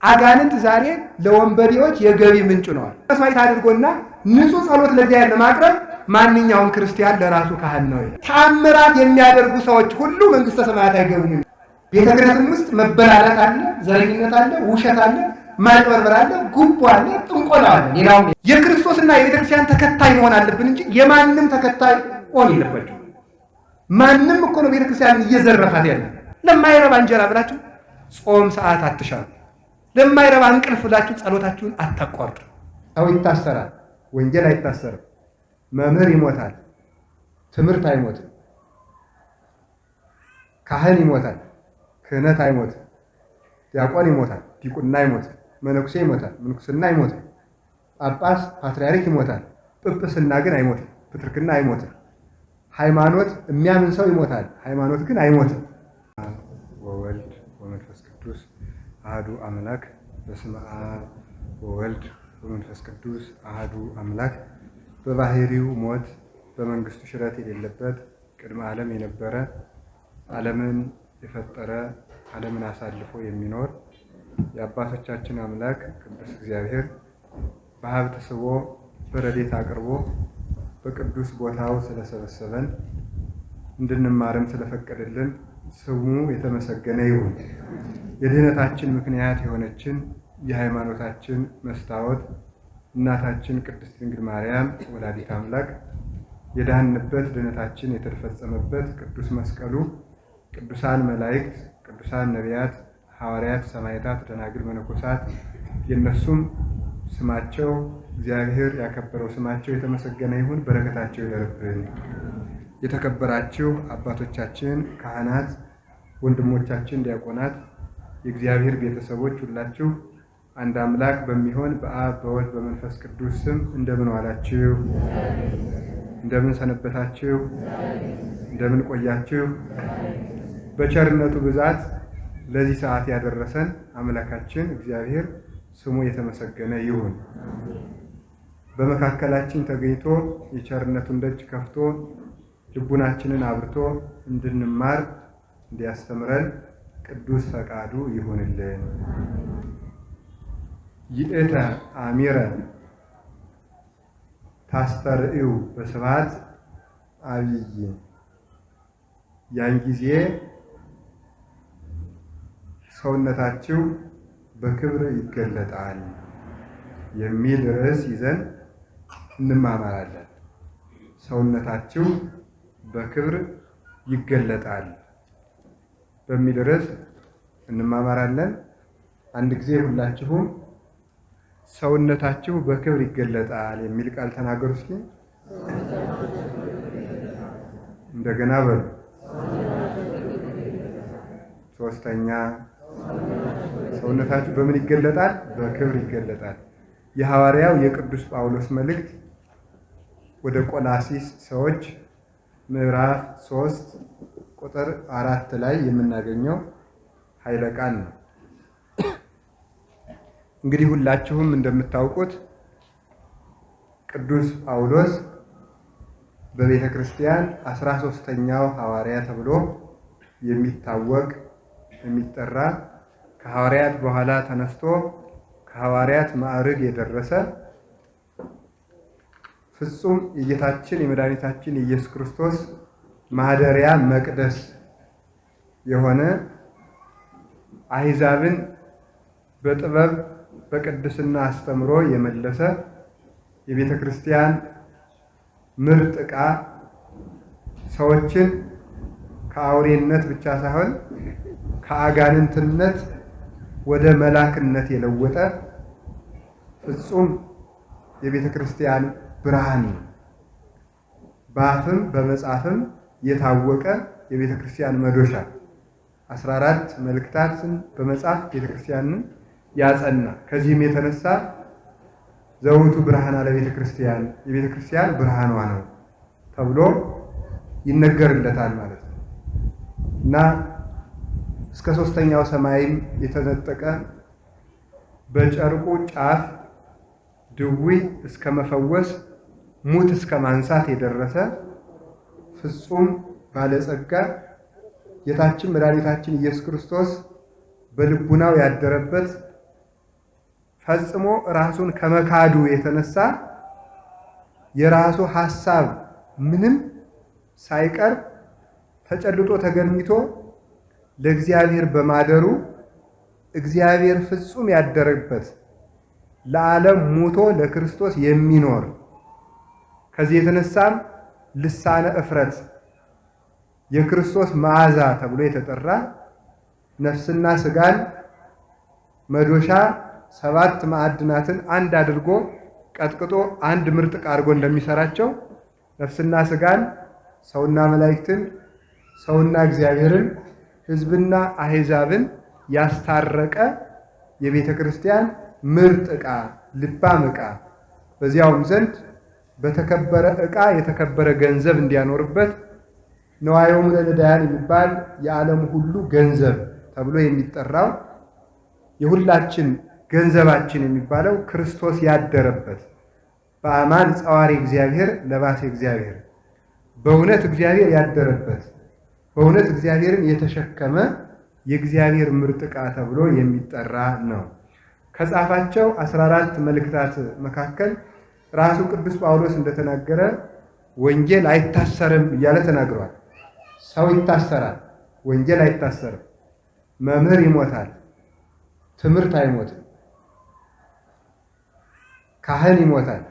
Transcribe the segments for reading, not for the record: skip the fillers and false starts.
አጋንንት ዛሬ ለወንበዴዎች የገቢ ምንጭ ነዋል። መስዋዕት አድርጎና ንጹሕ ጸሎት ለእግዚአብሔር ለማቅረብ ማንኛውም ክርስቲያን ለራሱ ካህን ነው። ተአምራት የሚያደርጉ ሰዎች ሁሉ መንግሥተ ሰማያት አይገቡም። ቤተ ክህነትም ውስጥ መበላላት አለ፣ ዘረኝነት አለ፣ ውሸት አለ፣ ማጭበርበር አለ፣ ጉቦ አለ፣ ጥንቆላ አለ። ሌላው የክርስቶስና የቤተክርስቲያን ተከታይ መሆን አለብን እንጂ የማንም ተከታይ ሆን የለባቸው። ማንም እኮ ነው ቤተክርስቲያን እየዘረፋት ያለ። ለማይረባ እንጀራ ብላችሁ ጾም ሰዓት አትሻሉ። ለማይረባ እንቅልፍ ብላችሁ ጸሎታችሁን አታቋርጡ። ሰው ይታሰራል፣ ወንጌል አይታሰርም። መምህር ይሞታል፣ ትምህርት አይሞትም። ካህን ይሞታል፣ ክህነት አይሞትም። ዲያቆን ይሞታል፣ ዲቁና ይሞታል። መነኩሴ ይሞታል፣ ምንኩስና ይሞታል። ጳጳስ ፓትርያርክ ይሞታል፣ ጵጵስና ግን አይሞትም። ፕትርክና አይሞትም። ሃይማኖት የሚያምን ሰው ይሞታል፣ ሃይማኖት ግን አይሞትም። ወወልድ ወመንፈስ ቅዱስ አሐዱ አምላክ። በስመ አብ ወወልድ ወመንፈስ ቅዱስ አሐዱ አምላክ። በባህሪው ሞት በመንግስቱ ሽረት የሌለበት ቅድመ ዓለም የነበረ ዓለምን የፈጠረ ዓለምን አሳልፎ የሚኖር የአባቶቻችን አምላክ ቅዱስ እግዚአብሔር በሀብት ስቦ በረድኤት አቅርቦ በቅዱስ ቦታው ስለሰበሰበን እንድንማርም ስለፈቀደልን ስሙ የተመሰገነ ይሁን። የድህነታችን ምክንያት የሆነችን የሃይማኖታችን መስታወት እናታችን ቅድስት ድንግል ማርያም ወላዲተ አምላክ የዳንበት ድህነታችን የተፈጸመበት ቅዱስ መስቀሉ ቅዱሳን መላእክት፣ ቅዱሳን ነቢያት፣ ሐዋርያት፣ ሰማዕታት፣ ደናግል፣ መነኮሳት የነሱም ስማቸው እግዚአብሔር ያከበረው ስማቸው የተመሰገነ ይሁን። በረከታቸው ይደርብን። የተከበራችሁ አባቶቻችን ካህናት፣ ወንድሞቻችን ዲያቆናት፣ የእግዚአብሔር ቤተሰቦች ሁላችሁ አንድ አምላክ በሚሆን በአብ በወልድ በመንፈስ ቅዱስ ስም እንደምን ዋላችሁ? እንደምን ሰነበታችሁ? እንደምን ቆያችሁ? በቸርነቱ ብዛት ለዚህ ሰዓት ያደረሰን አምላካችን እግዚአብሔር ስሙ የተመሰገነ ይሁን። በመካከላችን ተገኝቶ የቸርነቱን ደጅ ከፍቶ ልቡናችንን አብርቶ እንድንማር እንዲያስተምረን ቅዱስ ፈቃዱ ይሁንልን። ይእተ አሚረ ታስተርእዩ በስብሐት አብይ። ያን ጊዜ ሰውነታችሁ በክብር ይገለጣል የሚል ርዕስ ይዘን እንማማራለን። ሰውነታችሁ በክብር ይገለጣል በሚል ርዕስ እንማማራለን። አንድ ጊዜ ሁላችሁም ሰውነታችሁ በክብር ይገለጣል የሚል ቃል ተናገሩ እስኪ። እንደገና በሉ። ሶስተኛ ሰውነታችሁ በምን ይገለጣል? በክብር ይገለጣል። የሐዋርያው የቅዱስ ጳውሎስ መልእክት ወደ ቆላሲስ ሰዎች ምዕራፍ 3 ቁጥር 4 ላይ የምናገኘው ኃይለ ቃል ነው። እንግዲህ ሁላችሁም እንደምታውቁት ቅዱስ ጳውሎስ በቤተ ክርስቲያን 13ኛው ሐዋርያ ተብሎ የሚታወቅ የሚጠራ ከሐዋርያት በኋላ ተነስቶ ከሐዋርያት ማዕረግ የደረሰ ፍጹም የጌታችን የመድኃኒታችን የኢየሱስ ክርስቶስ ማደሪያ መቅደስ የሆነ አሕዛብን በጥበብ በቅድስና አስተምሮ የመለሰ የቤተ ክርስቲያን ምርጥ ዕቃ ሰዎችን ከአውሬነት ብቻ ሳይሆን ከአጋንንትነት ወደ መላክነት የለወጠ ፍጹም የቤተ ክርስቲያን ብርሃን በአፍም በመጻፍም የታወቀ የቤተ ክርስቲያን መዶሻ 14 መልእክታትን በመጻፍ ቤተ ክርስቲያንን ያጸና። ከዚህም የተነሳ ዘውቱ ብርሃን ለቤተ ክርስቲያን የቤተ ክርስቲያን ብርሃኗ ነው ተብሎ ይነገርለታል ማለት ነው እና እስከ 3ኛው ሰማይም የተነጠቀ በጨርቁ ጫፍ ድውይ እስከ መፈወስ ሙት እስከ ማንሳት የደረሰ ፍጹም ባለጸጋ ጌታችን መድኃኒታችን ኢየሱስ ክርስቶስ በልቡናው ያደረበት ፈጽሞ ራሱን ከመካዱ የተነሳ የራሱ ሐሳብ ምንም ሳይቀር ተጨልጦ ተገልሚቶ ለእግዚአብሔር በማደሩ እግዚአብሔር ፍጹም ያደረበት ለዓለም ሞቶ ለክርስቶስ የሚኖር ከዚህ የተነሳም ልሳነ እፍረት የክርስቶስ መዓዛ ተብሎ የተጠራ ነፍስና ስጋን መዶሻ 7 ማዕድናትን አንድ አድርጎ ቀጥቅጦ አንድ ምርጥ አድርጎ እንደሚሰራቸው ነፍስና ስጋን ሰውና መላእክትን ሰውና እግዚአብሔርን ሕዝብና አሕዛብን ያስታረቀ የቤተ ክርስቲያን ምርጥ ዕቃ ልባም ዕቃ በዚያውም ዘንድ በተከበረ ዕቃ የተከበረ ገንዘብ እንዲያኖርበት ነዋዮሙ ለነዳያን የሚባል የዓለም ሁሉ ገንዘብ ተብሎ የሚጠራው የሁላችን ገንዘባችን የሚባለው ክርስቶስ ያደረበት በአማን ጸዋሪ እግዚአብሔር ለባሴ እግዚአብሔር በእውነት እግዚአብሔር ያደረበት በእውነት እግዚአብሔርን የተሸከመ የእግዚአብሔር ምርጥ ዕቃ ተብሎ የሚጠራ ነው። ከጻፋቸው 14 መልእክታት መካከል ራሱ ቅዱስ ጳውሎስ እንደተናገረ ወንጌል አይታሰርም እያለ ተናግሯል። ሰው ይታሰራል፣ ወንጌል አይታሰርም። መምህር ይሞታል፣ ትምህርት አይሞትም። ካህን ይሞታል፣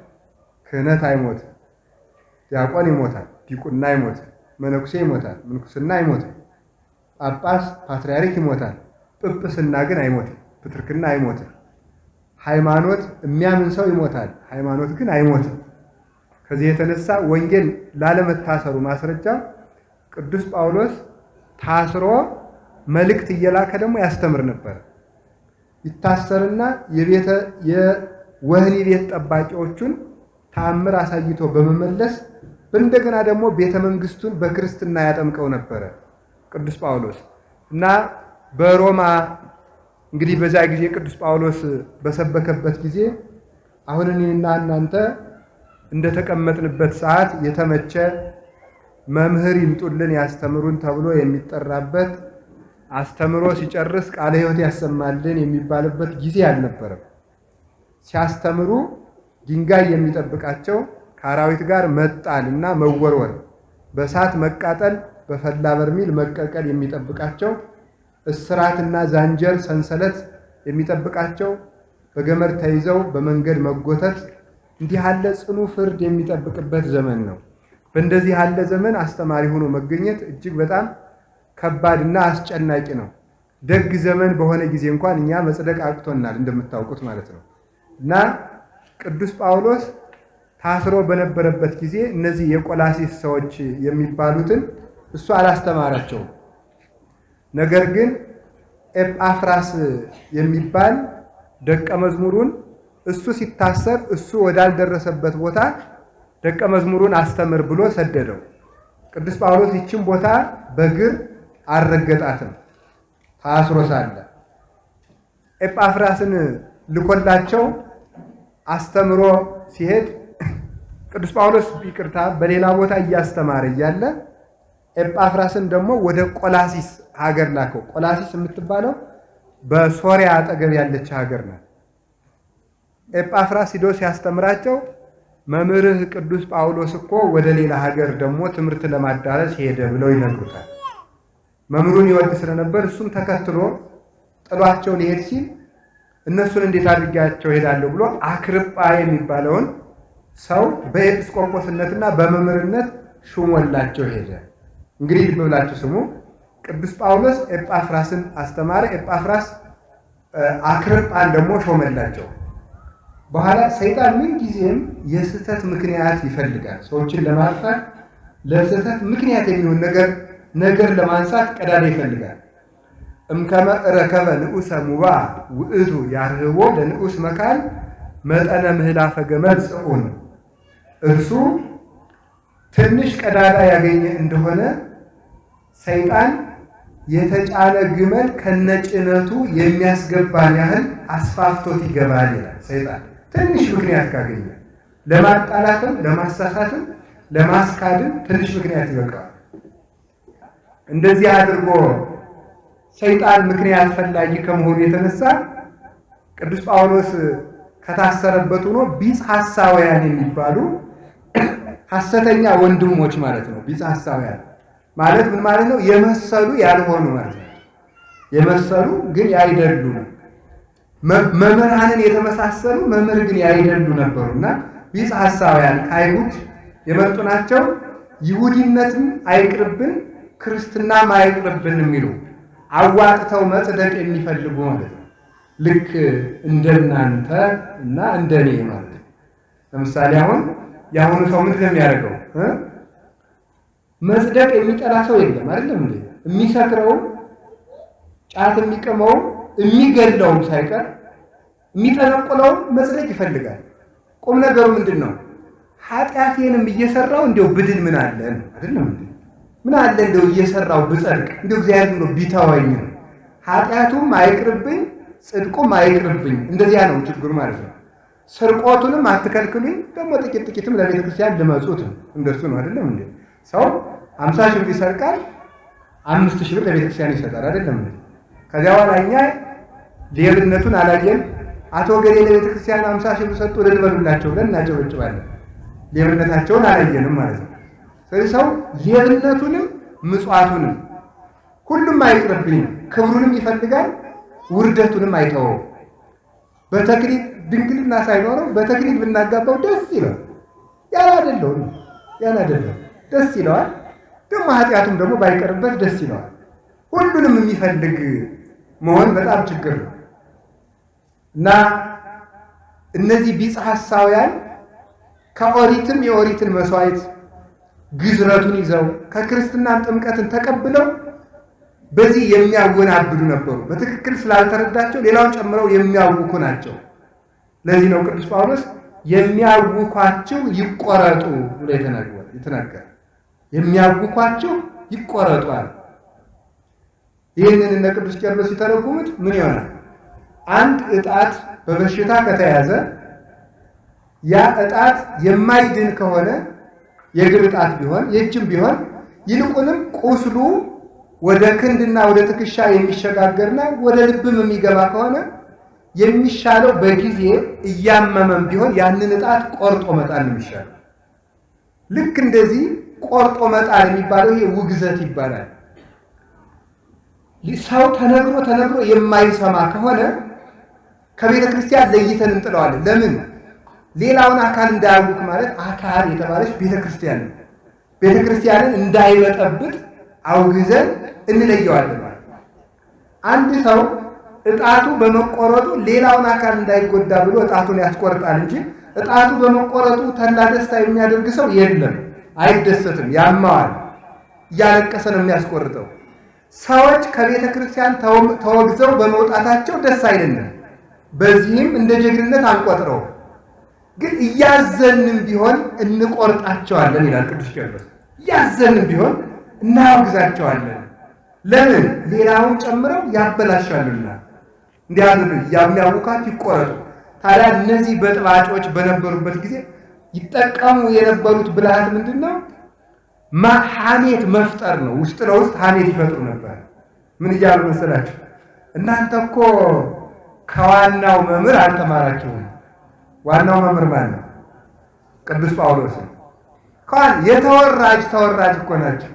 ክህነት አይሞትም። ዲያቆን ይሞታል፣ ዲቁና አይሞትም። መነኩሴ ይሞታል፣ ምንኩስና አይሞትም። ጳጳስ ፓትርያርክ ይሞታል፣ ጵጵስና ግን አይሞትም፣ ፕትርክና አይሞትም። ሃይማኖት የሚያምን ሰው ይሞታል፣ ሃይማኖት ግን አይሞትም። ከዚህ የተነሳ ወንጌል ላለመታሰሩ ማስረጃ ቅዱስ ጳውሎስ ታስሮ መልእክት እየላከ ደግሞ ያስተምር ነበር። ይታሰርና የወህኒ ቤት ጠባቂዎቹን ተአምር አሳይቶ በመመለስ እንደገና ደግሞ ቤተ መንግስቱን በክርስትና ያጠምቀው ነበረ ቅዱስ ጳውሎስ እና በሮማ እንግዲህ በዛ ጊዜ ቅዱስ ጳውሎስ በሰበከበት ጊዜ አሁን እኔና እናንተ እንደተቀመጥንበት ሰዓት የተመቸ መምህር ይምጡልን ያስተምሩን ተብሎ የሚጠራበት አስተምሮ ሲጨርስ ቃለ ሕይወት ያሰማልን የሚባልበት ጊዜ አልነበረም። ሲያስተምሩ ድንጋይ የሚጠብቃቸው ከአራዊት ጋር መጣልና መወርወር፣ በእሳት መቃጠል፣ በፈላ በርሚል መቀቀል የሚጠብቃቸው፣ እስራትና ዛንጀር ሰንሰለት የሚጠብቃቸው፣ በገመድ ተይዘው በመንገድ መጎተት፣ እንዲህ ያለ ጽኑ ፍርድ የሚጠብቅበት ዘመን ነው። በእንደዚህ ያለ ዘመን አስተማሪ ሆኖ መገኘት እጅግ በጣም ከባድና አስጨናቂ ነው። ደግ ዘመን በሆነ ጊዜ እንኳን እኛ መጽደቅ አቅቶናል እንደምታውቁት ማለት ነው። እና ቅዱስ ጳውሎስ ታስሮ በነበረበት ጊዜ እነዚህ የቆላሲስ ሰዎች የሚባሉትን እሱ አላስተማራቸውም። ነገር ግን ኤጳፍራስ የሚባል ደቀ መዝሙሩን እሱ ሲታሰር እሱ ወዳልደረሰበት ቦታ ደቀ መዝሙሩን አስተምር ብሎ ሰደደው። ቅዱስ ጳውሎስ ይችን ቦታ በእግር አልረገጣትም ታስሮ ሳለ። ኤጳፍራስን ልኮላቸው አስተምሮ ሲሄድ ቅዱስ ጳውሎስ ይቅርታ በሌላ ቦታ እያስተማረ እያለ ኤጳፍራስን ደግሞ ወደ ቆላሲስ ሀገር ላከው። ቆላሲስ የምትባለው በሶሪያ አጠገብ ያለች ሀገር ናት። ኤጳፍራስ ሂዶ ሲያስተምራቸው መምህርህ ቅዱስ ጳውሎስ እኮ ወደ ሌላ ሀገር ደግሞ ትምህርት ለማዳረስ ሄደ ብለው ይነግሩታል። መምህሩን ይወድ ስለነበር እሱም ተከትሎ ጥሏቸው ሊሄድ ሲል እነሱን እንዴት አድርጋቸው ሄዳለሁ ብሎ አክርጳ የሚባለውን ሰው በኤጲስቆጶስነትና በመምህርነት ሹሞላቸው ሄደ። እንግዲህ ልብ ብላችሁ ስሙ። ቅዱስ ጳውሎስ ኤጳፍራስን አስተማረ። ኤጳፍራስ አክርጳን ደግሞ ሾመላቸው። በኋላ ሰይጣን ምን ጊዜም የስህተት ምክንያት ይፈልጋል። ሰዎችን ለማጥፋት ለስህተት ምክንያት የሚሆን ነገር ለማንሳት ቀዳዳ ይፈልጋል። እምከመ ረከበ ንዑሰ ሙባ ውእቱ ያርህቦ ለንዑስ መካል መጠነ ምህላፈ ገመድ ጽዑን። እርሱ ትንሽ ቀዳዳ ያገኘ እንደሆነ ሰይጣን የተጫነ ግመል ከነጭነቱ የሚያስገባን ያህል አስፋፍቶት ይገባል ይላል። ሰይጣን ትንሽ ምክንያት ካገኘ ለማጣላትም፣ ለማሳሳትም፣ ለማስካድም ትንሽ ምክንያት ይበቃዋል። እንደዚህ አድርጎ ሰይጣን ምክንያት ፈላጊ ከመሆኑ የተነሳ ቅዱስ ጳውሎስ ከታሰረበት ሆኖ ቢጽ ሐሳውያን የሚባሉ ሐሰተኛ ወንድሞች ማለት ነው። ቢጽ ሐሳውያን ማለት ምን ማለት ነው? የመሰሉ ያልሆኑ ማለት ነው። የመሰሉ ግን ያይደሉ፣ መምህራንን የተመሳሰሉ መምህር ግን ያይደሉ ነበሩና ቢጽ ሐሳውያን ከአይሁድ የመጡ ናቸው። ይሁዲነትም አይቅርብን ክርስትናም አይቅርብን የሚሉ አዋጥተው መጽደቅ የሚፈልጉ ማለት ነው። ልክ እንደናንተ እና እንደኔ ማለት ነው። ለምሳሌ አሁን የአሁኑ ሰው ምንድን ነው የሚያደርገው? መጽደቅ የሚጠላ ሰው የለም አይደለም እንዴ? የሚሰክረውም ጫት የሚቀመውም የሚገድለውም ሳይቀር የሚጠነቁለውም መጽደቅ ይፈልጋል። ቁም ነገሩ ምንድን ነው? ኃጢአቴንም እየሰራው እንደው ብድን ምን አለ አይደለም እንዴ? ምን አለ እንደው እየሰራው ብጸድቅ እንደው እግዚአብሔር ብሎ ቢተወኝ፣ ኃጢአቱም አይቅርብኝ ጽድቁም አይቅርብኝ። እንደዚያ ነው ችግሩ ማለት ነው። ስርቆቱንም አትከልክሉኝ፣ ደግሞ ጥቂት ጥቂትም ለቤተ ክርስቲያን ልመጹት፣ እንደሱ ነው አይደለም እንዴ? ሰው 50 ሺህ ብር ይሰርቃል፣ 5 ሺህ ብር ለቤተ ክርስቲያን ይሰጣል አይደለም እንዴ? ከዚያ በኋላ እኛ ሌብነቱን አላየን፣ አቶ ገሌ ለቤተ ክርስቲያን 50 ሺህ ብር ሰጡ ልንበሉላቸው ብለን እናጨበጭባለን። ሌብነታቸውን አላየንም ማለት ነው። ስለዚህ ሰው ሌብነቱንም ምጽዋቱንም ሁሉም አይቅርብኝ፣ ክብሩንም ይፈልጋል፣ ውርደቱንም አይተወው። በተክሊል ድንግልና ሳይኖረው በተክሊል ብናጋባው ደስ ይለዋል። ያላደለው ደስ ይለዋል። ደግሞ ኃጢአቱም ደግሞ ባይቀርበት ደስ ይለዋል። ሁሉንም የሚፈልግ መሆን በጣም ችግር ነው እና እነዚህ ቢጽ ሐሳውያን ከኦሪትም የኦሪትን መስዋዕት ግዝረቱን ይዘው ከክርስትናም ጥምቀትን ተቀብለው በዚህ የሚያወናብዱ ነበሩ። በትክክል ስላልተረዳቸው ሌላውን ጨምረው የሚያውኩ ናቸው። ለዚህ ነው ቅዱስ ጳውሎስ የሚያውኳቸው ይቆረጡ ብሎ የተናገረ። የሚያውኳቸው ይቆረጧል። ይህንን እነ ቅዱስ ቄርሎስ ሲተረጉሙት ምን ይሆናል? አንድ ዕጣት በበሽታ ከተያዘ ያ ዕጣት የማይድን ከሆነ የእግር ዕጣት ቢሆን የእጅም ቢሆን ይልቁንም ቁስሉ ወደ ክንድና ወደ ትከሻ የሚሸጋገርና ወደ ልብም የሚገባ ከሆነ የሚሻለው በጊዜ እያመመም ቢሆን ያንን ዕጣት ቆርጦ መጣል ነው የሚሻለው። ልክ እንደዚህ ቆርጦ መጣል የሚባለው ይሄ ውግዘት ይባላል። ሰው ተነግሮ የማይሰማ ከሆነ ከቤተ ክርስቲያን ለይተን እንጥለዋለን። ለምን? ሌላውን አካል እንዳያውቅ ማለት አካል የተባለች ቤተ ክርስቲያን ነው። ቤተ ክርስቲያንን እንዳይበጠብጥ አውግዘን እንለየዋለን ማለት ነው። አንድ ሰው ዕጣቱ በመቆረጡ ሌላውን አካል እንዳይጎዳ ብሎ ዕጣቱን ያስቆርጣል እንጂ ዕጣቱ በመቆረጡ ተላ ደስታ የሚያደርግ ሰው የለም። አይደሰትም፣ ያማዋል፣ እያለቀሰ ነው የሚያስቆርጠው። ሰዎች ከቤተ ክርስቲያን ተወግዘው በመውጣታቸው ደስ አይለንም። በዚህም እንደ ጀግንነት አንቆጥረው፣ ግን እያዘንም ቢሆን እንቆርጣቸዋለን ይላል ቅዱስ ቄርሎስ። እያዘንም ቢሆን እናወግዛቸዋለን። ለምን? ሌላውን ጨምረው ያበላሻሉና። እንዲያድርግ የሚያውካት ይቆረጡ። ታዲያ እነዚህ በጥባጮች በነበሩበት ጊዜ ይጠቀሙ የነበሩት ብልሃት ምንድን ነው? ሐሜት መፍጠር ነው። ውስጥ ለውስጥ ሐሜት ይፈጥሩ ነበር። ምን እያሉ መሰላችሁ? እናንተ እኮ ከዋናው መምህር አልተማራችሁም። ዋናው መምህር ማን ነው? ቅዱስ ጳውሎስ። የተወራጅ እኮ ናቸው።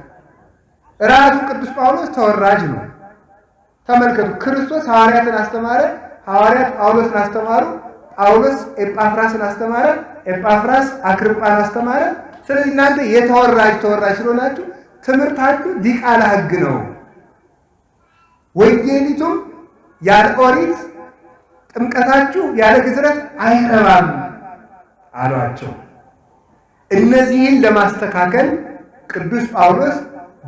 ራሱ ቅዱስ ጳውሎስ ተወራጅ ነው። ተመልከቱ፣ ክርስቶስ ሐዋርያትን አስተማረ፣ ሐዋርያት ጳውሎስን አስተማሩ፣ ጳውሎስ ኤጳፍራስን አስተማረ፣ ኤጳፍራስ አክርጳን አስተማረ። ስለዚህ እናንተ የተወራጅ ስለሆናችሁ ትምህርታችሁ ዲቃላ ሕግ ነው፣ ወንጌሊቱም ያለ ኦሪት ጥምቀታችሁ ያለ ግዝረት አይረባም አሏቸው። እነዚህን ለማስተካከል ቅዱስ ጳውሎስ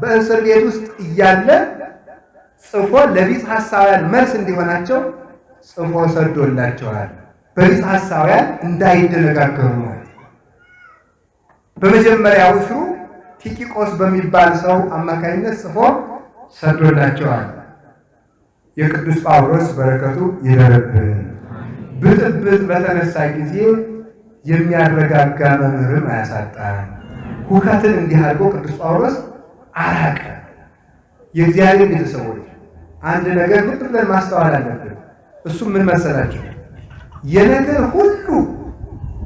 በእስር ቤት ውስጥ እያለ ጽፎ ለቢጽ ሐሳውያን መልስ እንዲሆናቸው ጽፎ ሰዶላቸዋል። በቢጽ ሐሳውያን እንዳይደነጋገሩ ነው። በመጀመሪያው እስሩ ቲኪቆስ በሚባል ሰው አማካኝነት ጽፎ ሰዶላቸዋል። የቅዱስ ጳውሎስ በረከቱ ይደርብን። ብጥብጥ በተነሳ ጊዜ የሚያረጋጋ መምህርም አያሳጣን። ሁከትን እንዲህ አድርጎ ቅዱስ ጳውሎስ አራቀ። የእግዚአብሔር ቤተሰቦች አንድ ነገር ልብ ብለን ማስተዋል አለብን። እሱም ምን መሰላቸው?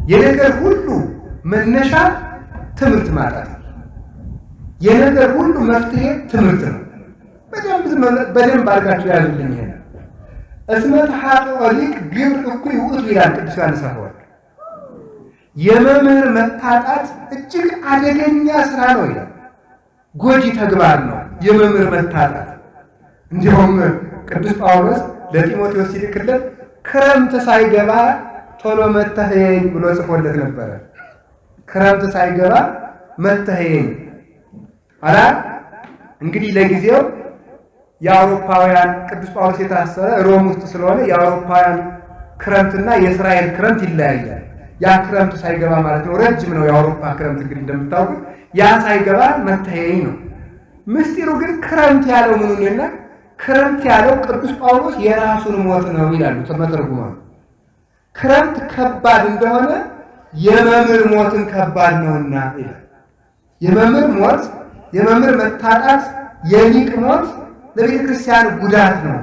የነገር ሁሉ መነሻ ትምህርት ማጣት፣ የነገር ሁሉ መፍትሄ ትምህርት ነው። በደንብ አድርጋችሁ ያዙልኝ። ይሄ እስመ ተሐጥኦ ሊቅ ግብር እኩይ ውእቱ ይላል ቅዱስ ዮሐንስ አፈወርቅ። የመምህር መታጣት እጅግ አደገኛ ስራ ነው ይላል። ጎጂ ተግባር ነው የመምህር መታጣት። እንዲሁም ቅዱስ ጳውሎስ ለጢሞቴዎስ ሲልክለት ክረምት ሳይገባ ቶሎ መተህየኝ ብሎ ጽፎለት ነበረ። ክረምት ሳይገባ መተህየኝ አላ። እንግዲህ ለጊዜው የአውሮፓውያን ቅዱስ ጳውሎስ የታሰረ ሮም ውስጥ ስለሆነ የአውሮፓውያን ክረምትና የእስራኤል ክረምት ይለያያል። ያ ክረምት ሳይገባ ማለት ነው። ረጅም ነው የአውሮፓ ክረምት እንግዲህ እንደምታውቁት። ያ ሳይገባ መተህየኝ ነው። ምስጢሩ ግን ክረምት ያለው ምኑንና ክረምት ያለው ቅዱስ ጳውሎስ የራሱን ሞት ነው ይላሉ ተመተርጉማ። ክረምት ከባድ እንደሆነ የመምህር ሞትን ከባድ ነውና ይላል። የመምህር ሞት፣ የመምህር መታጣት፣ የሊቅ ሞት ለቤተ ክርስቲያን ጉዳት ነው።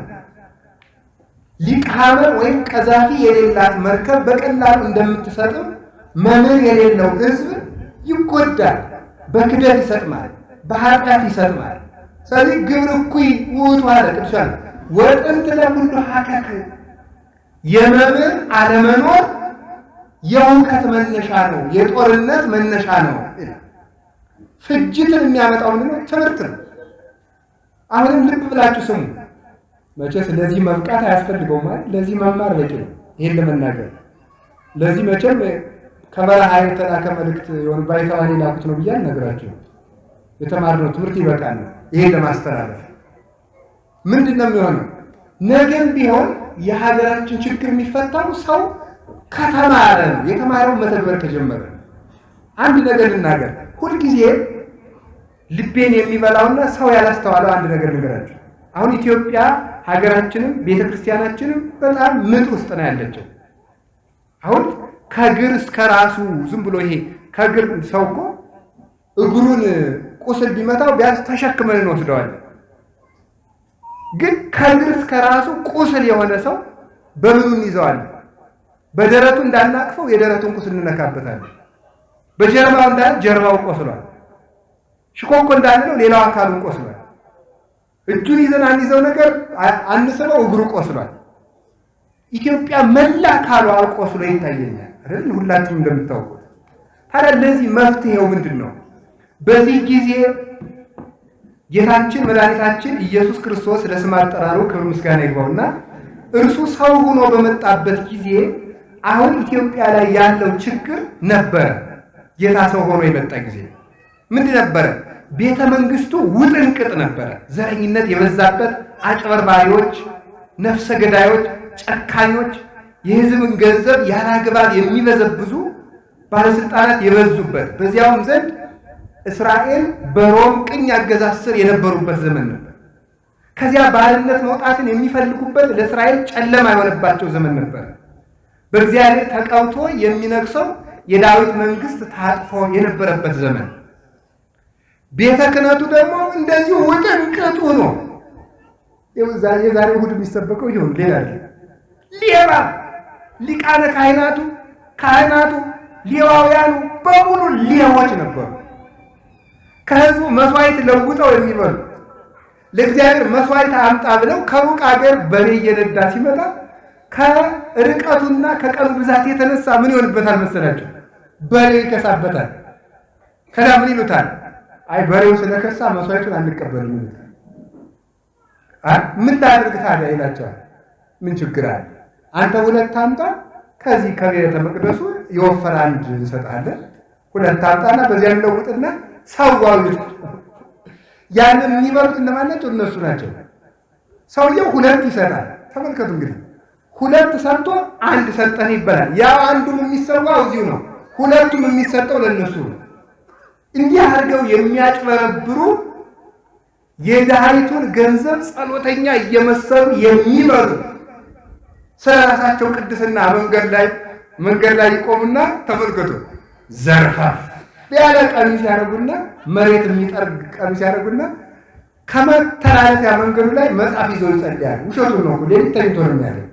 ሊቅ ሐመር ወይም ቀዛፊ የሌላት መርከብ በቀላሉ እንደምትሰጥም መምህር የሌለው ሕዝብ ይጎዳል። በክደት ይሰጥማል፣ በኃጢአት ይሰጥማል። ስለዚህ ግብር እኩይ ውእቱ አለ ቅዱሳን ወጥንት ለኩሉ ሀከክ። የመምህር አለመኖር የእውቀት መነሻ ነው፣ የጦርነት መነሻ ነው። ፍጅትን የሚያመጣው ምንድን ነው? ትምህርት ነው። አሁንም ልብ ብላችሁ ስሙ። መቼስ ለዚህ መብቃት አያስፈልገውም ማለት ለዚህ መማር በቂ ነው። ይሄን ለመናገር ለዚህ መቼም ከበረሃ የተላከ መልእክት የሆነ ባይተዋን የላኩት ነው ብዬ አልነግራችሁም። የተማርነው ትምህርት ይበቃል። ይሄን ለማስተላለፍ ምንድን ነው የሚሆነው? ነገም ቢሆን የሀገራችን ችግር የሚፈታው ሰው ከተማረ ነው። የተማረው መተግበር ከጀመረ። አንድ ነገር ልናገር፣ ሁልጊዜ ልቤን የሚበላውና ሰው ያላስተዋለው አንድ ነገር ልንገራችሁ። አሁን ኢትዮጵያ ሀገራችንም ቤተክርስቲያናችንም በጣም ምጥ ውስጥ ነው ያለችው። አሁን ከእግር እስከ ራሱ ዝም ብሎ ይሄ ከእግር ሰው እኮ እግሩን ቁስል ቢመታው ቢያንስ ተሸክመን እንወስደዋለን። ግን ከእግር እስከ ራሱ ቁስል የሆነ ሰው በምኑ እንይዘዋለን? በደረቱ እንዳናቅፈው የደረቱን ቁስል እንነካበታለን። በጀርባው እንዳለ ጀርባው ቆስሏል። ሽኮኮ እንዳንለው ሌላው አካሉን ቆስሏል። እጁን ይዘን አንይዘው ነገር አንስበው እግሩ ቆስሏል። ኢትዮጵያ መላ አካሏ ቆስሎ ይታየኛል አይደል? ሁላችሁም እንደምታውቁት። ታዲያ ለዚህ መፍትሄው ምንድን ነው? በዚህ ጊዜ ጌታችን መድኃኒታችን ኢየሱስ ክርስቶስ ለስም አጠራሩ ክብር ምስጋና ይግባውና እርሱ ሰው ሆኖ በመጣበት ጊዜ አሁን ኢትዮጵያ ላይ ያለው ችግር ነበረ። ጌታ ሰው ሆኖ የመጣ ጊዜ ምንድን ነበረ? ቤተ መንግስቱ ውጥንቅጥ ነበረ። ዘረኝነት የበዛበት፣ አጭበርባሪዎች፣ ነፍሰ ገዳዮች፣ ጨካኞች፣ የሕዝብን ገንዘብ ያላግባብ የሚበዘብዙ ባለስልጣናት የበዙበት፣ በዚያውም ዘንድ እስራኤል በሮም ቅኝ አገዛዝ ስር የነበሩበት ዘመን ነበር። ከዚያ ባርነት መውጣትን የሚፈልጉበት ለእስራኤል ጨለማ የሆነባቸው ዘመን ነበር። በእግዚአብሔር ተቀብቶ የሚነግሰው የዳዊት መንግስት ታጥፎ የነበረበት ዘመን። ቤተ ክህነቱ ደግሞ እንደዚሁ ውጥንቅጡ ነው። የዛሬ እሑድ የሚሰበከው ይሁን ሌላ ሌባ ሊቃነ ካህናቱ ሌዋውያኑ በሙሉ ሌቦች ነበሩ። ከህዝቡ መስዋዕት ለውጠው የሚበሉ ለእግዚአብሔር መስዋዕት አምጣ ብለው ከሩቅ ሀገር በሬ እየነዳ ሲመጣ ከርቀቱና ከቀኑ ብዛት የተነሳ ምን ይሆንበታል መሰላቸው? በሬ ይከሳበታል። ከዛ ምን ይሉታል? አይ በሬው ስለከሳ መስዋዕቱን አንቀበልም ይሉታል። ምን ላድርግ ታዲያ ይላቸዋል። ምን ችግር አለ? አንተ ሁለት አምጣ፣ ከዚህ ከቤተ መቅደሱ የወፈረ አንድ እንሰጣለን። ሁለት አምጣና በዚያ እንለውጥና ሰዋሉት። ያንን የሚበሉት እነማን ናቸው? እነሱ ናቸው። ሰውየው ሁለት ይሰጣል። ተመልከቱ እንግዲህ ሁለት ሰጥቶ አንድ ሰጠን ይባላል። ያ አንዱም የሚሰዋው እዚሁ ነው፣ ሁለቱም የሚሰጠው ለነሱ ነው። እንዲህ አድርገው የሚያጭበረብሩ የድሃይቱን ገንዘብ ጸሎተኛ እየመሰሉ የሚበሉ ስለራሳቸው ቅድስና መንገድ ላይ ይቆሙና ተመልከቱ ዘርፋፍ ያለ ቀሚስ ያደርጉና መሬት የሚጠርግ ቀሚስ ያደርጉና ከመተላለፊያ መንገዱ ላይ መጽሐፍ ይዘው ይጸልያሉ። ውሸቱን ነው። ሌሊት ተኝቶ ነው ያለው።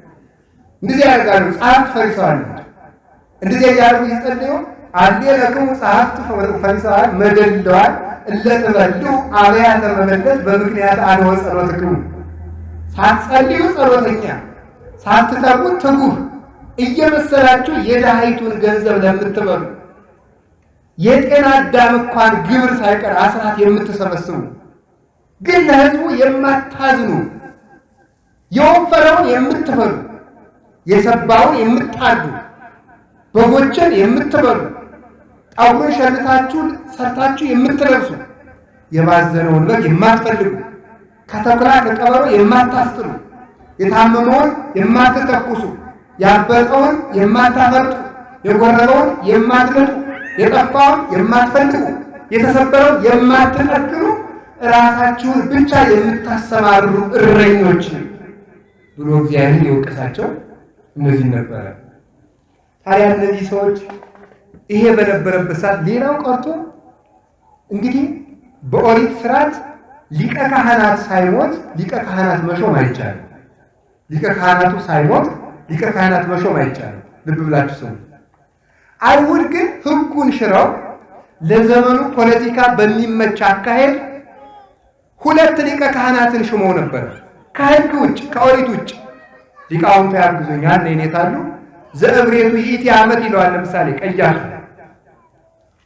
እንደዚህ ያደርጋሉ። ጸሐፍት ፈሪሳውያን ናቸው። እንደዚህ ያደርጉ ይጸልዩ አሌለክሙ ጸሐፍት ፈሪሳውያን መደልለዋል እለትበሉ አብያተ መመለስ በምክንያት አልወ ጸሎትክሙ። ሳትጸልዩ ጸሎተኛ፣ ሳትተጉ ትጉህ እየመሰላችሁ የድሃይቱን ገንዘብ ለምትበሉ የጤና አዳም እንኳን ግብር ሳይቀር አስራት የምትሰበስቡ ግን ለሕዝቡ የማታዝኑ የወፈረውን የምትበሉ የሰባውን የምታዱ በጎችን የምትበሉ ጠጉርን ሸልታችሁ ሰርታችሁ የምትለብሱ የባዘነውን በግ የማትፈልጉ ከተኩላ ከቀበሮ የማታስጥሉ የታመመውን የማትተኩሱ ያበጠውን የማታፈርጡ የጎረበውን የማትነጡ የጠፋውን የማትፈልጉ የተሰበረውን የማትጠግኑ ራሳችሁን ብቻ የምታሰማሩ እረኞች ብሎ እግዚአብሔር የወቀሳቸው እነዚህ ነበረ። ታዲያ እነዚህ ሰዎች ይሄ በነበረበት ሰዓት ሌላው ቀርቶ እንግዲህ በኦሪት ስርዓት ሊቀ ካህናት ሳይሞት ሊቀ ካህናት መሾም አይቻልም። ሊቀ ካህናቱ ሳይሞት ሊቀ ካህናት መሾም አይቻልም። ልብ ብላችሁ ስሙ። አይሁድ ግን ሕጉን ሽረው ለዘመኑ ፖለቲካ በሚመች አካሄድ ሁለት ሊቀ ካህናትን ሽመው ነበር። ከሕግ ውጭ ከኦሪት ውጭ ሊቃውንቱ ያግዙኛል ነይኔታሉ ዘእብሬቱ ይእቲ ዓመት ይለዋል። ለምሳሌ ቀያፋ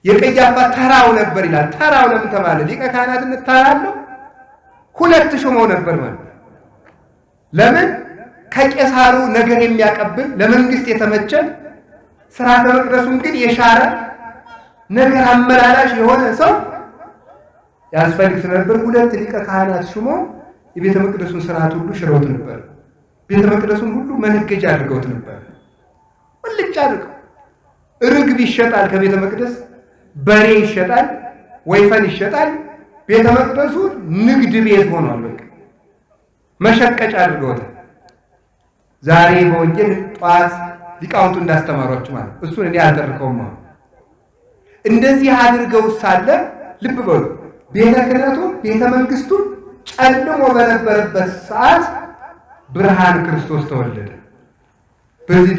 የቀያፋ ተራው ነበር ይላል። ተራው ለምን ተባለ? ሊቀ ካህናትነት ተራ አለው። ሁለት ሽመው ነበር ማለት ለምን? ከቄሳሩ ነገር የሚያቀብል ለመንግስት የተመቸ ሥርዓተ መቅደሱን ግን የሻረ ነገር አመላላሽ የሆነ ሰው ያስፈልግ ስለነበር ሁለት ሊቀ ካህናት ሽሞ የቤተ መቅደሱን ሥርዓት ሁሉ ሽረውት ነበር። ቤተ መቅደሱን ሁሉ መነገጃ አድርገውት ነበር። ወልጭ አድርገው ርግብ ይሸጣል ከቤተ መቅደስ፣ በሬ ይሸጣል፣ ወይፈን ይሸጣል። ቤተ መቅደሱ ንግድ ቤት ሆኗል። በቃ መሸቀጫ አድርገውታል። ዛሬ በወንጌል ጧት ሊቃውንቱ እንዳስተማሯችሁ ማለት እሱን እኔ አልተርከውም። እንደዚህ አድርገው ሳለ ልብ በሉ ቤተ ክህነቱ ቤተ መንግስቱ ጨልሞ በነበረበት ሰዓት ብርሃን ክርስቶስ ተወለደ።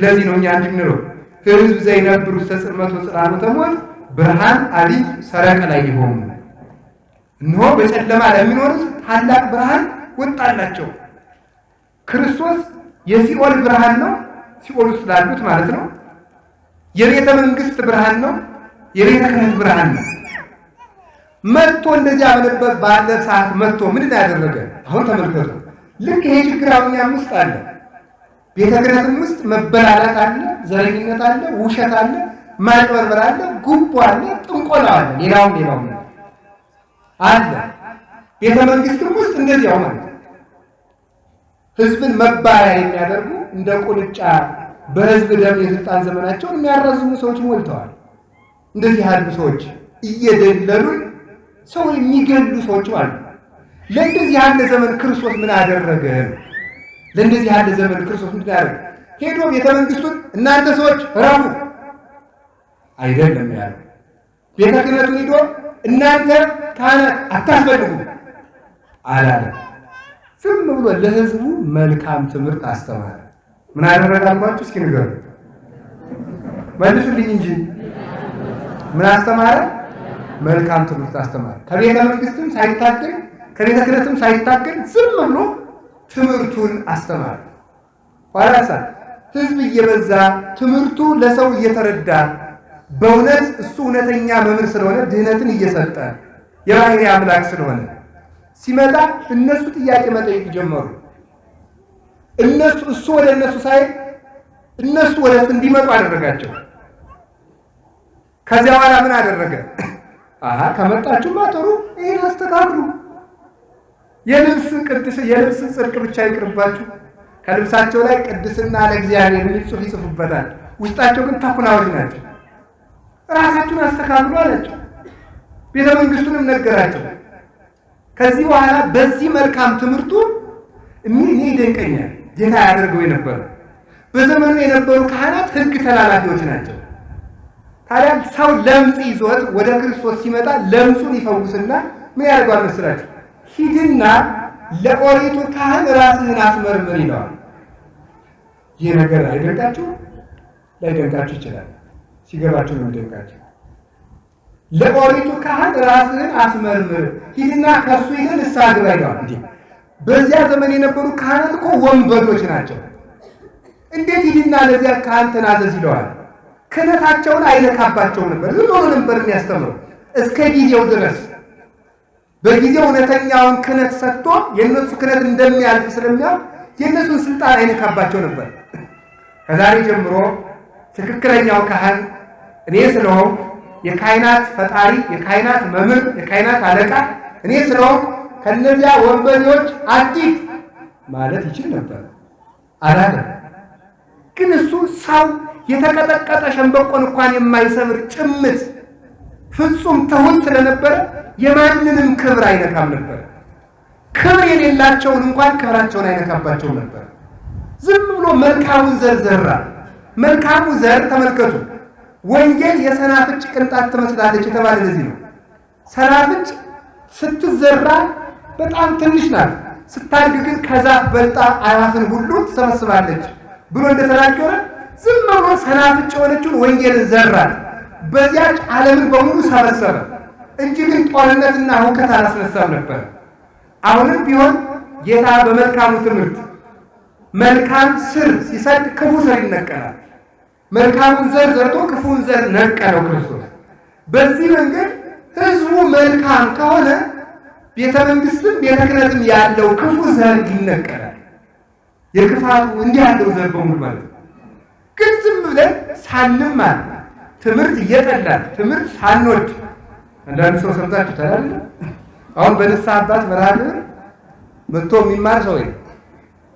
ለዚህ ነው እኛ እንድንለው ሕዝብ ዘይነብሩ ተጽልመቱ ጽላሎተ ሞት ብርሃን አብይ ሰረቀ ላይ ይሆኑ። እነሆ በጨለማ ለሚኖሩት ታላቅ ብርሃን ወጣላቸው። ክርስቶስ የሲኦል ብርሃን ነው፣ ሲኦል ውስጥ ላሉት ማለት ነው። የቤተ መንግስት ብርሃን ነው፣ የቤተ ክህነት ብርሃን ነው። መጥቶ እንደዚህ አመለበት ባለ ሰዓት መጥቶ ምን ያደረገ? አሁን ተመልከቱ። ልክ ይሄ ችግር አሁን እኛም ውስጥ አለ። ቤተ ክህነትም ውስጥ መበላላት አለ፣ ዘረኝነት አለ፣ ውሸት አለ፣ ማጭበርበር አለ፣ ጉቦ አለ፣ ጥንቆላ አለ፣ ሌላውም አለ። ቤተ መንግስትም ውስጥ እንደዚያው ማለት ህዝብን መባሪያ የሚያደርጉ እንደ ቁንጫ በህዝብ ደም የስልጣን ዘመናቸውን የሚያራዝሙ ሰዎች ሞልተዋል። እንደዚህ ያሉ ሰዎች እየደለሉ ሰው የሚገሉ ሰዎች አሉ። ለእንደዚህ ያለ ዘመን ክርስቶስ ምን አደረገ? ለእንደዚህ ያለ ዘመን ክርስቶስ ምን አደረገ? ሄዶ ቤተ መንግስቱን እናንተ ሰዎች ረፉ አይደለም ያለው። ቤተ ክህነቱን ሄዶ እናንተ ካህናት አታስፈልጉ አላለም። ዝም ብሎ ለህዝቡ መልካም ትምህርት አስተማረ። ምን አደረገ አልኳችሁ? እስኪ ንገሩ፣ መልሱልኝ እንጂ ምን አስተማረ? መልካም ትምህርት አስተማረ። ከቤተ መንግስትም ሳይታገል ከቤተ ክህነትም ሳይታገል ዝም ብሎ ትምህርቱን አስተማረ። ኋላሳ ህዝብ እየበዛ ትምህርቱ ለሰው እየተረዳ በእውነት እሱ እውነተኛ መምህር ስለሆነ ድህነትን እየሰጠ የባህሪ አምላክ ስለሆነ ሲመጣ እነሱ ጥያቄ መጠየቅ ጀመሩ። እሱ ወደ እነሱ ሳይል እነሱ ወደ እሱ እንዲመጡ አደረጋቸው። ከዚያ በኋላ ምን አደረገ? ከመጣችሁማ ጥሩ፣ ይሄን አስተካክሉ። የልብስ ጽድቅ ብቻ ይቅርባችሁ። ከልብሳቸው ላይ ቅድስና ለእግዚአብሔር የሚል ጽሑፍ ይጽፉበታል። ውስጣቸው ግን ተኩላዎች ናቸው። ራሳችሁን አስተካክሉ አላቸው። ቤተ መንግስቱንም ነገራቸው። ከዚህ በኋላ በዚህ መልካም ትምህርቱ እኔ ይደንቀኛል። ጌታ ያደርገው የነበረ በዘመኑ የነበሩ ካህናት ሕግ ተላላፊዎች ናቸው። ታዲያ ሰው ለምጽ ይዞት ወደ ክርስቶስ ሲመጣ ለምጹን ይፈውስና ምን ያደርጋል መስላችሁ? ሂድና ለኦሪቱ ካህን ራስህን አስመርምር ይለዋል። ይህ ነገር አይደንቃችሁ? ላይደንቃችሁ ይችላል። ሲገባችሁ ነው የሚደንቃችሁ። ለኦሪቱ ካህን ራስህን አስመርምር ሂድና ከሱ ይልህ ንስሐ ግባ ይለዋል። እንዴ በዚያ ዘመን የነበሩ ካህናት እኮ ወንበዶች ናቸው። እንዴት ሂድና ለዚያ ካህን ተናዘዝ ይለዋል? ክህነታቸውን አይነካባቸው ነበር። ዝም ብሎ ነበር የሚያስተምረው እስከ ጊዜው ድረስ። በጊዜው እውነተኛውን ክህነት ሰጥቶ የእነሱ ክህነት እንደሚያልፍ ስለሚያውቅ የእነሱን ስልጣን አይነካባቸው ነበር። ከዛሬ ጀምሮ ትክክለኛው ካህን እኔ ስለሆንኩ የካህናት ፈጣሪ፣ የካህናት መምህር፣ የካህናት አለቃ እኔ ስለሆንኩ ከነዚያ ወንበዴዎች አዲስ ማለት ይችል ነበር አላለም። ግን እሱ ሰው የተቀጠቀጠ ሸንበቆን እንኳን የማይሰብር ጭምት ፍጹም ትሁት ስለነበረ የማንንም ክብር አይነካም ነበር። ክብር የሌላቸውን እንኳን ክብራቸውን አይነካባቸውም ነበር። ዝም ብሎ መልካሙን ዘር ዘራ። መልካሙ ዘር ተመልከቱ። ወንጌል የሰናፍጭ ቅንጣት ትመስላለች የተባለ ለዚህ ነው። ሰናፍጭ ስትዘራ በጣም ትንሽ ናት፣ ስታድግ ግን ከዛፍ በልጣ አዕዋፍን ሁሉ ትሰበስባለች ብሎ እንደተናገረ ዝም ብሎ ሰናፍጭ የሆነችውን ወንጌልን ዘራል። በዚያች ዓለምን በሙሉ ሰበሰበ እንጂ ግን ጦርነትና ሁከት አላስነሳም ነበር። አሁንም ቢሆን ጌታ በመልካሙ ትምህርት መልካም ስር ሲሰድ ክፉ ስር ይነቀላል። መልካሙን ዘር ዘርቶ ክፉን ዘር ነቀለው ክርስቶስ። በዚህ መንገድ ሕዝቡ መልካም ከሆነ ቤተ መንግስትም ቤተ ክህነትም ያለው ክፉ ዘር ይነቀላል። የክፋቱ እንዲህ ያለው ዘር በሙሉ ማለት ነው። ግን ዝም ብለን ሳንማር ትምህርት እየጠላን ትምህርት ሳንወድ አንዳንድ ሰው ሰምታችሁ ታላለ። አሁን በንስሐ አባት መርሃ ግብር መጥቶ የሚማር ሰው የለም፣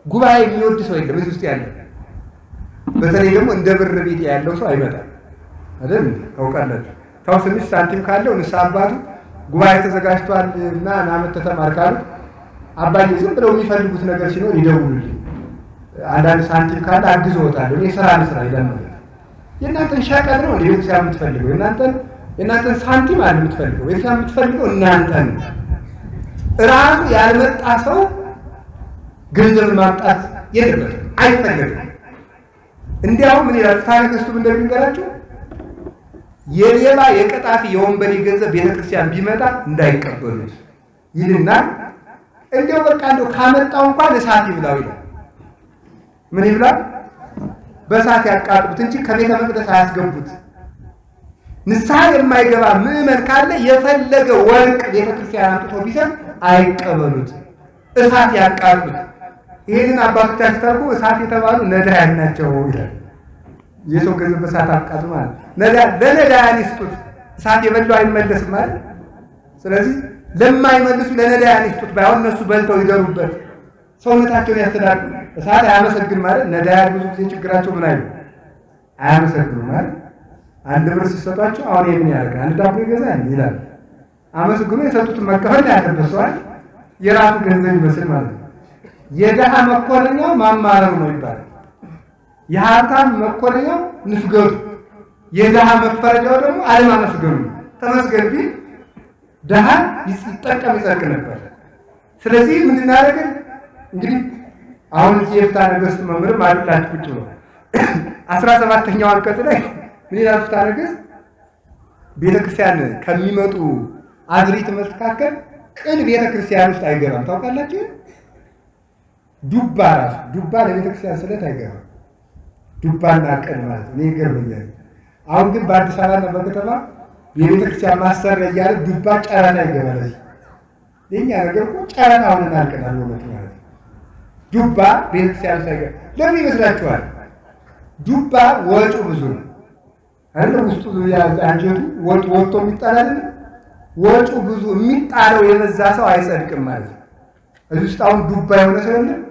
ጉባኤ የሚወድ ሰው የለም እዚህ ውስጥ ያለ። በተለይ ደግሞ እንደ ብር ቤት ያለው ሰው አይመጣም አይደል? ታውቃላችሁ። ታው ትንሽ ሳንቲም ካለው ንስሐ አባቱ ጉባኤ ተዘጋጅቷል እና ናመት ተማር ካሉት አባዬ ዝም ብለው የሚፈልጉት ነገር ሲኖር ይደውሉልኝ፣ አንዳንድ ሳንቲም ካለ አግዝዎታለሁ፣ እኔ ስራ ልስራ ይላል። የእናንተን ሸቀጥ ነው እንዴ ቤተክርስቲያን የምትፈልገው? የእናንተን ሳንቲም አለ የምትፈልገው? ቤተክርስቲያን የምትፈልገው እናንተን። ራሱ ያልመጣ ሰው ገንዘብ ማምጣት የለበትም፣ አይፈለግም። እንዲያውም ምን ይላል ፍትሐ ነገሥቱ እንደሚነገራችሁ የሌባ የቀጣፊ የወንበዴ ገንዘብ ቤተክርስቲያን ቢመጣ እንዳይቀበሉት ይልና እንዲያው በቃ እንደው ካመጣው እንኳን እሳት ይብላው ይላል። ምን ይብላል? በእሳት ያቃጥሉት እንጂ ከቤተ መቅደስ አያስገቡት። ንስሐ የማይገባ ምዕመን ካለ የፈለገ ወርቅ ቤተክርስቲያን አምጥቶ ቢሰጥ አይቀበሉት፣ እሳት ያቃጥሉት። ይሄንን አባቶቻችን ተርጎ እሳት የተባሉ ነዳያን ናቸው ይላል። የሰው ገንዘብ በእሳት አቃጥሉ ማለት ለነዳያን ይስጡት፣ እሳት የበላው አይመለስም ማለት። ስለዚህ ለማይመልሱ ለነዳያን ይስጡት፣ ባይሆን እነሱ በልተው ይደሩበት፣ ሰውነታቸውን ያስተዳድሩ። እሳት አያመሰግን ማለት ነዳያን ብዙ ጊዜ ችግራቸው ምን አይሉ አያመሰግኑ ማለት። አንድ ብር ሲሰጧቸው አሁን የምን ያደርጋል አንድ ዳቦ ይገዛል ይላል። አመስግኑ የሰጡትን መቀበል ያለበት ሰው የራሱ ገንዘብ ይመስል ማለት ነው። የደሃ መኮረኛው ማማረሩ ነው ይባላል። የሀብታም መኮረኛው ንፍገቱ፣ የደሃ መፈረጃው ደግሞ አለማመስገኑ። ተመስገን ቢል ደሃ ይጠቀም ይጸድቅ ነበር። ስለዚህ ምን እናደርግ እንግዲህ አሁን የፍትሐ ነገሥት መምህር ማለት ቁጭ ብሎ 17ኛው አንቀጽ ላይ ምን ይላል ፍትሐ ነገሥት? ቤተክርስቲያን ከሚመጡ አዝሪት መካከል ቅን ቤተክርስቲያን ውስጥ አይገባም። ታውቃላችሁ? ዱባ ራሱ ዱባ ለቤተክርስቲያን ስለት አይገባም። ዱባና ቅን ማለት ነው ይገርመኛል። አሁን ግን በአዲስ አበባና በከተማ የቤተክርስቲያን ማሰሪያ እያለ ዱባ ጨረታ ይገባል። ለኛ ነገር እኮ ጨረታ ሆነን አልቀናል ወለት ማለት ዱባ ቤተክርስቲያን ሳይገባ ለምን ይመስላችኋል? ዱባ ወጡ ብዙ ነው አይደል? ውስጡ አንጀቱ ወጥቶ የሚጣላል። ወጡ ብዙ የሚጣለው የበዛ ሰው አይጸድቅም ማለት ነው። እዚህ ውስጥ አሁን ዱባ የሆነ ሰው የለም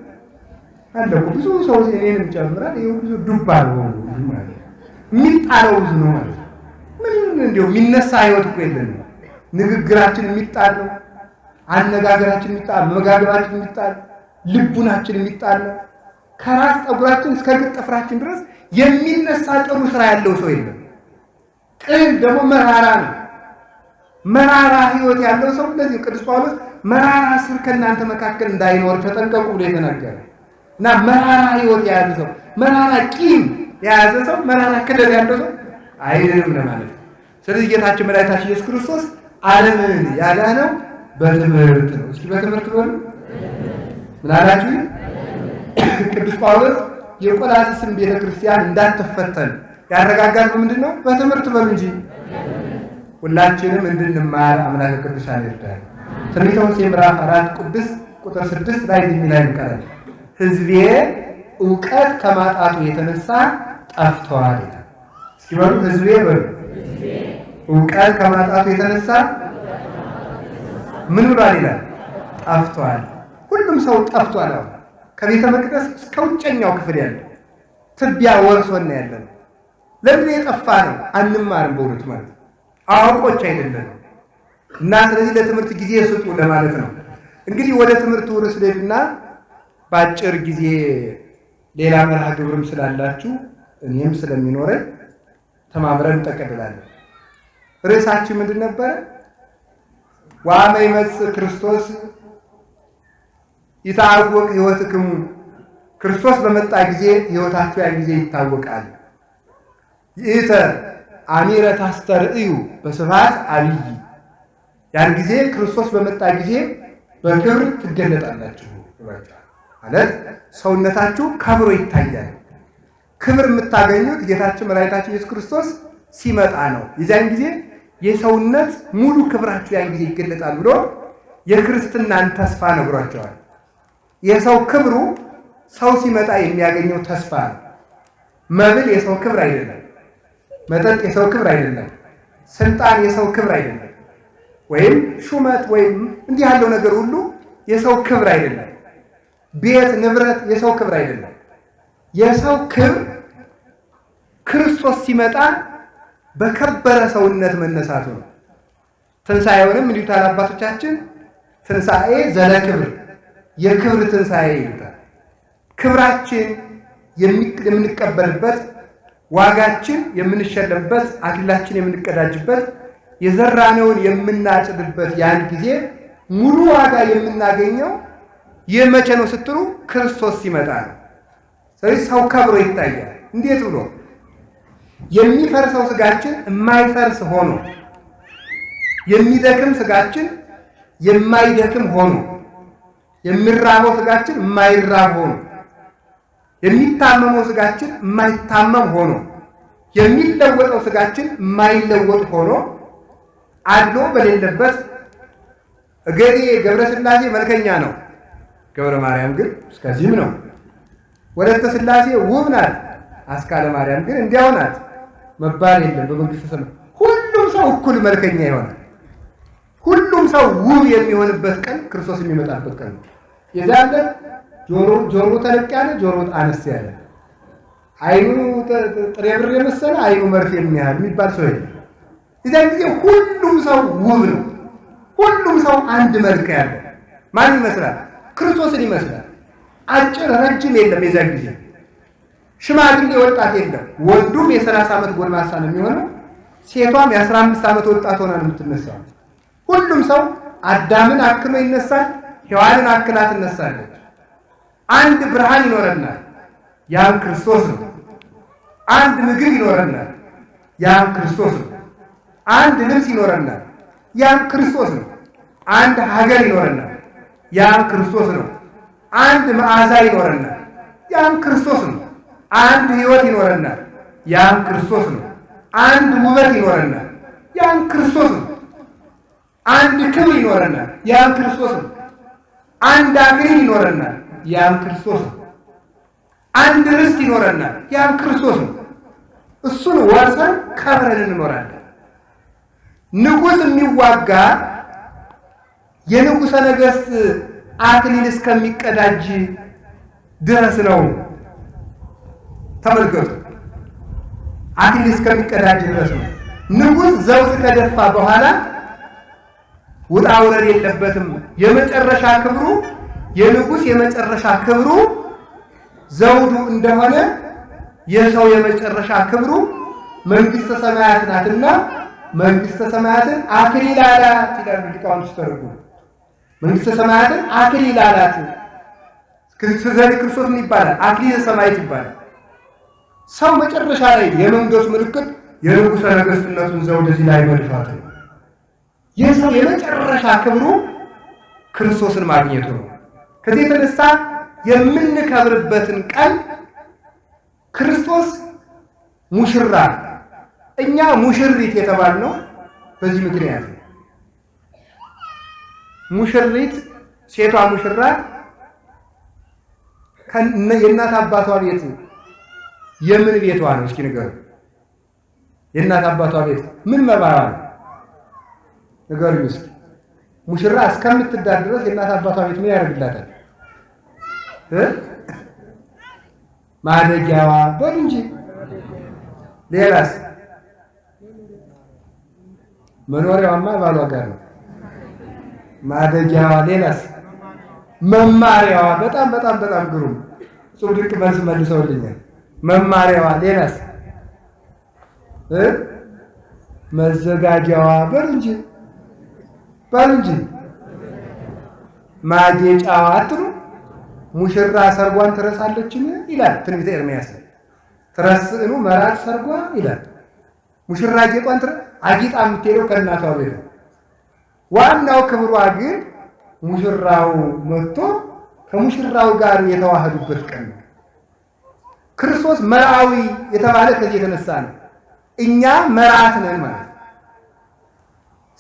አለ እኮ ብዙ ሰው እኔንም ጨምራል። ይሄ ብዙ ዱባ ነው ማለት የሚጣለው ብዙ ነው ማለት ነው። ምን እንደው የሚነሳ ህይወት እኮ የለንም። ንግግራችን የሚጣል ነው፣ አነጋገራችን የሚጣል፣ መጋገራችን የሚጣል፣ ልቡናችን የሚጣል ነው። ከራስ ጠጉራችን እስከ እግር ጥፍራችን ድረስ የሚነሳ ጥሩ ስራ ያለው ሰው የለም። ቅን ደግሞ መራራ ነው። መራራ ህይወት ያለው ሰው እንደዚህ ቅዱስ ጳውሎስ መራራ ስር ከእናንተ መካከል እንዳይኖር ተጠንቀቁ ብሎ የተናገረ እና መራራ ሕይወት የያዘ ሰው፣ መራራ ቂም የያዘ ሰው፣ መራራ ክደት ያለው ሰው አይድንም ለማለት ነው። ስለዚህ ጌታችን መድኃኒታችን ኢየሱስ ክርስቶስ ዓለምን ያዳነው በትምህርት ነው። እስኪ በትምህርት በሉ። ምን አላችሁ? ቅዱስ ጳውሎስ የቆላስይስን ቤተክርስቲያን እንዳትፈተን ያረጋጋት በምንድን ነው? በትምህርት በሉ እንጂ። ሁላችንም እንድንማር አምላከ ቅዱሳን ይርዳል። ትንቢተ ሆሴዕ ምዕራፍ 4 ቁጥር 6 ላይ የሚለን ቀረብ ሕዝቤ ዕውቀት ከማጣቱ የተነሳ ጠፍተዋል። እስኪ በሉ ሕዝቤ በሉ። ዕውቀት ከማጣቱ የተነሳ ምን ብሏል ይላል? ጠፍተዋል። ሁሉም ሰው ጠፍቷል። አሁን ከቤተ መቅደስ እስከ ውጨኛው ክፍል ያለ ትቢያ ወርሶና ያለ ነው። ለምን የጠፋ ነው? አንማርም። በእውነት ማለት አዋቆች አይደለም። እና ስለዚህ ለትምህርት ጊዜ ስጡ ለማለት ነው። እንግዲህ ወደ ትምህርቱ ርዕስ ልሄድና በአጭር ጊዜ ሌላ መርሃ ግብርም ስላላችሁ እኔም ስለሚኖረን ተማምረን እንጠቀልላለን። ርዕሳችን ምንድን ነበረ? ወአመ ይመጽእ ክርስቶስ ይታወቅ ሕይወትክሙ። ክርስቶስ በመጣ ጊዜ ሕይወታችሁ ያን ጊዜ ይታወቃል። ይእተ አሚረ ታስተርእዩ በስብሐት አብይ። ያን ጊዜ ክርስቶስ በመጣ ጊዜ በክብር ትገለጣላችሁ ማለት ሰውነታችሁ ከብሮ ይታያል። ክብር የምታገኙት ጌታችን መድኃኒታችን ኢየሱስ ክርስቶስ ሲመጣ ነው። የዚያን ጊዜ የሰውነት ሙሉ ክብራችሁ ያን ጊዜ ይገለጣል ብሎ የክርስትናን ተስፋ ነግሯቸዋል። የሰው ክብሩ ሰው ሲመጣ የሚያገኘው ተስፋ ነው። መብል የሰው ክብር አይደለም። መጠጥ የሰው ክብር አይደለም። ስልጣን የሰው ክብር አይደለም። ወይም ሹመት ወይም እንዲህ ያለው ነገር ሁሉ የሰው ክብር አይደለም። ቤት ንብረት የሰው ክብር አይደለም። የሰው ክብር ክርስቶስ ሲመጣ በከበረ ሰውነት መነሳቱ ነው። ትንሣኤውንም እንዲሁታል አባቶቻችን ትንሣኤ ዘለ ክብር፣ የክብር ትንሣኤ ይሉታል። ክብራችን የምንቀበልበት፣ ዋጋችን የምንሸለምበት፣ አክሊላችን የምንቀዳጅበት፣ የዘራነውን የምናጭድበት ያን ጊዜ ሙሉ ዋጋ የምናገኘው የመቼ ነው ስትሉ ክርስቶስ ሲመጣ ነው። ስለዚህ ሰው ከብሮ ይታያል። እንዴት ብሎ? የሚፈርሰው ስጋችን የማይፈርስ ሆኖ፣ የሚደክም ስጋችን የማይደክም ሆኖ፣ የሚራበው ስጋችን የማይራብ ሆኖ፣ የሚታመመው ስጋችን የማይታመም ሆኖ፣ የሚለወጠው ስጋችን የማይለወጥ ሆኖ፣ አድሎ በሌለበት እገሌ ገብረ ሥላሴ መልከኛ ነው፣ ገብረ ማርያም ግን እስከዚህም ነው፣ ወለተ ሥላሴ ውብ ናት፣ አስካለ ማርያም ግን እንዲያው ናት መባል የለም። በመንግስተ ሰማያት ሁሉም ሰው እኩል መልከኛ ይሆናል። ሁሉም ሰው ውብ የሚሆንበት ቀን ክርስቶስ የሚመጣበት ቀን ነው። የዛን ቀን ጆሮ ተለቅ ያለ፣ ጆሮ አነስ ያለ፣ አይኑ ጥሬ ብር የመሰለ፣ አይኑ መርፌ የሚያህል የሚባል ሰው የለም። የዛን ጊዜ ሁሉም ሰው ውብ ነው። ሁሉም ሰው አንድ መልክ ያለው ማን ይመስላል? ክርስቶስን ይመስላል። አጭር ረጅም የለም። የዛን ጊዜ ሽማግሌ ወጣት የለም። ወንዱም የ30 ዓመት ጎልማሳ ነው የሚሆነው፣ ሴቷም የ15 ዓመት ወጣት ሆና ነው የምትነሳው። ሁሉም ሰው አዳምን አክሎ ይነሳል፣ ሔዋንን አክላ ትነሳለች። አንድ ብርሃን ይኖረናል፣ ያም ክርስቶስ ነው። አንድ ምግብ ይኖረናል፣ ያም ክርስቶስ ነው። አንድ ልብስ ይኖረናል፣ ያም ክርስቶስ ነው። አንድ ሀገር ይኖረናል፣ ያም ክርስቶስ ነው። አንድ መዓዛ ይኖረናል፣ ያም ክርስቶስ ነው። አንድ ሕይወት ይኖረናል፣ ያም ክርስቶስ ነው። አንድ ውበት ይኖረናል፣ ያም ክርስቶስ ነው። አንድ ክብር ይኖረናል፣ ያም ክርስቶስ ነው። አንድ አክሊል ይኖረናል፣ ያም ክርስቶስ ነው። አንድ ርስት ይኖረናል፣ ያም ክርስቶስ ነው። እሱን ወርሰን ከብረን እንኖራለን። ንጉሥ የሚዋጋ የንጉሠ ነገሥት አክሊል እስከሚቀዳጅ ድረስ ነው። ተመልከቱ፣ አክሊል እስከሚቀዳጅ ድረስ ነው። ንጉሥ ዘውድ ከደፋ በኋላ ውጣ ውረድ የለበትም። የመጨረሻ ክብሩ የንጉሥ የመጨረሻ ክብሩ ዘውዱ እንደሆነ የሰው የመጨረሻ ክብሩ መንግሥተ ሰማያት ናትና መንግሥተ ሰማያትን አክሊል አላት ይላሉ ሊቃውንት ሲተረጉሙ። መንግሥተ ሰማያትን አክሊል አላት። ዘሪ ክርስቶስ ምን ይባላል? አክሊለ ሰማዕት ይባላል። ሰው መጨረሻ ላይ የመንግስት ምልክት የንጉሠ ነገሥትነቱን ዘውድ እዚህ ላይ መድፋት ነው። የሰው የመጨረሻ ክብሩ ክርስቶስን ማግኘቱ ነው። ከዚህ የተነሳ የምንከብርበትን ቀን ክርስቶስ ሙሽራ እኛ ሙሽሪት የተባልነው በዚህ ምክንያት ነው። ሙሽሪት ሴቷ ሙሽራ የእናት አባቷ ቤት የምን ቤቷ ነው? እስኪ ንገሩ። የእናት አባቷ ቤት ምን መባዋ ነው? ንገሩኝ እስኪ። ሙሽራ እስከምትዳር ድረስ የእናት አባቷ ቤት ምን ያደርግላታል? ማደጊያዋ በሉ እንጂ። ሌላስ? መኖሪያዋማ ባሏ ጋር ነው። ማደጊያዋ። ሌላስ? መማሪያዋ። በጣም በጣም በጣም ግሩም ጽሑፍ ድንቅ መልስ መልሰውልኛል። መማሪያዋ። ሌላስ? መዘጋጃዋ። በሉ እንጂ በሉ እንጂ። ማጌጫዋ አትሉ? ሙሽራ ሰርጓን ትረሳለችን ይላል ትንቢተ ኤርምያስ። ትረስእኑ መራት ሰርጓ ይላል። ሙሽራ ጌጧን አጊጣ የምትሄደው ከእናቷ ቤት ነው። ዋናው ክብሯ ግን ሙሽራው መጥቶ ከሙሽራው ጋር የተዋህዱበት ቀን ነው። ክርስቶስ መርዓዊ የተባለ ከዚህ የተነሳ ነው። እኛ መርዓት ነን ማለት ነው።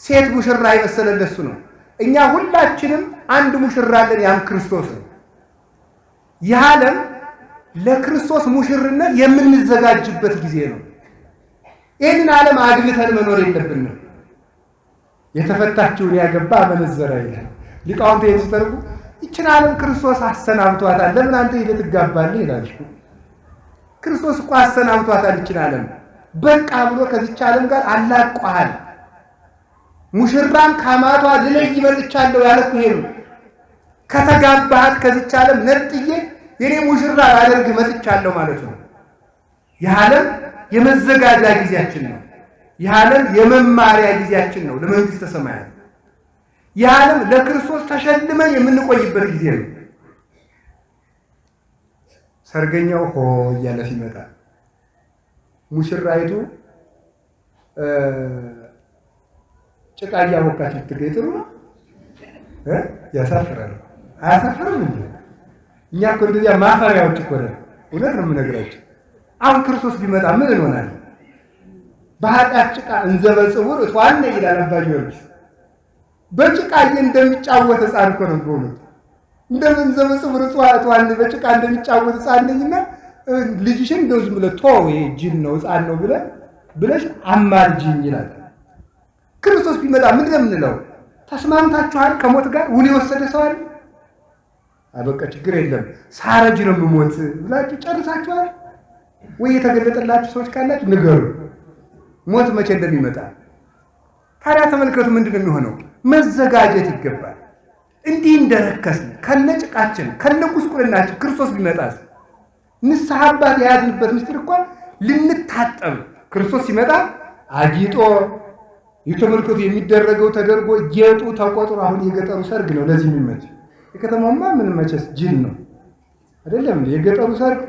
ሴት ሙሽራ የመሰለን እሱ ነው። እኛ ሁላችንም አንድ ሙሽራ አለን፣ ያም ክርስቶስ ነው። ይህ ዓለም ለክርስቶስ ሙሽርነት የምንዘጋጅበት ጊዜ ነው። ይህንን ዓለም አግብተን መኖር የለብንም። የተፈታችውን ያገባ አመነዘረ ይላል ሊቃውንቱ። ይህን ሲተርጉ ይችን ዓለም ክርስቶስ አሰናብቷታል፣ ለምን አንተ ሄደህ ትጋባለህ ይላል። ክርስቶስ እኮ አሰናብቷታል ይችን ዓለም፣ በቃ ብሎ ከዚች ዓለም ጋር አላቋሃል። ሙሽራን ከአማቷ ልለይ መጥቻለሁ ያለ እኮ ይሄ ነው። ከተጋባሃት ከዚች ዓለም ነጥዬ የኔ ሙሽራ አደርግ መጥቻለሁ ማለት ነው። ይህ ዓለም የመዘጋጃ ጊዜያችን ነው። ይህ ዓለም የመማሪያ ጊዜያችን ነው ለመንግስተ ሰማያት። ይህ ዓለም ለክርስቶስ ተሸልመን የምንቆይበት ጊዜ ነው። ሰርገኛው ሆ እያለ ሲመጣ ሙሽራይቱ ጭቃ እያቦካች ልትገኝ ጥሩ ነው? ያሳፍራል። አያሳፍርም እንዴ? እኛ እኮ እንደዚያ ማፈሪያዎች እኮ ነን። እውነት ነው የምነግራቸው። አሁን ክርስቶስ ቢመጣ ምን እንሆናለን? በኃጢአት ጭቃ እንዘበጽቡር እቷነ ይላል አባ ጊዮርጊስ። በጭቃ እንደሚጫወት ሕፃን እኮ ነው በእውነት። እንደምንዘበጽቡር እቷነ በጭቃ እንደሚጫወት ሕፃን ነኝና ልጅሽን እንደው ዝም ብለህ ተወው፣ ይሄ ጅል ነው ሕፃን ነው ብለሽ አማልጅኝ ይላል። ክርስቶስ ቢመጣ ምን እንደምንለው? ተስማምታችኋል? ከሞት ጋር ውል የወሰደ ሰው አለ? አበቃ ችግር የለም ሳረጅ ነው የምሞት ብላችሁ ጨርሳችኋል ወይ? የተገለጠላችሁ ሰዎች ካላችሁ ንገሩ፣ ሞት መቼ እንደሚመጣ። ታዲያ ተመልከቱ፣ ምንድን ነው የሚሆነው? መዘጋጀት ይገባል። እንዲህ እንደረከስን ከነጭቃችን ከነጉስቁልናችን ክርስቶስ ቢመጣስ? ንስሐ አባት የያዝንበት ምስጢር እንኳን ልንታጠብ ክርስቶስ ሲመጣ አጊጦ የተመልከቱ የሚደረገው ተደርጎ ጌጡ ተቆጥሮ። አሁን የገጠሩ ሰርግ ነው ለዚህ የሚመች። የከተማውማ ምን መቸስ ጅል ነው አይደለም። የገጠሩ ሰርግ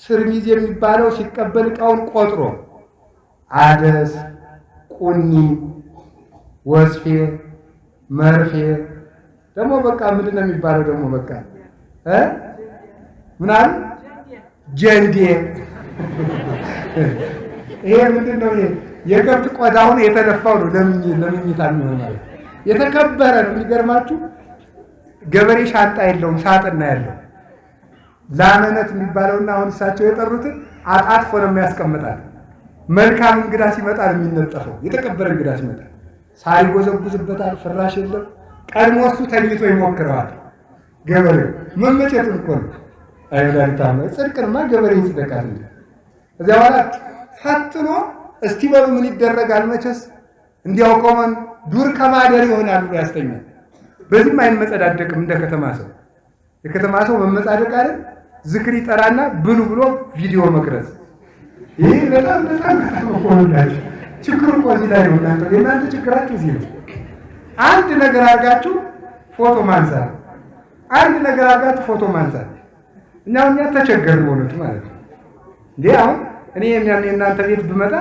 ስርሚዝ የሚባለው ሲቀበል ዕቃውን ቆጥሮ አደስ፣ ቁኒ፣ ወስፌ፣ መርፌ ደግሞ በቃ ምንድን ነው የሚባለው ደግሞ በቃ ምናምን ጀንዴ። ይሄ ምንድን ነው? ይሄ የከብት ቆዳውን የተነፋው ነው ለምኝታ የሚሆን ማለት የተከበረ ነው። የሚገርማችሁ ገበሬ ሻንጣ የለውም ሳጥና ያለው ላመነት የሚባለውና አሁን እሳቸው የጠሩትን አጣጥፎ ነው የሚያስቀምጣል። መልካም እንግዳ ሲመጣ ነው የሚነጠፈው። የተከበረ እንግዳ ሲመጣ ሳር ይጎዘጉዝበታል። ፍራሽ የለም። ቀድሞ እሱ ተኝቶ ይሞክረዋል። ገበሬ መመቸቱን እኮ ነው። አይወዳልታማ ጽድቅንማ ገበሬ ይጽደቃል እንጂ እዚያ በኋላ ፈትኖ እስቲ በሉ ምን ይደረጋል መቸስ እንዲያው ቆመን ዱር ከማደር ይሆናል ብሎ ያስተኛል። በዚህም አይመጸዳደቅም እንደ ከተማ ሰው። የከተማ ሰው መመጻደቅ አይደል? ዝክር ይጠራና ብሉ ብሎ ቪዲዮ መቅረጽ። ይሄ በጣም በጣም ቆንጆ ችግሩ እኮ እዚህ ላይ ነው። እናንተ ችግራችሁ እዚህ ነው። አንድ ነገር አድርጋችሁ ፎቶ ማንሳት አንድ ነገር አጋት ፎቶ ማንሳት እኛ ተቸገርን ሆኖት ማለት ነው። እንዴ አሁን እኔ እናንተ ቤት ብመጣ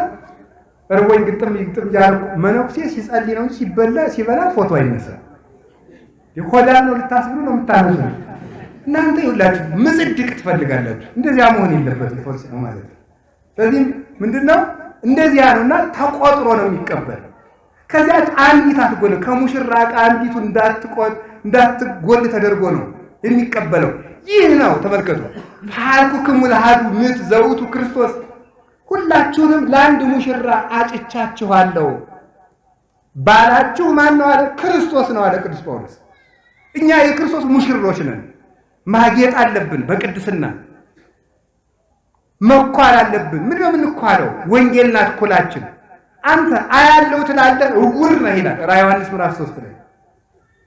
እርቦኝ ግጥም ያልኩ መነኩሴ ሲጸልይ ነው ሲበላ ፎቶ አይነሳም። ይቆዳል ነው ልታስብሉ ነው የምታነሱ። እናንተ ይሁላችሁ ምጽድቅ ትፈልጋላችሁ። እንደዚያ መሆን የለበትም ፎቶ ነው ማለት ነው። ስለዚህ ምንድነው እንደዚያ ነውና ተቆጥሮ ነው የሚቀበል። ከዚያች አንዲት አትጎል ከሙሽራ አንዲቱ እንዳትጎል ተደርጎ ነው የሚቀበለው። ይህ ነው ተመልከቱ። ፋልኩክሙ ለአሐዱ ምት ዘውቱ ክርስቶስ፣ ሁላችሁንም ለአንድ ሙሽራ አጭቻችኋለሁ። ባላችሁ ማን ነው አለ? ክርስቶስ ነው አለ ቅዱስ ጳውሎስ። እኛ የክርስቶስ ሙሽሮች ነን። ማጌጥ አለብን፣ በቅድስና መኳል አለብን። ምን ነው የምንኳለው? ወንጌል ናት ኩላችን። አንተ አያለው ትላለህ እውር ነህ ይላል ራዕየ ዮሐንስ ምዕራፍ 3 ላይ።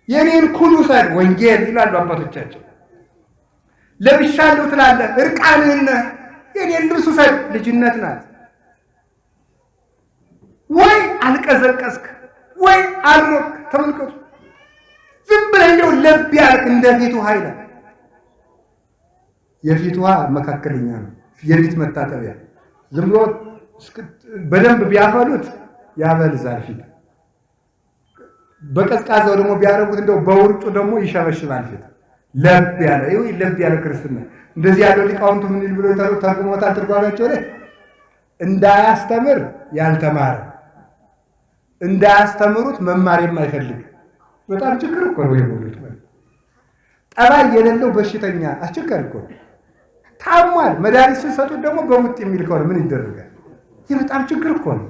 የኔን ኩሉ ሰድ ወንጌል ይላሉ አባቶቻችን። ለብሻለሁ ትላለህ እርቃንህን ነህ፣ የኔን ልብስ ሰድ ልጅነት ናት። ወይ አልቀዘቀዝክ ወይ አልሞቅ። ተመልከቱ፣ ዝም ብለህ ለብ ያልክ እንደ ፊቱ ኃይል። የፊቱ መካከለኛ ነው፣ የፊት መታጠቢያ። ዝም ብሎ በደንብ ቢያፈሉት ያበልዛል ፊት። በቀዝቃዛው ደግሞ ቢያረጉት እንደው በውርጩ ደግሞ ይሸበሽባል ፊት። ለብ ያለ ይሄ ለብ ያለ ክርስትና። እንደዚህ ያለው ሊቃውንቱ ምን ይል ብሎ ተርጉሞታል ትርጓሜያቸው ላይ እንዳያስተምር ያልተማረ እንዳያስተምሩት መማር የማይፈልግ በጣም ችግር እኮ ነው። ይሁሉት ጠባይ የሌለው በሽተኛ አስቸጋሪ እኮ ታሟል። መድኃኒት ሲሰጡት ደግሞ በሙጥ የሚል ከሆነ ምን ይደረጋል? ይህ በጣም ችግር እኮ ነው።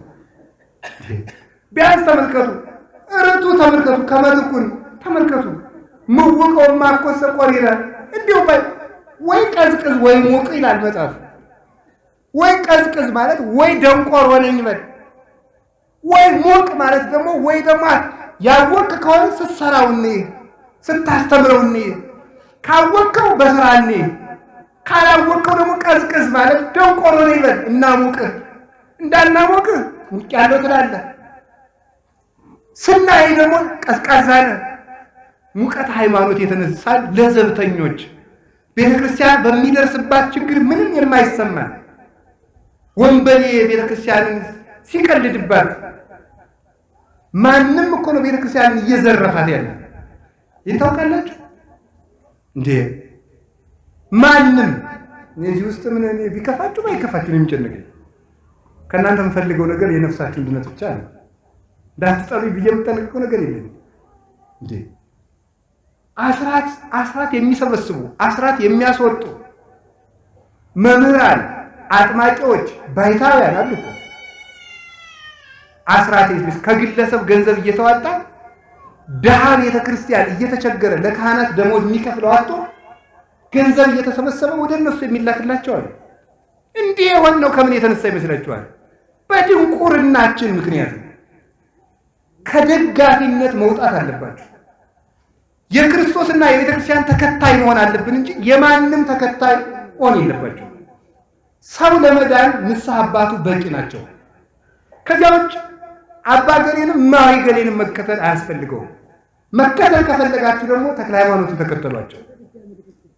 ቢያንስ ተመልከቱ፣ እርቱ ተመልከቱ፣ ከመጥቁን ተመልከቱ። ምውቀው ማኮሰ ቆሪራ እንዲሁ ወይ ቀዝቅዝ ወይ ሞቅ ይላል መጽሐፍ። ወይ ቀዝቅዝ ማለት ወይ ደንቆር ሆነኝ በል፣ ወይ ሞቅ ማለት ደግሞ ወይ ደግሞ ያወቅ ከሆነ ስትሰራውኒ ስታስተምረውኒ ካወቀው በስራኒ ካላወቀው ደግሞ ቀዝቅዝ ማለት ደንቆር ሆነኝ በል እና ሞቅ እንዳናሞቅ ሙቅ ያለው ትላለህ። ስናይ ደግሞ ቀዝቃዛ ነህ። ሙቀት ሃይማኖት የተነሳ ለዘብተኞች ቤተክርስቲያን በሚደርስባት ችግር ምንም የማይሰማ ወንበዴ ቤተክርስቲያንን ሲቀልድባት ማንም እኮ ነው ቤተክርስቲያንን እየዘረፋት ያለ። ይታወቃላችሁ እንዴ? ማንም እዚህ ውስጥ ምን ቢከፋችሁ ባይከፋችሁ የሚጨነቀኝ ከእናንተ የምፈልገው ነገር የነፍሳችሁ ድነት ብቻ ነው። እንዳትጠሉ ብዬ የምጠነቀቀው ነገር የለም እንዴ? አስራት የሚሰበስቡ አስራት የሚያስወጡ መምህራን፣ አጥማቂዎች፣ ባይታውያን አሉ እኮ። አስራት ከግለሰብ ገንዘብ እየተዋጣ ድሃ ቤተክርስቲያን እየተቸገረ ለካህናት ደሞዝ የሚከፍለው አጥቶ ገንዘብ እየተሰበሰበ ወደ እነሱ የሚላክላቸው አሉ። እንዲህ የሆነው ከምን የተነሳ ይመስላችኋል? በድንቁርናችን ምክንያት። ከደጋፊነት መውጣት አለባችሁ። የክርስቶስና የቤተክርስቲያን ተከታይ መሆን አለብን እንጂ የማንም ተከታይ ሆን የለባቸው። ሰው ለመዳን ንስሐ አባቱ በቂ ናቸው። ከዚያ ውጭ አባ ገሌንም ማሪ ገሌንም መከተል አያስፈልገውም። መከተል ከፈለጋችሁ ደግሞ ተክለ ሃይማኖትን ተከተሏቸው፣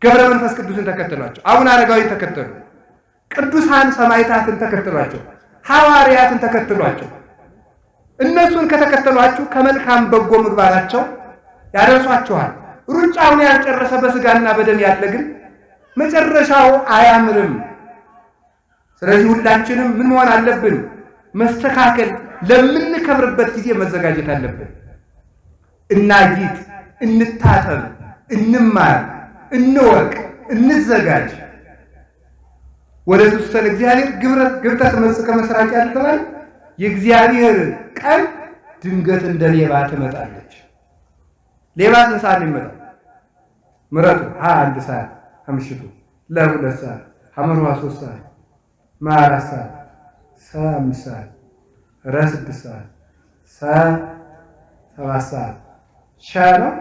ገብረ መንፈስ ቅዱስን ተከተሏቸው፣ አቡነ አረጋዊን ተከተሉ፣ ቅዱሳን ሰማዕታትን ተከተሏቸው፣ ሐዋርያትን ተከተሏቸው። እነሱን ከተከተሏችሁ ከመልካም በጎ ምግባራቸው ያደርሷችኋል። ሩጫውን ያልጨረሰ በስጋና በደም ያለ ግን መጨረሻው አያምርም። ስለዚህ ሁላችንም ምን መሆን አለብን? መስተካከል፣ ለምንከብርበት ጊዜ መዘጋጀት አለብን። እናጊጥ፣ እንታጠብ፣ እንማር፣ እንወቅ፣ እንዘጋጅ። ወደ ተወሰነ እግዚአብሔር ግብረ ተመስከ መስራች ያልተባለ የእግዚአብሔር ቀን ድንገት እንደ ሌባ ትመጣለች። ሌባ ስንት ሰዓት ይመጣል? ምረጡ። 1 ሰዓት ከምሽቱ፣ 2 ሰዓት፣ 3 ሰዓት፣ 4 ሰዓት፣ 5 ሰዓት፣ 6 ሰዓት፣ 7 ሰዓት፣ ሻ ነው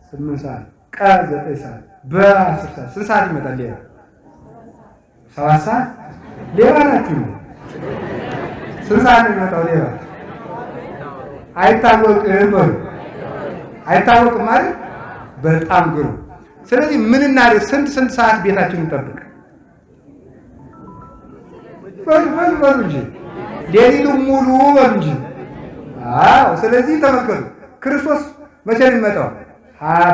8 ሰዓት፣ ቀ 9 ሰዓት፣ በ10 ሰዓት። ስንት ሰዓት ይመጣል ሌባ? 7 ሰዓት። ሌባ ናችሁ። ስንት ሰዓት ነው የሚመጣው ሌባ? አይታወቅም በሉ። አይታወቅም ማለት በጣም ግሩ። ስለዚህ ምን እናድርግ? ስንት ሰዓት ቤታችንን እንጠብቅ? በሉ እንጂ ሌሊቱን ሙሉ በሉ እንጂ። አዎ። ስለዚህ ተመልከቱ፣ ክርስቶስ መቼ ነው የሚመጣው?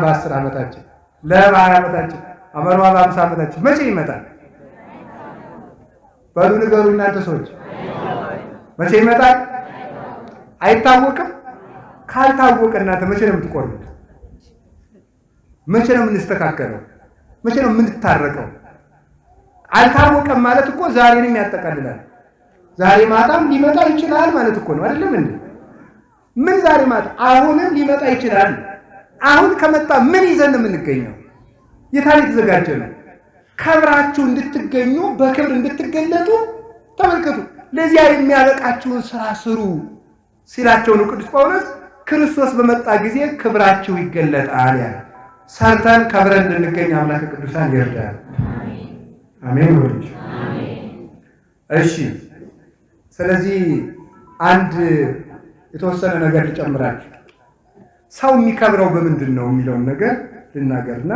በ10 ዓመታችን፣ ለ20 ዓመታችን፣ አመርዋ በ50 ዓመታችን መቼ ይመጣል? በሉ ንገሩ እናንተ ሰዎች፣ መቼ ይመጣል? አይታወቅም። ካልታወቀ እናንተ መቼ ነው የምትቆርጡት? መቼ ነው የምንስተካከለው? መቼ ነው የምንታረቀው? አልታወቀም ማለት እኮ ዛሬንም ያጠቃልላል። ዛሬ ማታም ሊመጣ ይችላል ማለት እኮ ነው። አይደለም እንዴ? ምን ዛሬ ማታ አሁንም ሊመጣ ይችላል። አሁን ከመጣ ምን ይዘን የምንገኘው? የታሪክ የተዘጋጀ ነው። ከብራችሁ እንድትገኙ በክብር እንድትገለጡ ተመልከቱ። ለዚያ የሚያበቃችሁን ስራ ስሩ ሲላቸው ነው ቅዱስ ጳውሎስ ክርስቶስ በመጣ ጊዜ ክብራችሁ ይገለጣል ያለ። ሰርተን ከብረን እንድንገኝ አምላክ ቅዱሳን ይርዳል። አሜን ወልጅ። እሺ፣ ስለዚህ አንድ የተወሰነ ነገር ልጨምራችሁ። ሰው የሚከብረው በምንድን ነው የሚለውን ነገር ልናገርና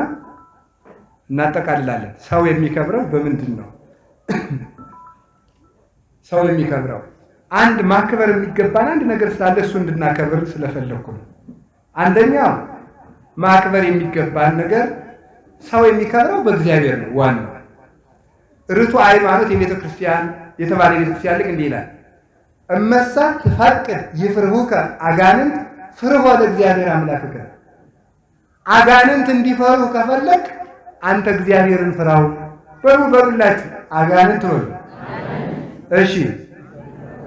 እናጠቃልላለን። ሰው የሚከብረው በምንድን ነው? ሰው የሚከብረው አንድ ማክበር የሚገባን አንድ ነገር ስላለ እሱ እንድናከብር ስለፈለኩ ነው። አንደኛው ማክበር የሚገባን ነገር ሰው የሚከብረው በእግዚአብሔር ነው። ዋናው ርቱዕ ሃይማኖት የቤተ ክርስቲያን የተባለ የቤተ ክርስቲያን ልቅ እንዲህ ይላል፣ እመሰ ትፈቅድ ይፍርሁከ አጋንንት ፍርሆ ለእግዚአብሔር አምላክከ። አጋንንት እንዲፈሩ ከፈለግ አንተ እግዚአብሔርን ፍራው። በሉላችሁ አጋንንት በሉ። እሺ፣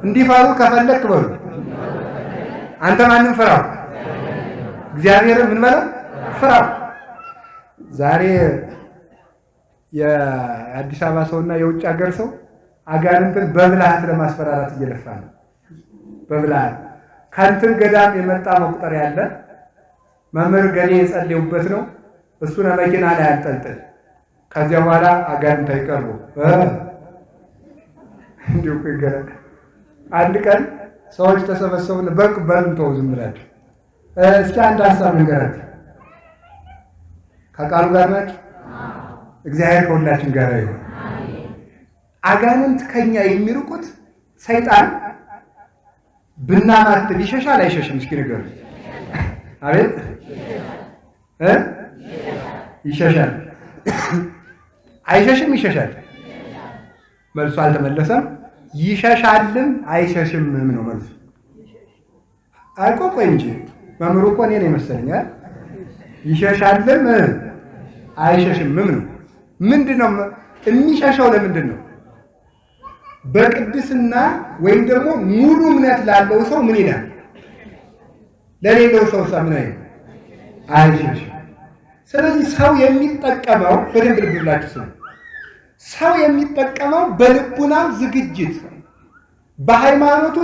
እንዲፈሩ ከፈለክ በሉ አንተ ማንን ፍራው? እግዚአብሔርን ምን በለው? ፍራው። ዛሬ የአዲስ አበባ ሰውና የውጭ ሀገር ሰው አጋንንትን በብልሃት ለማስፈራራት እየለፋ ነው። በብልሃት ከእንትን ገዳም የመጣ መቁጠሪያ ያለ መምህር ገሌ የጸለዩበት ነው። እሱን መኪና ላይ አንጠልጥል፣ ከዚያ በኋላ አጋንንት አይቀርቡ። እንዲሁ ይገረድ። አንድ ቀን ሰዎች ተሰበሰቡን። በሉን ተው ዝም ብላችሁ እስኪ አንድ ሀሳብ ንገራችሁ። ከቃሉ ጋር ናችሁ? እግዚአብሔር ከሁላችን ጋር ይሁን። አጋንንት ከኛ የሚርቁት ሰይጣን ብናማትብ ይሸሻል አይሸሽም? እስኪ ንገሩ። አቤት ይሸሻል አይሸሽም? ይሸሻል። መልሱ አልተመለሰም። ይሸሻልም አይሸሽምም ነው መልሱ። ቆይ እንጂ መምህሩ እኮ እኔ ነው ይመስለኛል። ይሸሻልም አይሸሽምም ነው። ምንድነው የሚሸሸው? ለምንድን ነው? በቅድስና ወይም ደግሞ ሙሉ እምነት ላለው ሰው ምን ይላል? ለሌለው ሰው ምን አይሸሽም። ስለዚህ ሰው የሚጠቀመው በደንብ ልብ ብላችሁ ስሙ። ሰው የሚጠቀመው በልቡናው ዝግጅት፣ በሃይማኖቱ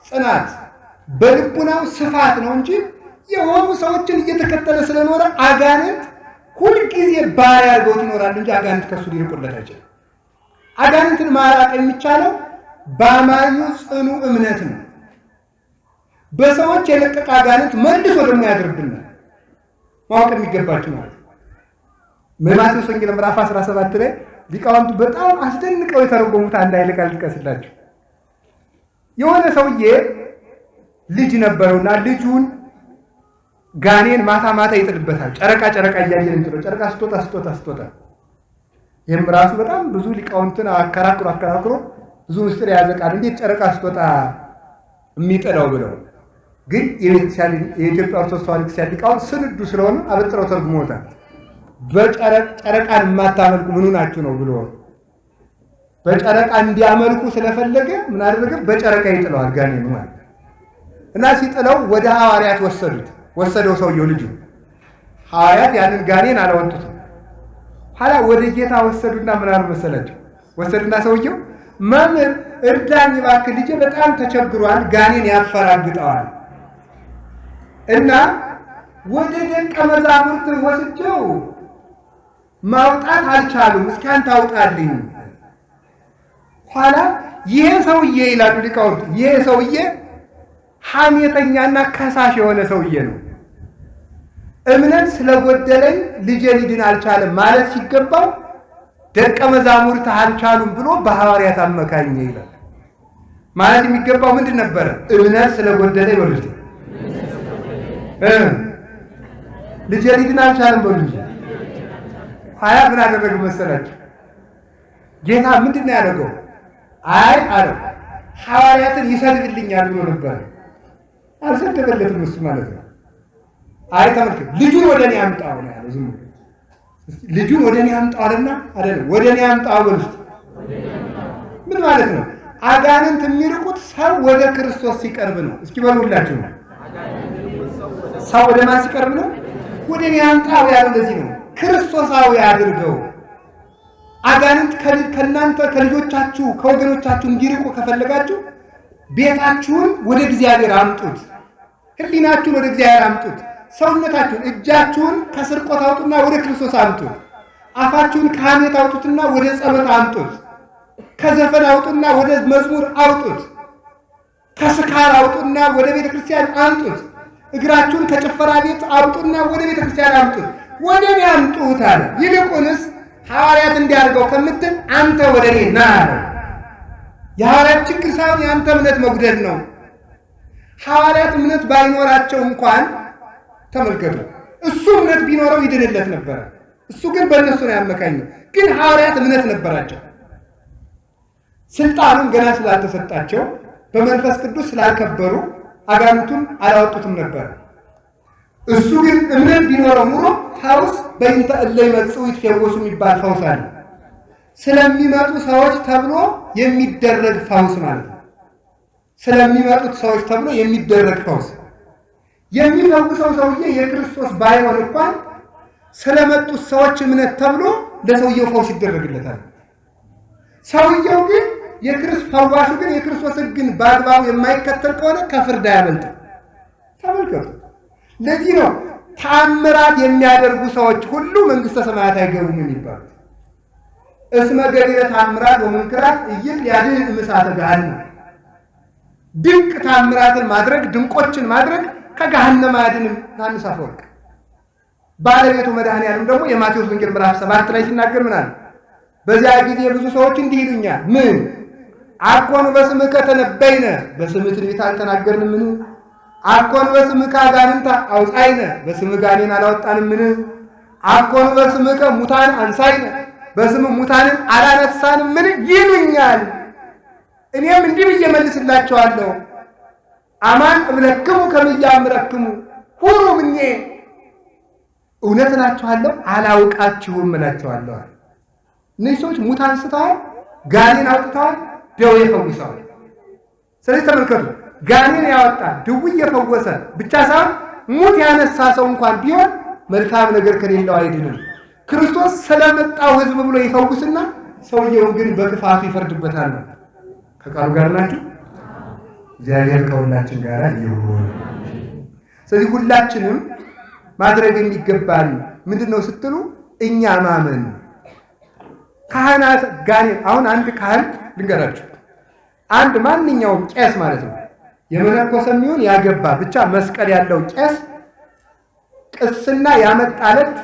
ጽናት፣ በልቡናው ስፋት ነው እንጂ የሆኑ ሰዎችን እየተከተለ ስለኖረ አጋንንት ሁልጊዜ ባሪያ አድርገውት ይኖራል እንጂ አጋንንት ከሱ ሊርቁለት አይችልም። አጋንንትን ማራቅ የሚቻለው በአማኙ ጽኑ እምነት ነው። በሰዎች የለቀቀ አጋንንት መልሶ ደግሞ ያድርብናል። ማወቅ የሚገባችሁ ማለት በማቴዎስ ወንጌል ምዕራፍ 17 ላይ ሊቃውንቱ በጣም አስደንቀው የተረጎሙት አንድ ኃይለ ቃል ልጥቀስላችሁ። የሆነ ሰውዬ ልጅ ነበረውና ልጁን ጋኔን ማታ ማታ ይጥልበታል። ጨረቃ እያየን እንጥለው ጨረቃ ስትወጣ ይህም ራሱ በጣም ብዙ ሊቃውንትን አከራክሮ ብዙ ምስጢር የያዘ ቃል እንዴት ጨረቃ ስትወጣ የሚጥለው ብለው፣ ግን የኢትዮጵያ ኦርቶዶክስ ተዋሕዶ ክርስቲያን ሊቃውንት ስንዱ ስለሆኑ አበጥረው ተርጉሞታል። በጨረቃን የማታመልኩ ምኑ ናችሁ ነው ብሎ በጨረቃ እንዲያመልኩ ስለፈለገ ምን አደረገ? በጨረቃ ይጥለዋል ጋኔኑ ማለት እና ሲጥለው ወደ ሐዋርያት ወሰደው ሰውየው ልጁ። ሐዋርያት ያንን ጋኔን አላወጡትም። ኋላ ወደ ጌታ ወሰዱና ምን አሉ መሰላቸው? ወሰዱና ሰውየው መምህር እርዳኝ እባክህ ልጄ በጣም ተቸግሯል፣ ጋኔን ያፈራግጠዋል እና ወደ ደቀ መዛሙርት ወስጄው ማውጣት አልቻሉም፣ እስኪ አንተ አውጣልኝ። ኋላ ይሄ ሰውዬ ይላሉ ሊቃውንት፣ ይሄ ሰውዬ ሐሜተኛና ከሳሽ የሆነ ሰውዬ ነው። እምነት ስለጎደለኝ ልጄ ሊድን አልቻለም ማለት ሲገባው ደቀ መዛሙርት አልቻሉም ብሎ በሐዋርያት አመካኘ ይላል። ማለት የሚገባው ምንድን ነበረ? እምነት ስለጎደለኝ በሉት ልጄ ሊድን አልቻለም በሉ እንጂ። ሀያ ምን አደረገ መሰላችሁ? ጌታ ምንድን ነው ያደረገው? አይ አለው ሐዋርያትን ይሰድብልኛል ብሎ ነበር። አልሰደበለትም እሱ ማለት ነው። አይ ተመልከቱ፣ ልጁን ወደ እኔ አምጣው ነው ያለው። ዝም ብሎ ልጁን ወደ እኔ አምጣው አለና አይደለም ወደ እኔ አምጣው ብሎ ምን ማለት ነው? አጋንንት የሚርቁት ሰው ወደ ክርስቶስ ሲቀርብ ነው። እስኪ በሉላችሁ ነው። ሰው ወደ ማን ሲቀርብ ነው? ወደ እኔ አምጣው ያለው ለዚህ ነው። ክርስቶሳዊ አድርገው። አጋንንት ከእናንተ ከልጆቻችሁ ከወገኖቻችሁ እንዲርቁ ከፈለጋችሁ ቤታችሁን ወደ እግዚአብሔር አምጡት። ሕሊናችሁን ወደ እግዚአብሔር አምጡት። ሰውነታችሁን እጃችሁን ከስርቆት አውጡና ወደ ክርስቶስ አምጡት። አፋችሁን ከሐሜት አውጡትና ወደ ጸሎት አምጡት። ከዘፈን አውጡና ወደ መዝሙር አውጡት። ከስካር አውጡና ወደ ቤተ ክርስቲያን አምጡት። እግራችሁን ከጭፈራ ቤት አውጡና ወደ ቤተ ክርስቲያን አምጡት። ወደ እኔ አምጡት አለ። ይልቁንስ ሐዋርያት እንዲያርገው ከምትል አንተ ወደ እኔ ና አለ። የሐዋርያት ችግር ሳይሆን የአንተ እምነት መጉደል ነው። ሐዋርያት እምነት ባይኖራቸው እንኳን ተመልከቱ፣ እሱ እምነት ቢኖረው ይድንለት ነበረ። እሱ ግን በእነሱ ነው ያመካኘው። ግን ሐዋርያት እምነት ነበራቸው። ስልጣኑን ገና ስላልተሰጣቸው በመንፈስ ቅዱስ ስላልከበሩ አጋንንቱን አላወጡትም ነበር። እሱ ግን እምነት ቢኖረው ኑሮ ፈውስ በእንተ እለ ይመጽኡ ይትፈወሱ የሚባል ፈውስ አለ። ስለሚመጡ ሰዎች ተብሎ የሚደረግ ፈውስ ማለት ነው። ስለሚመጡት ሰዎች ተብሎ የሚደረግ ፈውስ። የሚፈውሰው ሰውዬ የክርስቶስ ባይሆን እንኳን ስለመጡት ሰዎች እምነት ተብሎ ለሰውየው ፈውስ ይደረግለታል። ሰውየው ግን ፈዋሹ ግን የክርስቶስ ሕግን በአግባቡ የማይከተል ከሆነ ከፍርድ አያመልጥም። ተመልከቱ። ለዚህ ነው ተአምራት የሚያደርጉ ሰዎች ሁሉ መንግሥተ ሰማያት አይገቡም የሚባሉት። እስመ ገቢረ ተአምራት ወመንክራት ኢይድኅን እምእሳተ ገሃነም። ድንቅ ተአምራትን ማድረግ ድንቆችን ማድረግ ከገሃነም አያድንም። ዮሐንስ አፈወርቅ ባለቤቱ መድኃኔዓለም ደግሞ የማቴዎስ ወንጌል ምዕራፍ 7 ላይ ሲናገር ምን አለ? በዚያ ጊዜ ብዙ ሰዎች እንዲህ ይሉኛል፣ ምን አኮኑ በስምከ ተነበይነ፣ በስምህ ትንቢት አልተናገርንምን? አኮኑ በስምከ አጋንንተ አውጻይነ፣ በስምህ ጋኔን አላወጣንምን? አኮኑ በስምከ ሙታን አንሳይነ፣ በስምህ ሙታንን አላነሳንምን? ይሉኛል። እኔም እንዲህ ብዬ መልስላቸዋለሁ፣ አማን እብለክሙ ከመ ኢያእምረክሙ፣ ሁሩ ምኔ፣ እውነት እላችኋለሁ አላውቃችሁም እላችኋለሁ። እነዚህ ሰዎች ሙት አንስተዋል፣ ጋኔን አውጥተዋል፣ ደዌ ፈውሰዋል። ስለዚህ ተመልከቱ፣ ጋኔን ያወጣ ድውይ የፈወሰ ብቻ ሳይሆን ሙት ያነሳ ሰው እንኳን ቢሆን መልካም ነገር ከሌለው አይድንም። ክርስቶስ ስለመጣው ሕዝብ ብሎ ይፈውስና ሰውየውን ግን በክፋቱ ይፈርድበታል። ከቃሉ ጋር ናችሁ። እግዚአብሔር ከሁላችን ጋር ይሁን። ስለዚህ ሁላችንም ማድረግ የሚገባን ምንድነው ስትሉ እኛ ማመን። ካህናት ጋኔን አሁን አንድ ካህን ልንገራችሁ፣ አንድ ማንኛውም ቄስ ማለት ነው የመነኮሰ የሚሆን ያገባ ብቻ መስቀል ያለው ቄስ ቅስና ያመጣለት